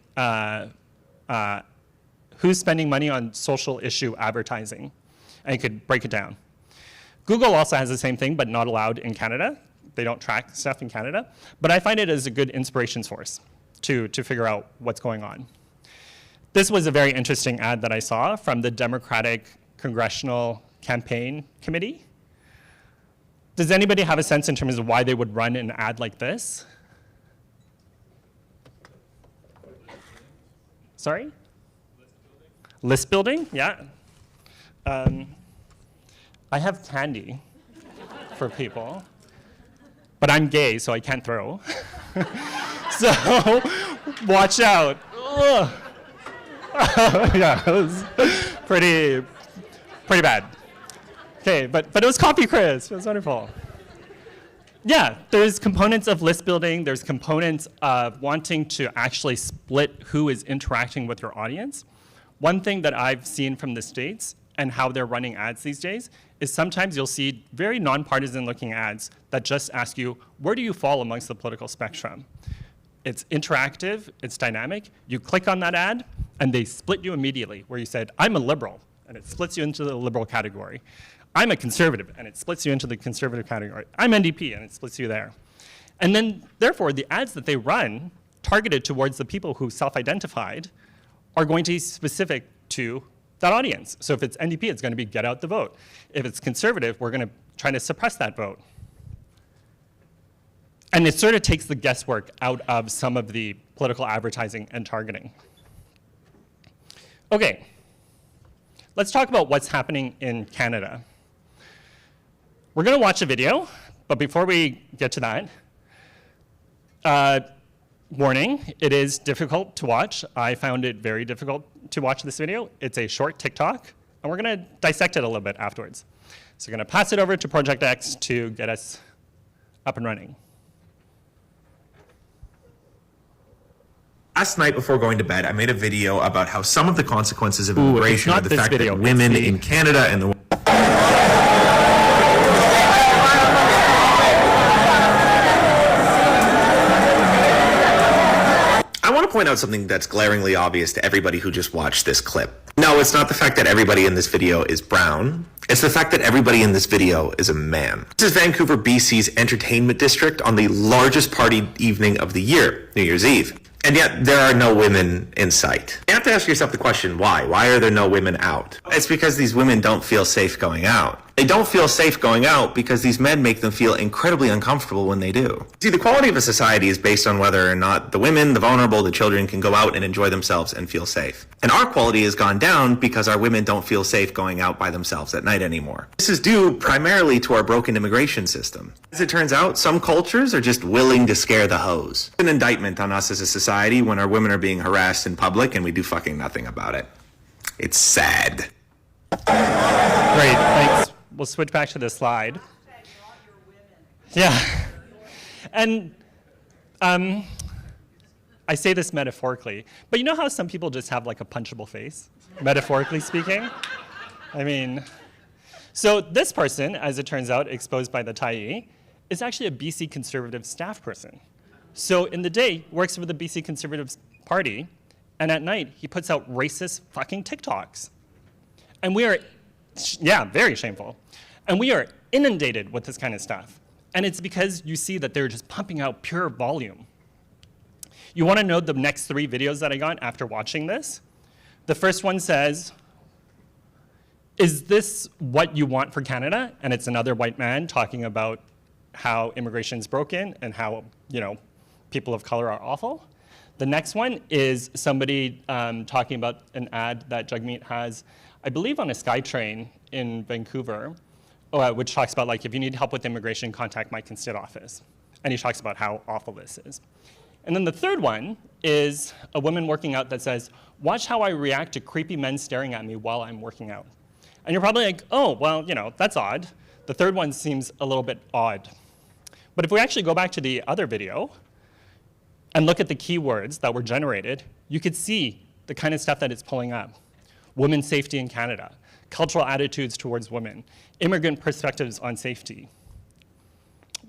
money on social issue advertising, and you could break it down. Google also has the same thing, but not allowed in Canada. They don't track stuff in Canada. But I find it as a good inspiration source to figure out what's going on. This was a very interesting ad that I saw from the Democratic Congressional Campaign Committee. Does anybody have a sense in terms of why they would run an ad like this? Sorry? List building? Yeah. I have candy for people, but I'm gay, so I can't throw. So watch out. Yeah, it was pretty bad. Okay, but it was coffee crisp. It was wonderful. Yeah, there's components of list building. There's components of wanting to actually split who is interacting with your audience. One thing that I've seen from the States and how they're running ads these days is sometimes you'll see very nonpartisan looking ads that just ask you, where do you fall amongst the political spectrum? It's interactive, it's dynamic. You click on that ad and they split you immediately, where you said, I'm a liberal, and it splits you into the liberal category. I'm a conservative, and it splits you into the conservative category. I'm NDP, and it splits you there. And then, therefore, the ads that they run, targeted towards the people who self-identified, are going to be specific to that audience. So if it's NDP, it's going to be get out the vote. If it's conservative, we're going to try to suppress that vote. And it sort of takes the guesswork out of some of the political advertising and targeting. Okay. let's talk about what's happening in Canada. We're going to watch a video, but before we get to that, warning, it is difficult to watch. I found it very difficult to watch this video. It's a short TikTok, and we're going to dissect it a little bit afterwards. So we're going to pass it over to Project X to get us up and running. Last night before going to bed, I made a video about how some of the consequences of immigration are the fact that women in Canada and the I want to point out something that's glaringly obvious to everybody who just watched this clip. No, it's not the fact that everybody in this video is brown. It's the fact that everybody in this video is a man. This is Vancouver, BC's entertainment district on the largest party evening of the year, New Year's Eve. And yet, there are no women in sight. You have to ask yourself the question, why? Why are there no women out? It's because these women don't feel safe going out. They don't feel safe going out because these men make them feel incredibly uncomfortable when they do. See, the quality of a society is based on whether or not the women, the vulnerable, the children can go out and enjoy themselves and feel safe. And our quality has gone down because our women don't feel safe going out by themselves at night anymore. This is due primarily to our broken immigration system. As it turns out, some cultures are just willing to scare the hoes. It's an indictment on us as a society when our women are being harassed in public and we do fucking nothing about it. It's sad. Great, thanks. We'll switch back to the slide. Yeah. And I say this metaphorically, but you know how some people just have like a punchable face, metaphorically speaking? I mean, so this person, as it turns out, exposed by the tyee, is actually a BC Conservative staff person. So in the day, works for the BC Conservative Party, and at night, he puts out racist fucking TikToks. And we are, yeah, very shameful. And we are inundated with this kind of stuff. And it's because you see that they're just pumping out pure volume. You want to know the next 3 videos that I got after watching this? The first one says, is this what you want for Canada? And it's another white man talking about how immigration is broken and how, people of color are awful. The next one is somebody talking about an ad that Jagmeet has, I believe on a SkyTrain in Vancouver, which talks about like, if you need help with immigration, contact my Constit office. And he talks about how awful this is. And then the third one is a woman working out that says, watch how I react to creepy men staring at me while I'm working out. And you're probably like, oh, well, that's odd. The third one seems a little bit odd. But if we actually go back to the other video and look at the keywords that were generated, you could see the kind of stuff that it's pulling up. Women's safety in Canada, cultural attitudes towards women, immigrant perspectives on safety.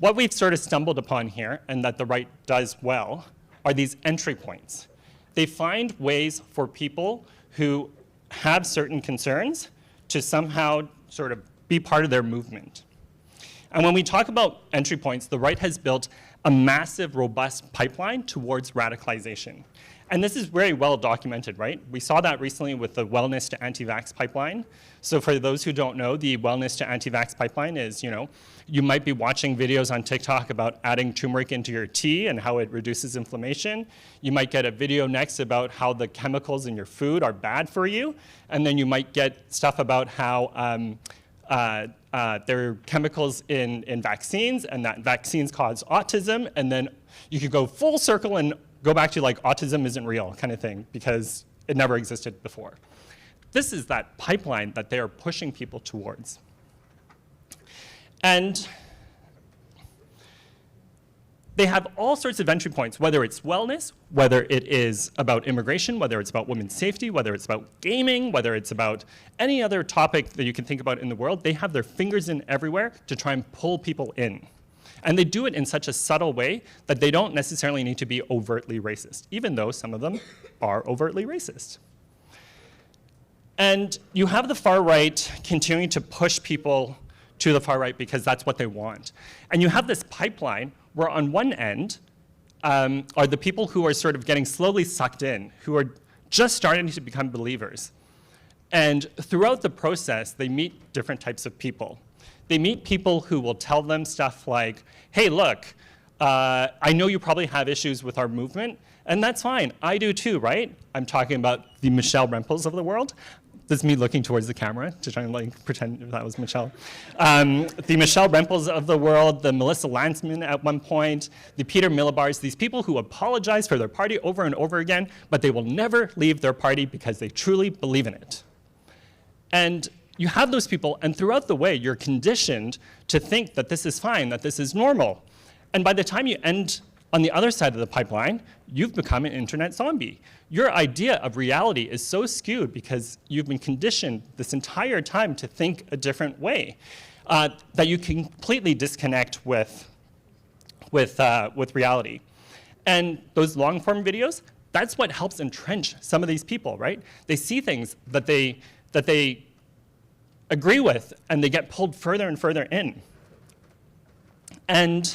What we've sort of stumbled upon here, and that the right does well, are these entry points. They find ways for people who have certain concerns to somehow sort of be part of their movement. And when we talk about entry points, the right has built a massive, robust pipeline towards radicalization. And this is very well documented, right? We saw that recently with the wellness to anti-vax pipeline. So for those who don't know, the wellness to anti-vax pipeline is, you might be watching videos on TikTok about adding turmeric into your tea and how it reduces inflammation. You might get a video next about how the chemicals in your food are bad for you. And then you might get stuff about how there are chemicals in vaccines and that vaccines cause autism. And then you could go full circle and go back to like autism isn't real kind of thing because it never existed before. This is that pipeline that they are pushing people towards. And they have all sorts of entry points, whether it's wellness, whether it is about immigration, whether it's about women's safety, whether it's about gaming, whether it's about any other topic that you can think about in the world. They have their fingers in everywhere to try and pull people in. And they do it in such a subtle way that they don't necessarily need to be overtly racist, even though some of them are overtly racist. And you have the far right continuing to push people to the far right because that's what they want. And you have this pipeline where on one end are the people who are sort of getting slowly sucked in, who are just starting to become believers. And throughout the process, they meet different types of people. They meet people who will tell them stuff like, hey, look, I know you probably have issues with our movement, and that's fine. I do too, right? I'm talking about the Michelle Rempels of the world. This is me looking towards the camera to try and like pretend that was Michelle. The Michelle Rempels of the world, the Melissa Lantzman at one point, the Peter Millibars, these people who apologize for their party over and over again, but they will never leave their party because they truly believe in it. And you have those people, and throughout the way, you're conditioned to think that this is fine, that this is normal. And by the time you end on the other side of the pipeline, you've become an internet zombie. Your idea of reality is so skewed because you've been conditioned this entire time to think a different way, that you completely disconnect with reality. And those long-form videos, that's what helps entrench some of these people, right? They see things that they agree with, and they get pulled further and further in. And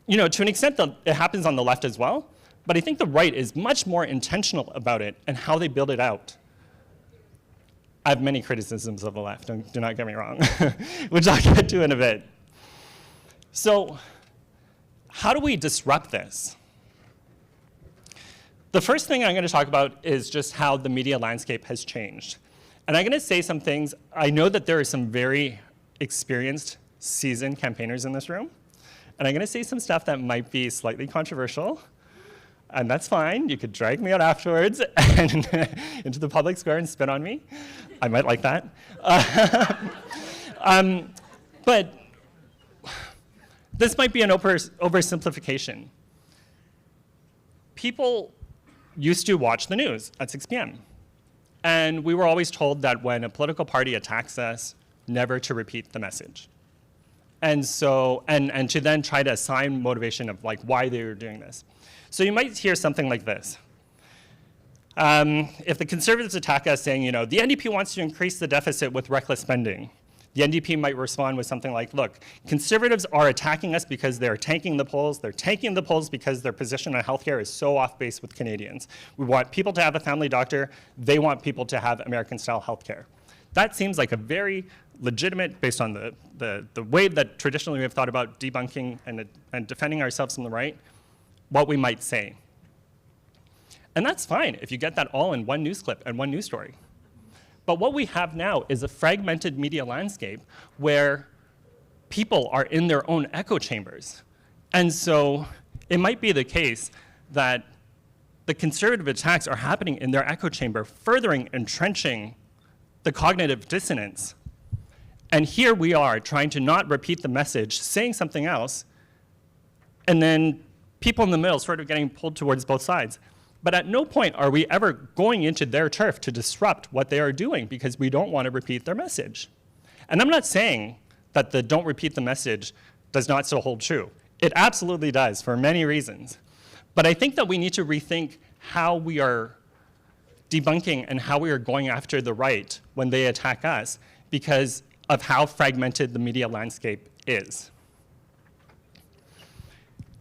you know, to an extent, it happens on the left as well, but I think the right is much more intentional about it and how they build it out. I have many criticisms of the left, do not get me wrong, which I'll get to in a bit. So how do we disrupt this? The first thing I'm going to talk about is just how the media landscape has changed. And I'm going to say some things. I know that there are some very experienced, seasoned campaigners in this room. And I'm going to say some stuff that might be slightly controversial. And that's fine. You could drag me out afterwards and into the public square and spit on me. I might like that. But this might be an oversimplification. People used to watch the news at 6 p.m. And we were always told that when a political party attacks us, never to repeat the message. And so, and to then try to assign motivation of like why they were doing this. So you might hear something like this. If the Conservatives attack us saying, you know, the NDP wants to increase the deficit with reckless spending, the NDP might respond with something like, look, Conservatives are attacking us because they're tanking the polls. They're tanking the polls because their position on healthcare is so off base with Canadians. We want people to have a family doctor. They want people to have American-style healthcare. That seems like a very legitimate, based on the way that traditionally we have thought about debunking and defending ourselves from the right, what we might say. And that's fine if you get that all in one news clip and one news story. But what we have now is a fragmented media landscape where people are in their own echo chambers. And so it might be the case that the conservative attacks are happening in their echo chamber, furthering entrenching the cognitive dissonance. And here we are trying to not repeat the message, saying something else, and then people in the middle sort of getting pulled towards both sides. But at no point are we ever going into their turf to disrupt what they are doing because we don't want to repeat their message. And I'm not saying that the don't repeat the message does not still hold true. It absolutely does for many reasons. But I think that we need to rethink how we are debunking and how we are going after the right when they attack us because of how fragmented the media landscape is.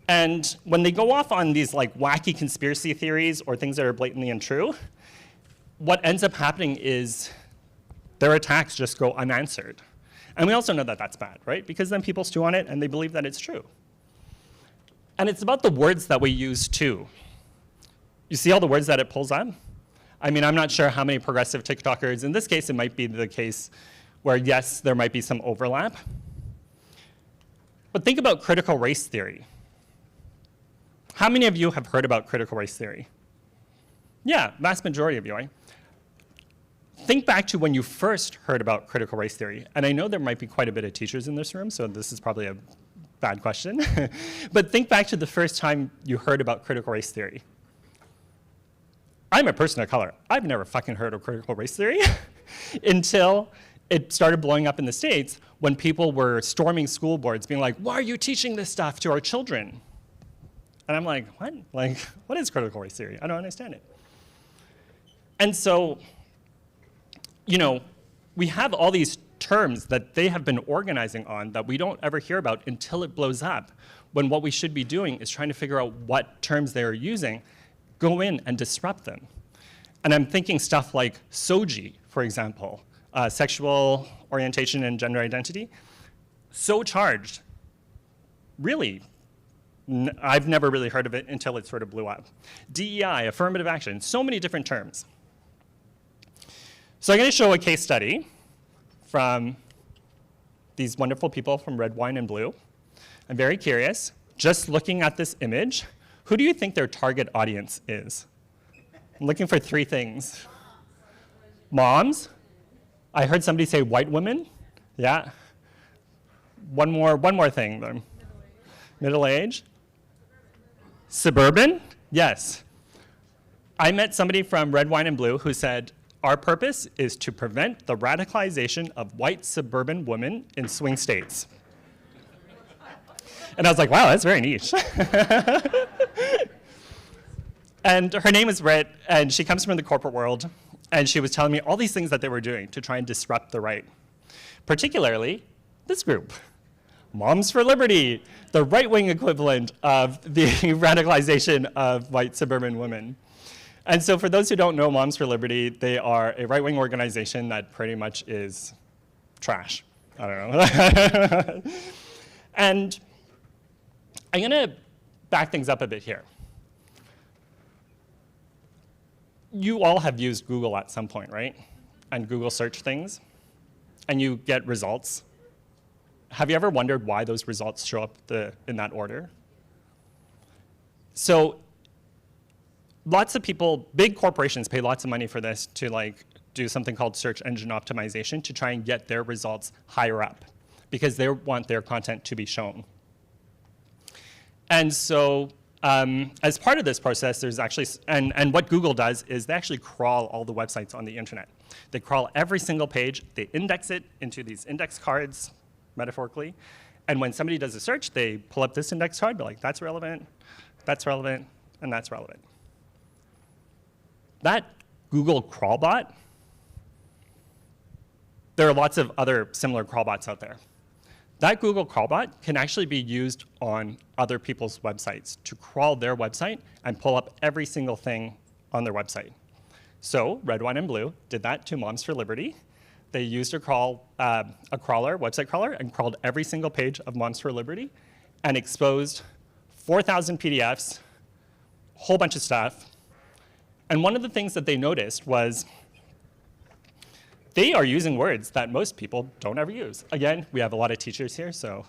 And when they go off on these like wacky conspiracy theories or things that are blatantly untrue, what ends up happening is their attacks just go unanswered. And we also know that that's bad, right? Because then people stew on it and they believe that it's true. And it's about the words that we use too. You see all the words that it pulls up? I mean, I'm not sure how many progressive TikTokers, in this case it might be the case where yes, there might be some overlap. But think about critical race theory. How many of you have heard about critical race theory? Yeah, vast majority of you, right? Think back to when you first heard about critical race theory. And I know there might be quite a bit of teachers in this room, so this is probably a bad question. But think back to the first time you heard about critical race theory. I'm a person of color. I've never fucking heard of critical race theory until it started blowing up in the States when people were storming school boards being like, why are you teaching this stuff to our children? And I'm like, what? Like, what is critical race theory? I don't understand it. And so, you know, we have all these terms that they have been organizing on that we don't ever hear about until it blows up, when what we should be doing is trying to figure out what terms they are using, go in and disrupt them. And I'm thinking stuff like SOGI, for example, sexual orientation and gender identity. So charged. Really, I've never really heard of it until it sort of blew up. DEI, affirmative action, so many different terms. So I'm going to show a case study from these wonderful people from Red, Wine, and Blue. I'm very curious, just looking at this image, who do you think their target audience is? I'm looking for 3 things. Moms. I heard somebody say white women. Yeah. One more thing, though. Middle age. Suburban. Yes. I met somebody from Red, Wine, and Blue who said, our purpose is to prevent the radicalization of white suburban women in swing states. And I was like, wow, that's very niche. And her name is Britt, and she comes from the corporate world, and she was telling me all these things that they were doing to try and disrupt the right, particularly this group, Moms for Liberty, the right-wing equivalent of the radicalization of white suburban women. And so for those who don't know Moms for Liberty, they are a right-wing organization that pretty much is trash. I don't know. And I'm going to back things up a bit here. You all have used Google at some point, right? And Google search things, and you get results. Have you ever wondered why those results show up in that order? So lots of people, big corporations pay lots of money for this to do something called search engine optimization to try and get their results higher up because they want their content to be shown. And so as part of this process, there's actually, and what Google does is they actually crawl all the websites on the internet. They crawl every single page, they index it into these index cards, metaphorically, and when somebody does a search, they pull up this index card, be like, that's relevant, and that's relevant. That Google crawlbot, there are lots of other similar crawlbots out there. That Google crawlbot can actually be used on other people's websites to crawl their website and pull up every single thing on their website. So Red, Wine, and Blue did that to Moms for Liberty. They used a website crawler, and crawled every single page of Moms for Liberty and exposed 4,000 PDFs, a whole bunch of stuff. And one of the things that they noticed was they are using words that most people don't ever use. Again, we have a lot of teachers here, so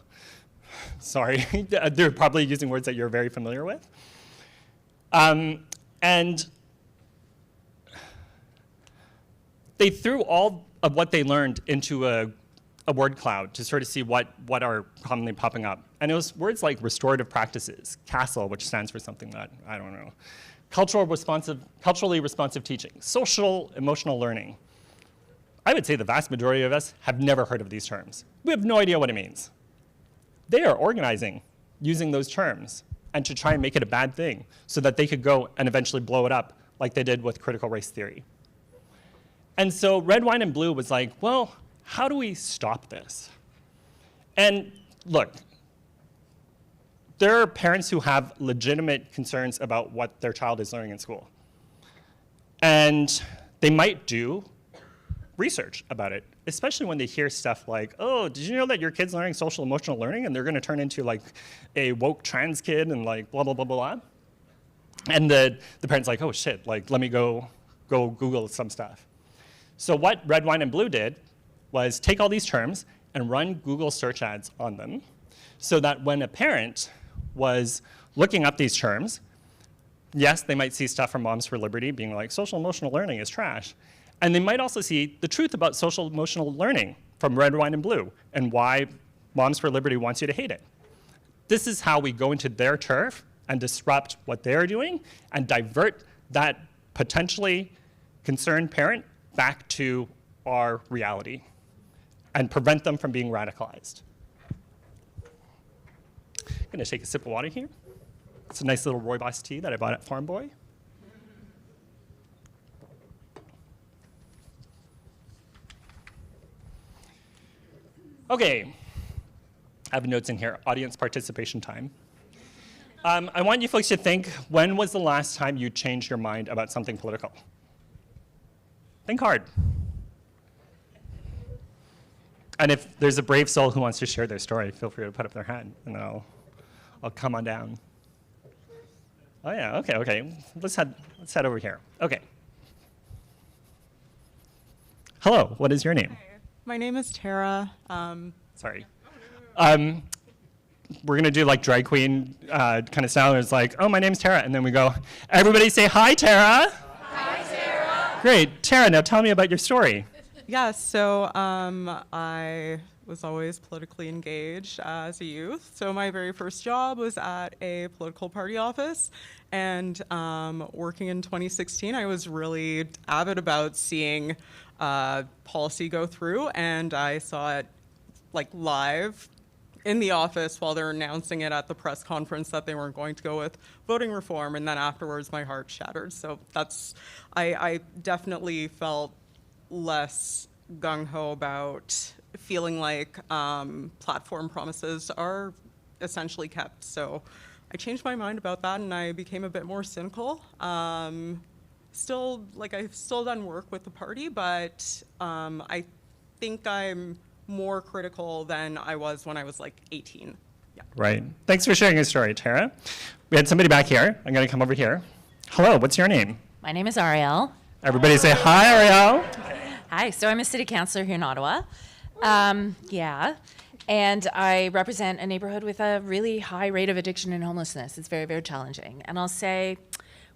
sorry. They're probably using words that you're very familiar with. And they threw all of what they learned into a word cloud to sort of see what are commonly popping up. And it was words like restorative practices, CASTLE, which stands for something that, I don't know, culturally responsive teaching, social emotional learning. I would say the vast majority of us have never heard of these terms. We have no idea what it means. They are organizing using those terms and to try and make it a bad thing so that they could go and eventually blow it up like they did with critical race theory. And so Red, Wine, and Blue was like, well, how do we stop this? And look, there are parents who have legitimate concerns about what their child is learning in school. And they might do research about it, especially when they hear stuff like, oh, did you know that your kid's learning social emotional learning and they're going to turn into like a woke trans kid and like blah, blah, blah, blah. And the parent's like, oh shit, like let me go Google some stuff. So what Red, Wine, and Blue did was take all these terms and run Google search ads on them so that when a parent was looking up these terms, yes, they might see stuff from Moms for Liberty being like, social emotional learning is trash. And they might also see the truth about social emotional learning from Red, Wine, and Blue and why Moms for Liberty wants you to hate it. This is how we go into their turf and disrupt what they're doing and divert that potentially concerned parent back to our reality and prevent them from being radicalized. I'm going to take a sip of water here. It's a nice little rooibos tea that I bought at Farm Boy. Okay, I have notes in here, audience participation time. I want you folks to think, when was the last time you changed your mind about something political? Think hard. And if there's a brave soul who wants to share their story, feel free to put up their hand, and I'll come on down. Oh yeah, okay. Let's head over here. Okay. Hello, what is your name? My name is Tara. Sorry. We're gonna do like drag queen kind of style. It's like, oh, my name's Tara, and then we go, everybody say hi, Tara. Hi, Tara. Great, Tara. Now tell me about your story. Yeah, so I was always politically engaged as a youth. So my very first job was at a political party office, and working in 2016, I was really avid about seeing policy go through, and I saw it like live in the office while they're announcing it at the press conference that they weren't going to go with voting reform, and then afterwards my heart shattered. So I definitely felt less gung-ho about feeling like platform promises are essentially kept. So I changed my mind about that, and I became a bit more cynical. Still, like, I've still done work with the party, but I think I'm more critical than I was when I was like 18. Yeah. Right. Thanks for sharing your story, Tara. We had somebody back here. I'm going to come over here. Hello, what's your name? My name is Ariel. Everybody say hi, Ariel. Hi, so I'm a city councillor here in Ottawa. Yeah, and I represent a neighborhood with a really high rate of addiction and homelessness. It's very, very challenging. And I'll say,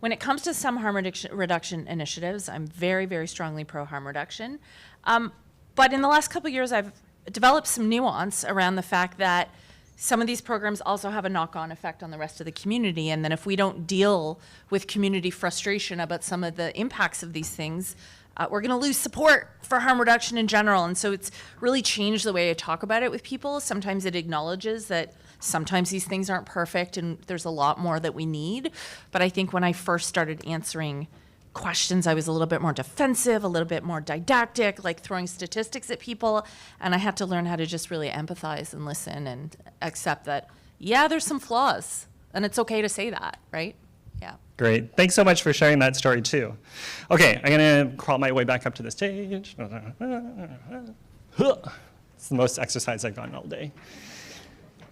when it comes to some harm reduction initiatives, I'm very, very strongly pro harm reduction. But in the last couple of years, I've developed some nuance around the fact that some of these programs also have a knock-on effect on the rest of the community. And then if we don't deal with community frustration about some of the impacts of these things, we're going to lose support for harm reduction in general. And so it's really changed the way I talk about it with people. Sometimes it acknowledges that sometimes these things aren't perfect and there's a lot more that we need. But I think when I first started answering questions, I was a little bit more defensive, a little bit more didactic, like throwing statistics at people. And I had to learn how to just really empathize and listen and accept that, yeah, there's some flaws. And it's okay to say that, right? Yeah. Great. Thanks so much for sharing that story, too. Okay, I'm going to crawl my way back up to the stage. It's the most exercise I've gotten all day.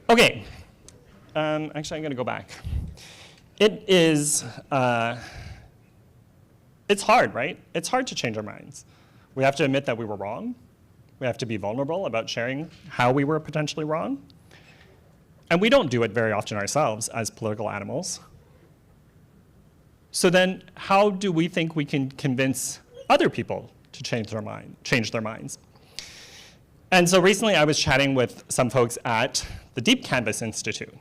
Okay. Actually, I'm going to go back. It is... it's hard, right? It's hard to change our minds. We have to admit that we were wrong. We have to be vulnerable about sharing how we were potentially wrong. And we don't do it very often ourselves as political animals. So then how do we think we can convince other people to change their minds? And so recently I was chatting with some folks at the Deep Canvas Institute.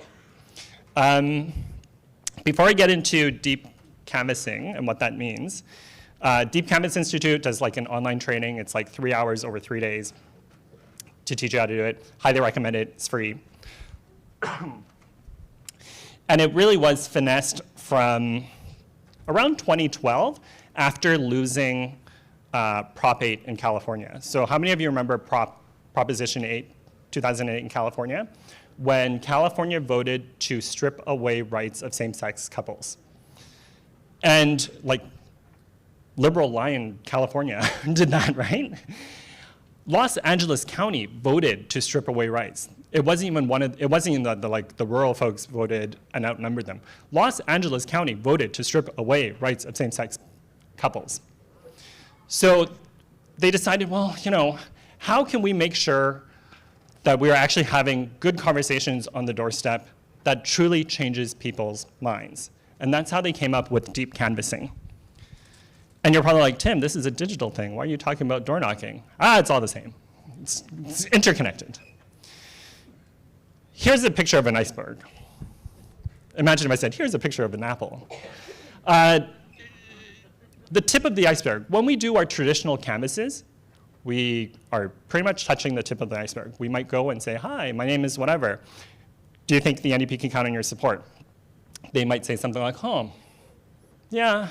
Before I get into deep canvassing and what that means, Deep Canvas Institute does like an online training. It's like 3 hours over 3 days to teach you how to do it. Highly recommend it. It's free. And it really was finessed from around 2012 after losing Prop 8 in California. So how many of you remember Proposition 8, 2008 in California, when California voted to strip away rights of same-sex couples? And like liberal Lion, California did that, right? Los Angeles County voted to strip away rights. It wasn't even the rural folks voted and outnumbered them. Los Angeles County voted to strip away rights of same-sex couples. So they decided, well, you know, how can we make sure that we are actually having good conversations on the doorstep that truly changes people's minds? And that's how they came up with deep canvassing. And you're probably like, Tim, this is a digital thing. Why are you talking about door knocking? It's all the same. It's interconnected. Here's a picture of an iceberg. Imagine if I said, here's a picture of an apple. The tip of the iceberg. When we do our traditional canvasses, we are pretty much touching the tip of the iceberg. We might go and say, hi, my name is whatever. Do you think the NDP can count on your support? They might say something like, yeah,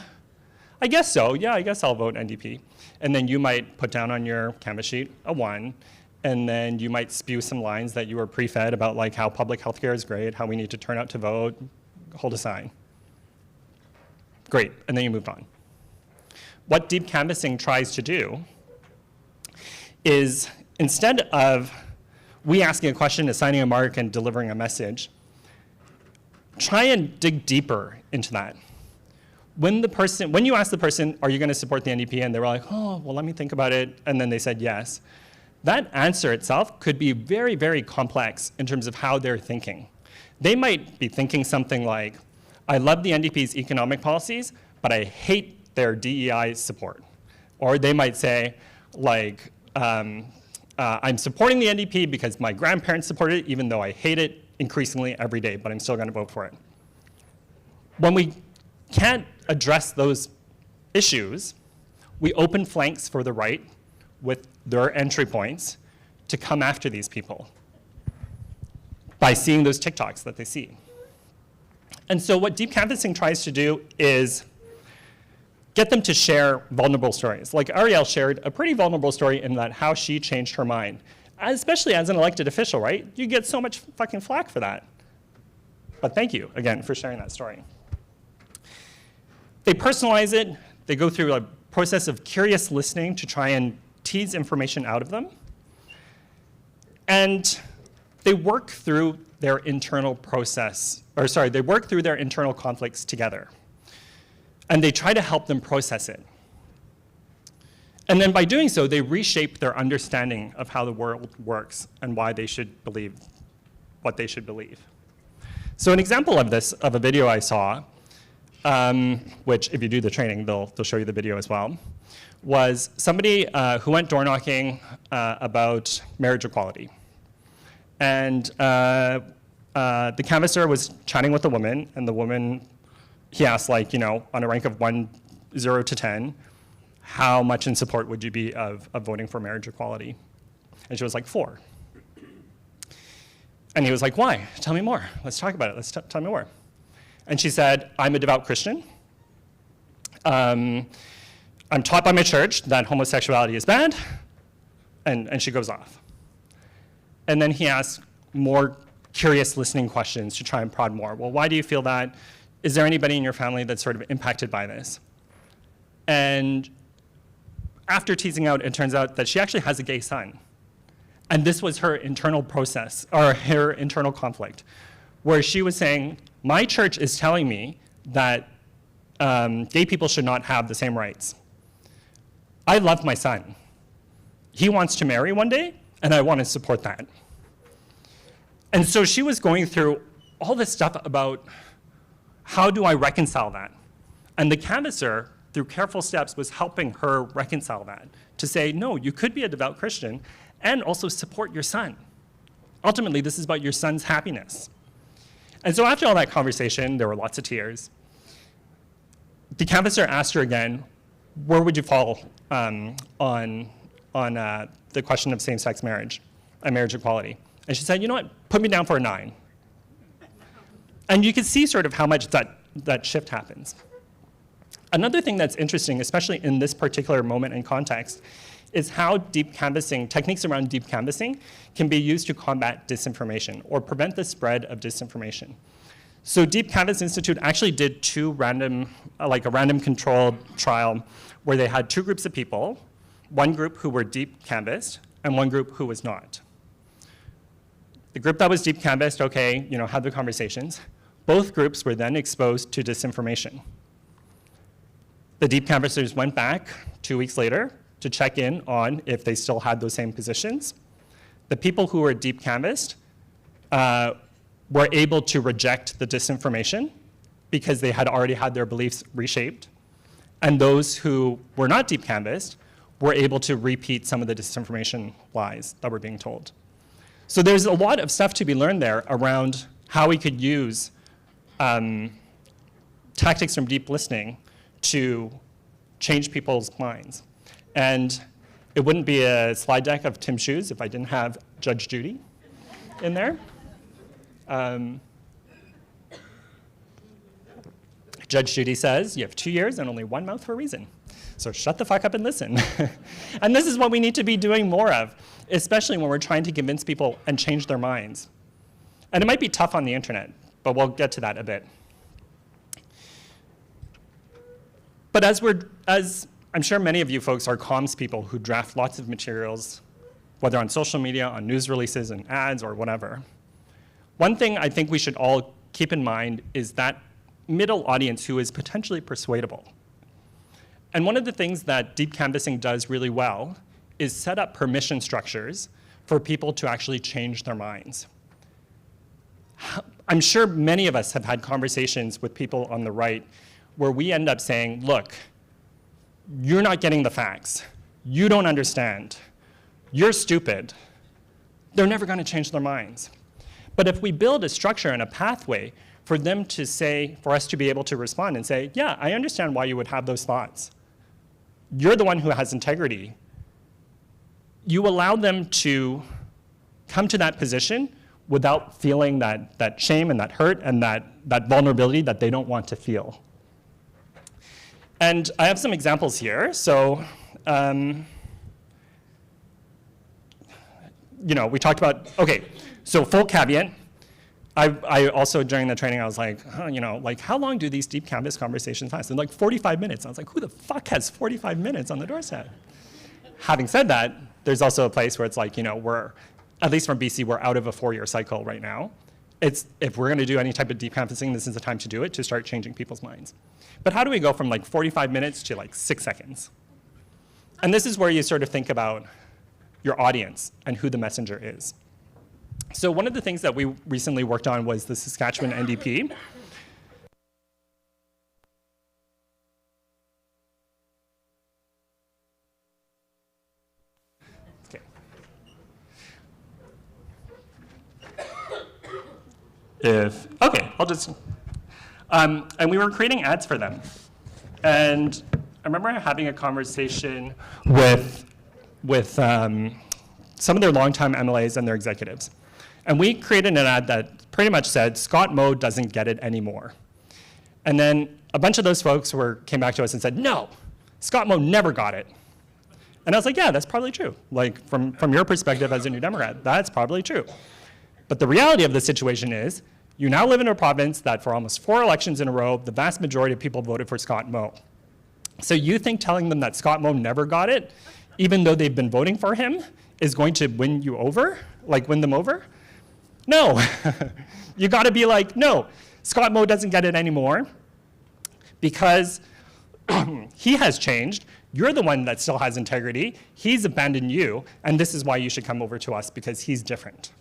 I guess so. Yeah, I guess I'll vote NDP. And then you might put down on your canvas sheet a 1, and then you might spew some lines that you were pre-fed about like how public health care is great, how we need to turn out to vote, hold a sign. Great, and then you moved on. What deep canvassing tries to do is, instead of we asking a question, assigning a mark, and delivering a message, try and dig deeper into that. when you ask the person, are you going to support the NDP? And they were like, oh, well, let me think about it. And then they said yes. That answer itself could be very, very complex in terms of how they're thinking. They might be thinking something like, I love the NDP's economic policies, but I hate their DEI support. Or they might say, like, I'm supporting the NDP because my grandparents supported it, even though I hate it increasingly every day, but I'm still going to vote for it. When we can't address those issues, we open flanks for the right with their entry points to come after these people by seeing those TikToks that they see. And so what deep canvassing tries to do is get them to share vulnerable stories. Like Ariel shared a pretty vulnerable story in that how she changed her mind, especially as an elected official, right? You get so much fucking flack for that. But thank you, again, for sharing that story. They personalize it. They go through a process of curious listening to try and tease information out of them. And they work through their internal they work through their internal conflicts together. And they try to help them process it. And then by doing so, they reshape their understanding of how the world works and why they should believe what they should believe. So an example of this, of a video I saw, which if you do the training, they'll show you the video as well, was somebody who went door knocking about marriage equality. And the canvasser was chatting with a woman, and the woman, he asked, like, you know, on a rank of 0 to 10, how much in support would you be of voting for marriage equality? And she was like 4. And he was like, why? Tell me more. Let's talk about it. Tell me more. And she said, I'm a devout Christian. I'm taught by my church that homosexuality is bad. And she goes off. And then he asked more curious listening questions to try and prod more. Well, why do you feel that? Is there anybody in your family that's sort of impacted by this? And after teasing out, it turns out that she actually has a gay son. And this was her internal process, or her internal conflict, where she was saying, my church is telling me that gay people should not have the same rights. I love my son. He wants to marry one day, and I want to support that. And so she was going through all this stuff about how do I reconcile that? And the canvasser, through careful steps, was helping her reconcile that, to say, no, you could be a devout Christian and also support your son. Ultimately, this is about your son's happiness. And so after all that conversation, there were lots of tears. The canvasser asked her again, where would you fall on the question of same-sex marriage and marriage equality? And she said, you know what, put me down for a 9. And you can see sort of how much that shift happens. Another thing that's interesting, especially in this particular moment and context, is how techniques around deep canvassing can be used to combat disinformation or prevent the spread of disinformation. So Deep Canvass Institute actually did a random controlled trial where they had 2 groups of people, one group who were deep canvassed and one group who was not. The group that was deep canvassed, okay, had the conversations. Both groups were then exposed to disinformation. The deep canvassers went back 2 weeks later to check in on if they still had those same positions. The people who were deep canvassed were able to reject the disinformation because they had already had their beliefs reshaped. And those who were not deep canvassed were able to repeat some of the disinformation lies that were being told. So there's a lot of stuff to be learned there around how we could use tactics from deep listening to change people's minds. And it wouldn't be a slide deck of Tim's shoes if I didn't have Judge Judy in there. Judge Judy says, you have 2 ears and only one mouth for a reason. So shut the fuck up and listen. And this is what we need to be doing more of, especially when we're trying to convince people and change their minds. And it might be tough on the internet, but we'll get to that a bit. But as I'm sure many of you folks are comms people who draft lots of materials, whether on social media, on news releases and ads or whatever. One thing I think we should all keep in mind is that middle audience who is potentially persuadable. And one of the things that deep canvassing does really well is set up permission structures for people to actually change their minds. I'm sure many of us have had conversations with people on the right where we end up saying, look, you're not getting the facts. You don't understand. You're stupid. They're never going to change their minds. But if we build a structure and a pathway for them to say, for us to be able to respond and say, yeah, I understand why you would have those thoughts. You're the one who has integrity. You allow them to come to that position without feeling that shame and that hurt and that vulnerability that they don't want to feel. And I have some examples here. So, we talked about, okay, so full caveat. I also, during the training, I was like, how long do these deep canvas conversations last? And like 45 minutes. I was like, who the fuck has 45 minutes on the doorstep? Having said that, there's also a place where it's like, we're, at least from BC, we're out of a 4-year cycle right now. If we're gonna do any type of deep canvassing, this is the time to do it, to start changing people's minds. But how do we go from like 45 minutes to like 6 seconds? And this is where you sort of think about your audience and who the messenger is. So one of the things that we recently worked on was the Saskatchewan NDP. And we were creating ads for them. And I remember having a conversation with some of their longtime MLAs and their executives. And we created an ad that pretty much said, Scott Moe doesn't get it anymore. And then a bunch of those folks came back to us and said, no, Scott Moe never got it. And I was like, yeah, that's probably true. Like, from your perspective as a New Democrat, that's probably true. But the reality of the situation is, you now live in a province that for almost 4 elections in a row, the vast majority of people voted for Scott Moe. So you think telling them that Scott Moe never got it, even though they've been voting for him, is going to win you over? Like, win them over? No. You gotta be like, no, Scott Moe doesn't get it anymore because he has changed. You're the one that still has integrity. He's abandoned you, and this is why you should come over to us, because he's different.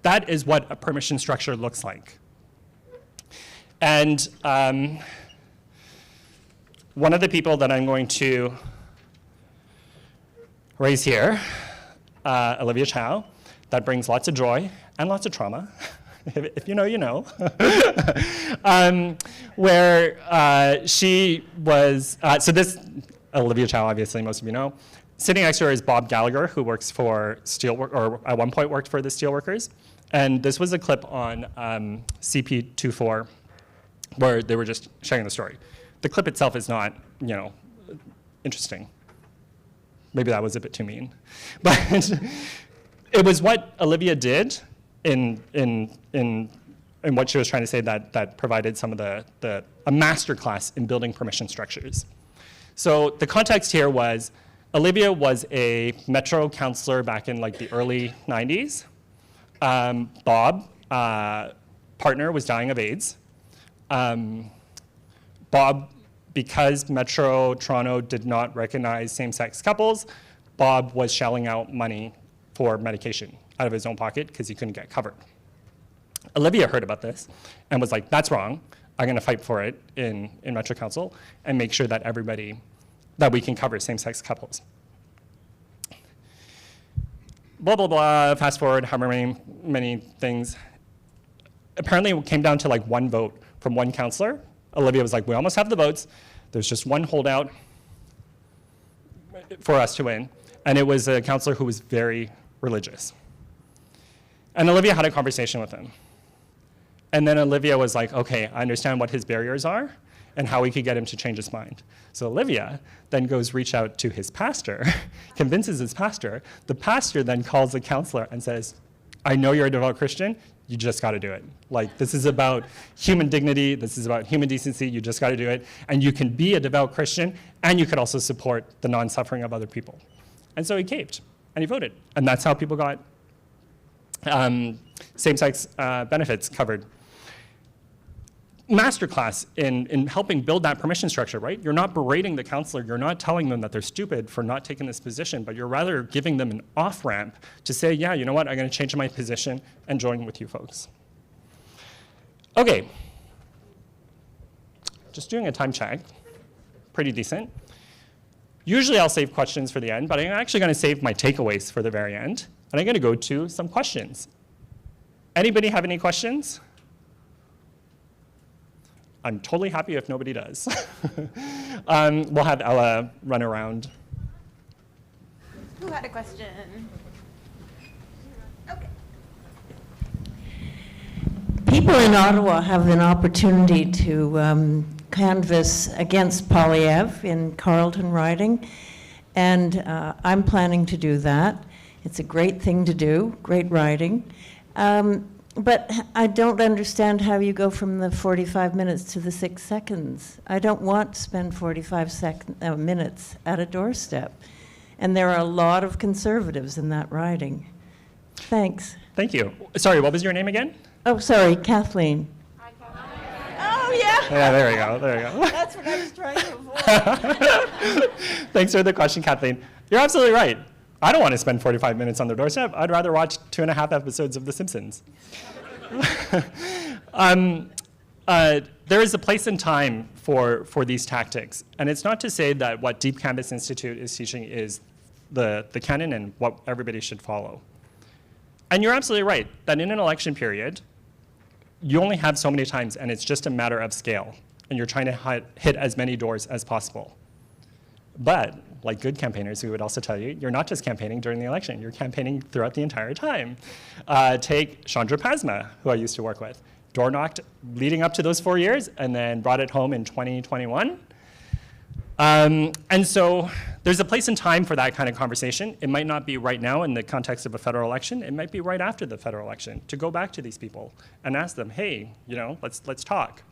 That is what a permission structure looks like. And one of the people that I'm going to raise here, Olivia Chow, that brings lots of joy and lots of trauma. If you know, you know. Where she was, so this, Olivia Chow, obviously most of you know. Sitting next to her is Bob Gallagher, who works for or at one point worked for the Steelworkers. And this was a clip on CP24 where they were just sharing the story. The clip itself is not, interesting. Maybe that was a bit too mean. But it was what Olivia did in what she was trying to say that provided some of a masterclass in building permission structures. So the context here was Olivia was a Metro councillor back in like the early 90s. Bob, partner, was dying of AIDS. Bob, because Metro Toronto did not recognize same-sex couples, Bob was shelling out money for medication out of his own pocket because he couldn't get covered. Olivia heard about this and was like, that's wrong. I'm going to fight for it in Metro Council and make sure that that we can cover same-sex couples. Blah, blah, blah, fast forward, however many things. Apparently it came down to like 1 vote from 1 councillor. Olivia was like, we almost have the votes. There's just 1 holdout for us to win. And it was a councillor who was very religious. And Olivia had a conversation with him. And then Olivia was like, okay, I understand what his barriers are and how we could get him to change his mind. So Olivia then goes reach out to his pastor, convinces his pastor. The pastor then calls the counselor and says, I know you're a devout Christian, you just gotta do it. Like, this is about human dignity, this is about human decency, you just gotta do it. And you can be a devout Christian, and you could also support the non-suffering of other people. And so he caved, and he voted. And that's how people got same-sex benefits covered. masterclass in helping build that permission structure, right? You're not berating the counselor. You're not telling them that they're stupid for not taking this position, but you're rather giving them an off-ramp to say, yeah, you know what, I'm going to change my position and join with you folks. Okay. Just doing a time check. Pretty decent. Usually I'll save questions for the end, but I'm actually going to save my takeaways for the very end. And I'm going to go to some questions. Anybody have any questions? I'm totally happy if nobody does. We'll have Ella run around. Who had a question? Okay. People in Ottawa have an opportunity to canvass against Polyev in Carleton riding, and I'm planning to do that. It's a great thing to do, great riding. But I don't understand how you go from the 45 minutes to the 6 seconds. I don't want to spend 45 minutes at a doorstep. And there are a lot of conservatives in that riding. Thanks. Thank you. Sorry, what was your name again? Oh, sorry, Kathleen. Oh, yeah. Yeah, there we go, there we go. That's what I was trying to avoid. Thanks for the question, Kathleen. You're absolutely right. I don't want to spend 45 minutes on the doorstep. I'd rather watch 2.5 episodes of The Simpsons. There is a place and time for these tactics. And it's not to say that what Deep Canvas Institute is teaching is the canon and what everybody should follow. And you're absolutely right, that in an election period, you only have so many times, and it's just a matter of scale. And you're trying to hit as many doors as possible. But, like good campaigners, we would also tell you, you're not just campaigning during the election, you're campaigning throughout the entire time. Take Chandra Pasma, who I used to work with. Door knocked leading up to those 4 years, and then brought it home in 2021. And so there's a place and time for that kind of conversation. It might not be right now in the context of a federal election. It might be right after the federal election to go back to these people and ask them, hey, you know, let's talk.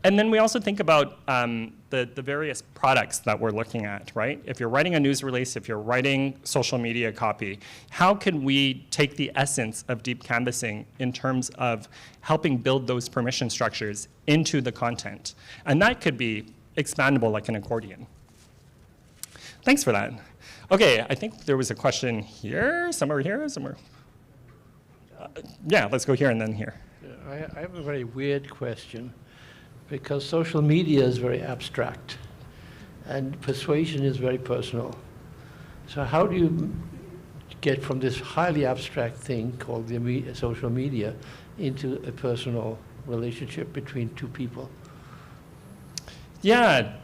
And then we also think about the various products that we're looking at, right? If you're writing a news release, if you're writing social media copy, how can we take the essence of deep canvassing in terms of helping build those permission structures into the content? And that could be expandable like an accordion. Thanks for that. Okay, I think there was a question here, somewhere. Yeah, let's go here and then here. I have a very weird question, because social media is very abstract and persuasion is very personal. So how do you get from this highly abstract thing called the social media into a personal relationship between two people? Yeah,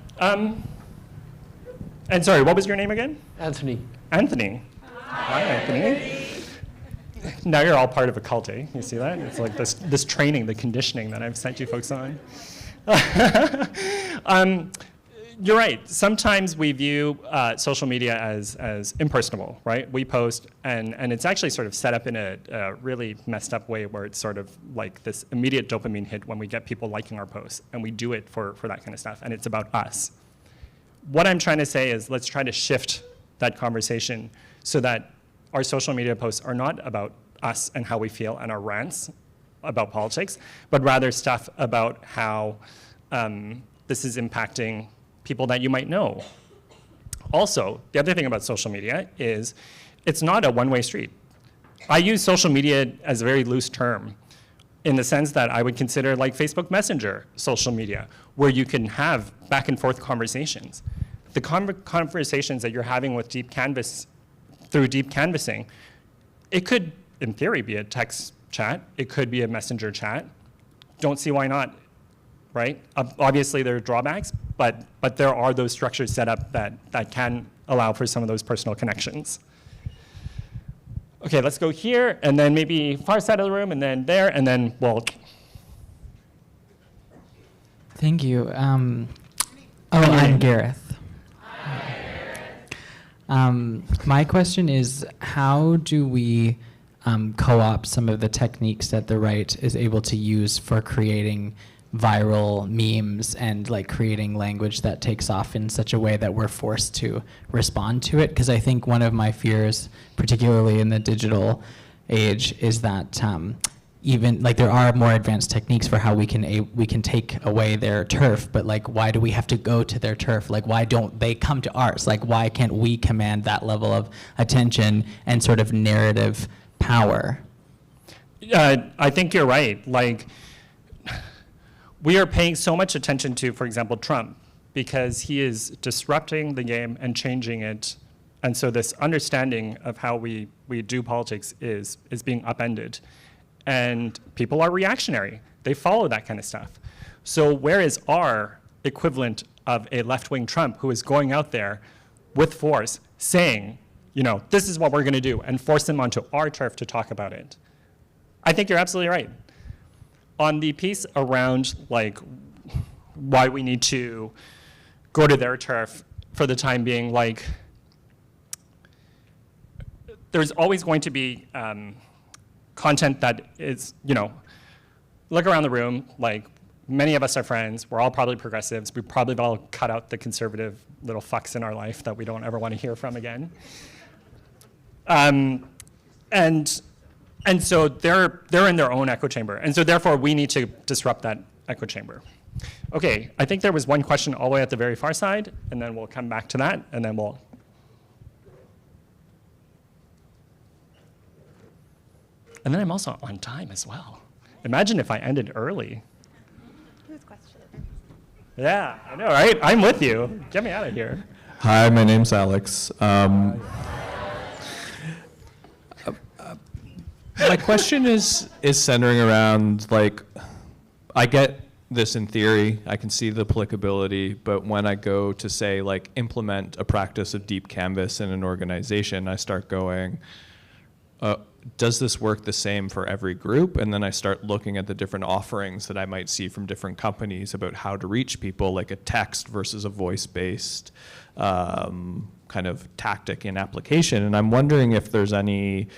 and sorry, what was your name again? Anthony. Anthony. Hi, Anthony. Now you're all part of a cult, eh? You see that? It's like this training, the conditioning that I've sent you folks on. You're right. Sometimes we view social media as impersonable, right? We post, and it's actually sort of set up in a really messed up way where it's sort of like this immediate dopamine hit when we get people liking our posts, and we do it for that kind of stuff, and it's about us. What I'm trying to say is let's try to shift that conversation so that our social media posts are not about us and how we feel and our rants about politics, but rather stuff about how this is impacting people that you might know. Also, the other thing about social media is it's not a one-way street. I use social media as a very loose term in the sense that I would consider like Facebook Messenger social media, where you can have back and forth conversations. The conversations that you're having with Deep Canvas through deep canvassing, it could, in theory, be a text chat. It could be a messenger chat. Don't see why not, right? Obviously, there are drawbacks, but there are those structures set up that can allow for some of those personal connections. Okay, let's go here, and then maybe far side of the room, and then there, and then we'll. Thank you. I'm Gareth. My question is, how do we co-opt some of the techniques that the right is able to use for creating viral memes and like creating language that takes off in such a way that we're forced to respond to it? Because I think one of my fears, particularly in the digital age, is that even like there are more advanced techniques for how we can take away their turf, but like why do we have to go to their turf? Like why don't they come to ours? Like why can't we command that level of attention and sort of narrative power? I think you're right. Like we are paying so much attention to, for example, Trump, because he is disrupting the game and changing it. And so this understanding of how we do politics is being upended. And people are reactionary. They follow that kind of stuff. So where is our equivalent of a left-wing Trump who is going out there with force saying, you know, this is what we're going to do, and force them onto our turf to talk about it? I think you're absolutely right. On the piece around like why we need to go to their turf for the time being, like there's always going to be content that is, you know, look around the room, like many of us are friends, we're all probably progressives, we probably all cut out the conservative little fucks in our life that we don't ever want to hear from again. And so they're in their own echo chamber, and so therefore we need to disrupt that echo chamber. Okay, I think there was one question all the way at the very far side, and then we'll come back to that, and then we'll. And then I'm also on time as well. Imagine if I ended early. Whose question? Yeah, I know, right? I'm with you. Get me out of here. Hi, my name's Alex. My question is centering around, like, I get this in theory, I can see the applicability, but when I go to say, like, implement a practice of deep canvas in an organization, I start going, does this work the same for every group? And then I start looking at the different offerings that I might see from different companies about how to reach people, like a text versus a voice-based kind of tactic in application. And I'm wondering if there's any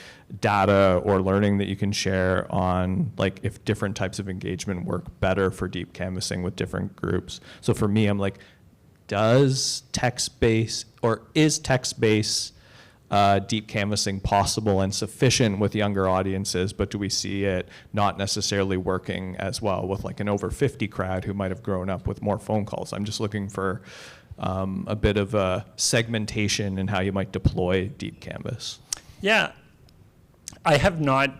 data or learning that you can share on like if different types of engagement work better for deep canvassing with different groups. So for me, I'm like, does text-based or is text-based deep canvassing possible and sufficient with younger audiences, but do we see it not necessarily working as well with like an over 50 crowd who might have grown up with more phone calls? I'm just looking for a bit of a segmentation in how you might deploy deep canvas. Yeah, I have not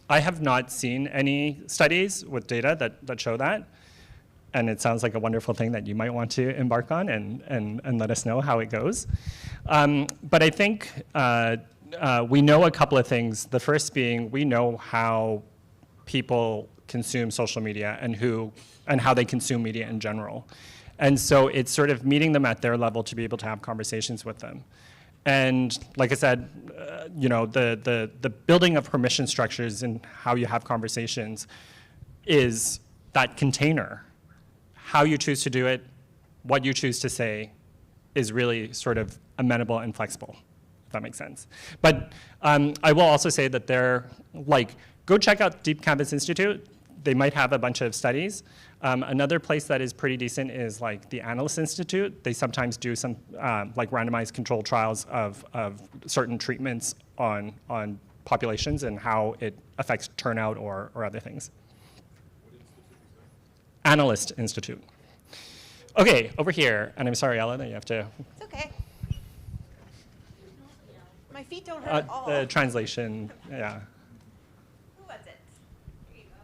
I have not seen any studies with data that show that. And it sounds like a wonderful thing that you might want to embark on and let us know how it goes. But I think we know a couple of things. The first being we know how people consume social media and how they consume media in general. And so it's sort of meeting them at their level to be able to have conversations with them. And like I said, you know, the building of permission structures and how you have conversations is that container. How you choose to do it, what you choose to say, is really sort of amenable and flexible, if that makes sense. But I will also say that go check out Deep Canvas Institute. They might have a bunch of studies. Another place that is pretty decent is like the Analyst Institute. They sometimes do some like randomized controlled trials of certain treatments on populations and how it affects turnout or other things. Analyst Institute. Okay, over here, and I'm sorry, Ella, that you have to. It's okay. My feet don't hurt at all. The translation, yeah. Who was it? Here you go.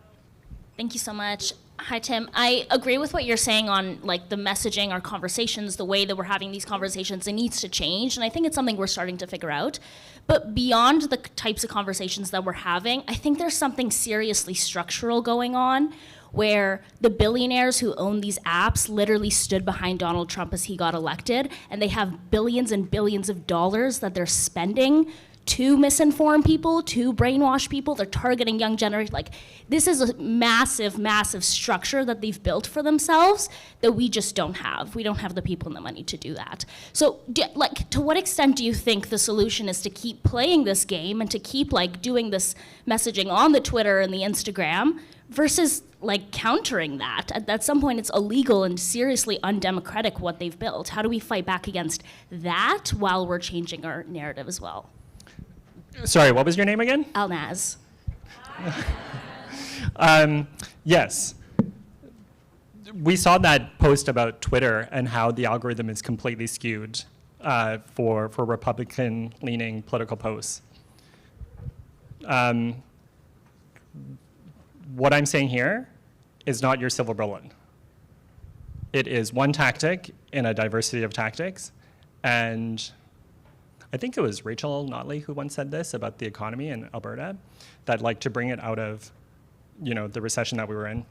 Thank you so much. Hi, Tim. I agree with what you're saying on like the messaging, our conversations, the way that we're having these conversations. It needs to change, and I think it's something we're starting to figure out. But beyond the types of conversations that we're having, I think there's something seriously structural going on, where the billionaires who own these apps literally stood behind Donald Trump as he got elected, and they have billions and billions of dollars that they're spending to misinform people, to brainwash people. They're targeting young generation. Like, this is a massive, massive structure that they've built for themselves that we just don't have. We don't have the people and the money to do that. So, to what extent do you think the solution is to keep playing this game and to keep doing this messaging on the Twitter and the Instagram versus countering that? At some point, it's illegal and seriously undemocratic what they've built. How do we fight back against that while we're changing our narrative as well? Sorry, what was your name again? Alnaz. Yes. We saw that post about Twitter and how the algorithm is completely skewed for Republican-leaning political posts. What I'm saying here is not your silver bullet. It is one tactic in a diversity of tactics. And I think it was Rachel Notley who once said this about the economy in Alberta, that like to bring it out of, you know, the recession that we were in,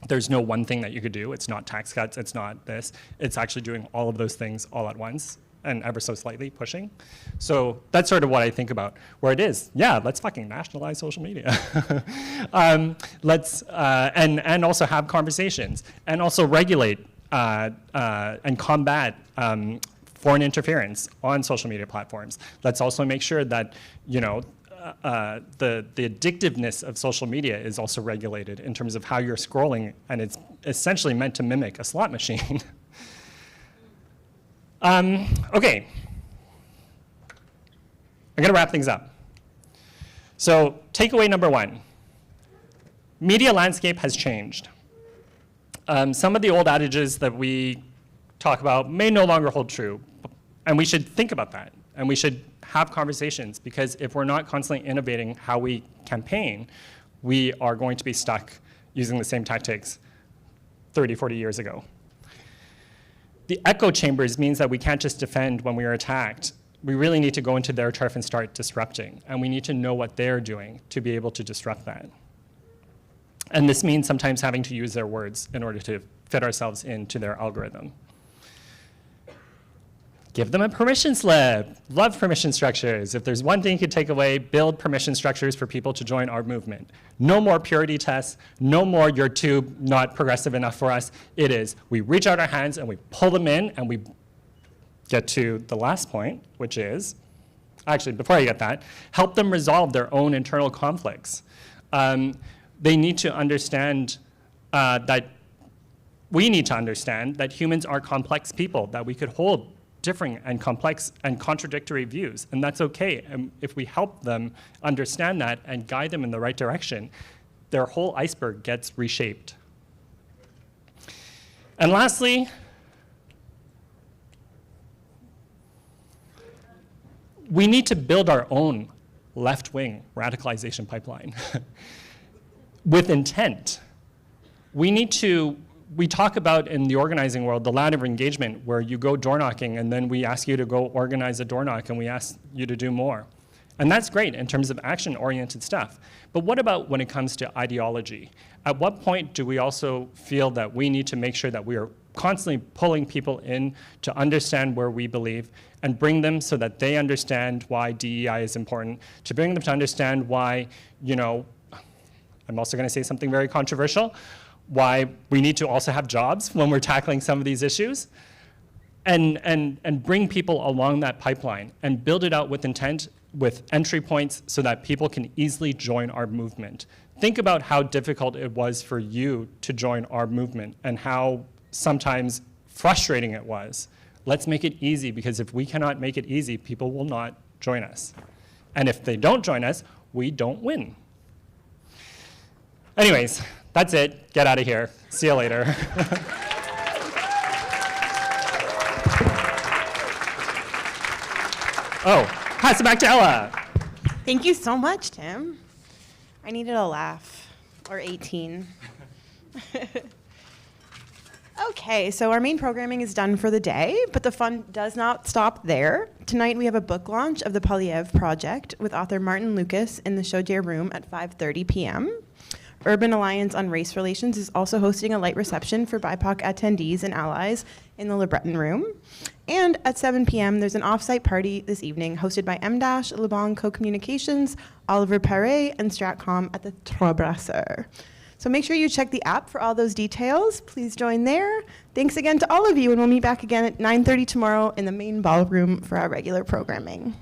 there's no one thing that you could do. It's not tax cuts, it's not this. It's actually doing all of those things all at once and ever so slightly pushing. So that's sort of what I think about, where it is, yeah, let's fucking nationalize social media. Let's, and also have conversations, and also regulate and combat foreign interference on social media platforms. Let's also make sure that, you know, the addictiveness of social media is also regulated in terms of how you're scrolling, and it's essentially meant to mimic a slot machine. Okay, I'm gonna wrap things up. So takeaway number one, media landscape has changed. Some of the old adages that we talk about may no longer hold true, and we should think about that, and we should have conversations, because if we're not constantly innovating how we campaign, we are going to be stuck using the same tactics 30, 40 years ago. The echo chambers means that we can't just defend when we are attacked. We really need to go into their turf and start disrupting, and we need to know what they're doing to be able to disrupt that. And this means sometimes having to use their words in order to fit ourselves into their algorithm. Give them a permission slip. Love permission structures. If there's one thing you could take away, build permission structures for people to join our movement. No more purity tests. No more you're too not progressive enough for us. It is we reach out our hands and we pull them in, and we get to the last point, which is, actually, before I get that, help them resolve their own internal conflicts. They need to understand that we need to understand that humans are complex people, that we could hold differing and complex and contradictory views, and that's okay. And if we help them understand that and guide them in the right direction, their whole iceberg gets reshaped. And lastly, we need to build our own left-wing radicalization pipeline with intent. We talk about in the organizing world the ladder of engagement, where you go door knocking and then we ask you to go organize a door knock and we ask you to do more. And that's great in terms of action-oriented stuff. But what about when it comes to ideology? At what point do we also feel that we need to make sure that we are constantly pulling people in to understand where we believe and bring them so that they understand why DEI is important, to bring them to understand why, you know, I'm also going to say something very controversial, why we need to also have jobs when we're tackling some of these issues, and bring people along that pipeline and build it out with intent, with entry points so that people can easily join our movement. Think about how difficult it was for you to join our movement and how sometimes frustrating it was. Let's make it easy, because if we cannot make it easy, people will not join us. And if they don't join us, we don't win. Anyways, that's it. Get out of here. See you later. Oh, pass it back to Ella. Thank you so much, Tim. I needed a laugh, or 18. Okay, so our main programming is done for the day, but the fun does not stop there. Tonight we have a book launch of the Polyev Project with author Martin Lucas in the Chaudière Room at 5:30 p.m. Urban Alliance on Race Relations is also hosting a light reception for BIPOC attendees and allies in the Le Breton Room. And at 7 p.m., there's an off-site party this evening hosted by Le Bon Co-Communications, Oliver Perret, and Stratcom at the Trois Brasseurs. So make sure you check the app for all those details. Please join there. Thanks again to all of you, and we'll meet back again at 9:30 tomorrow in the main ballroom for our regular programming.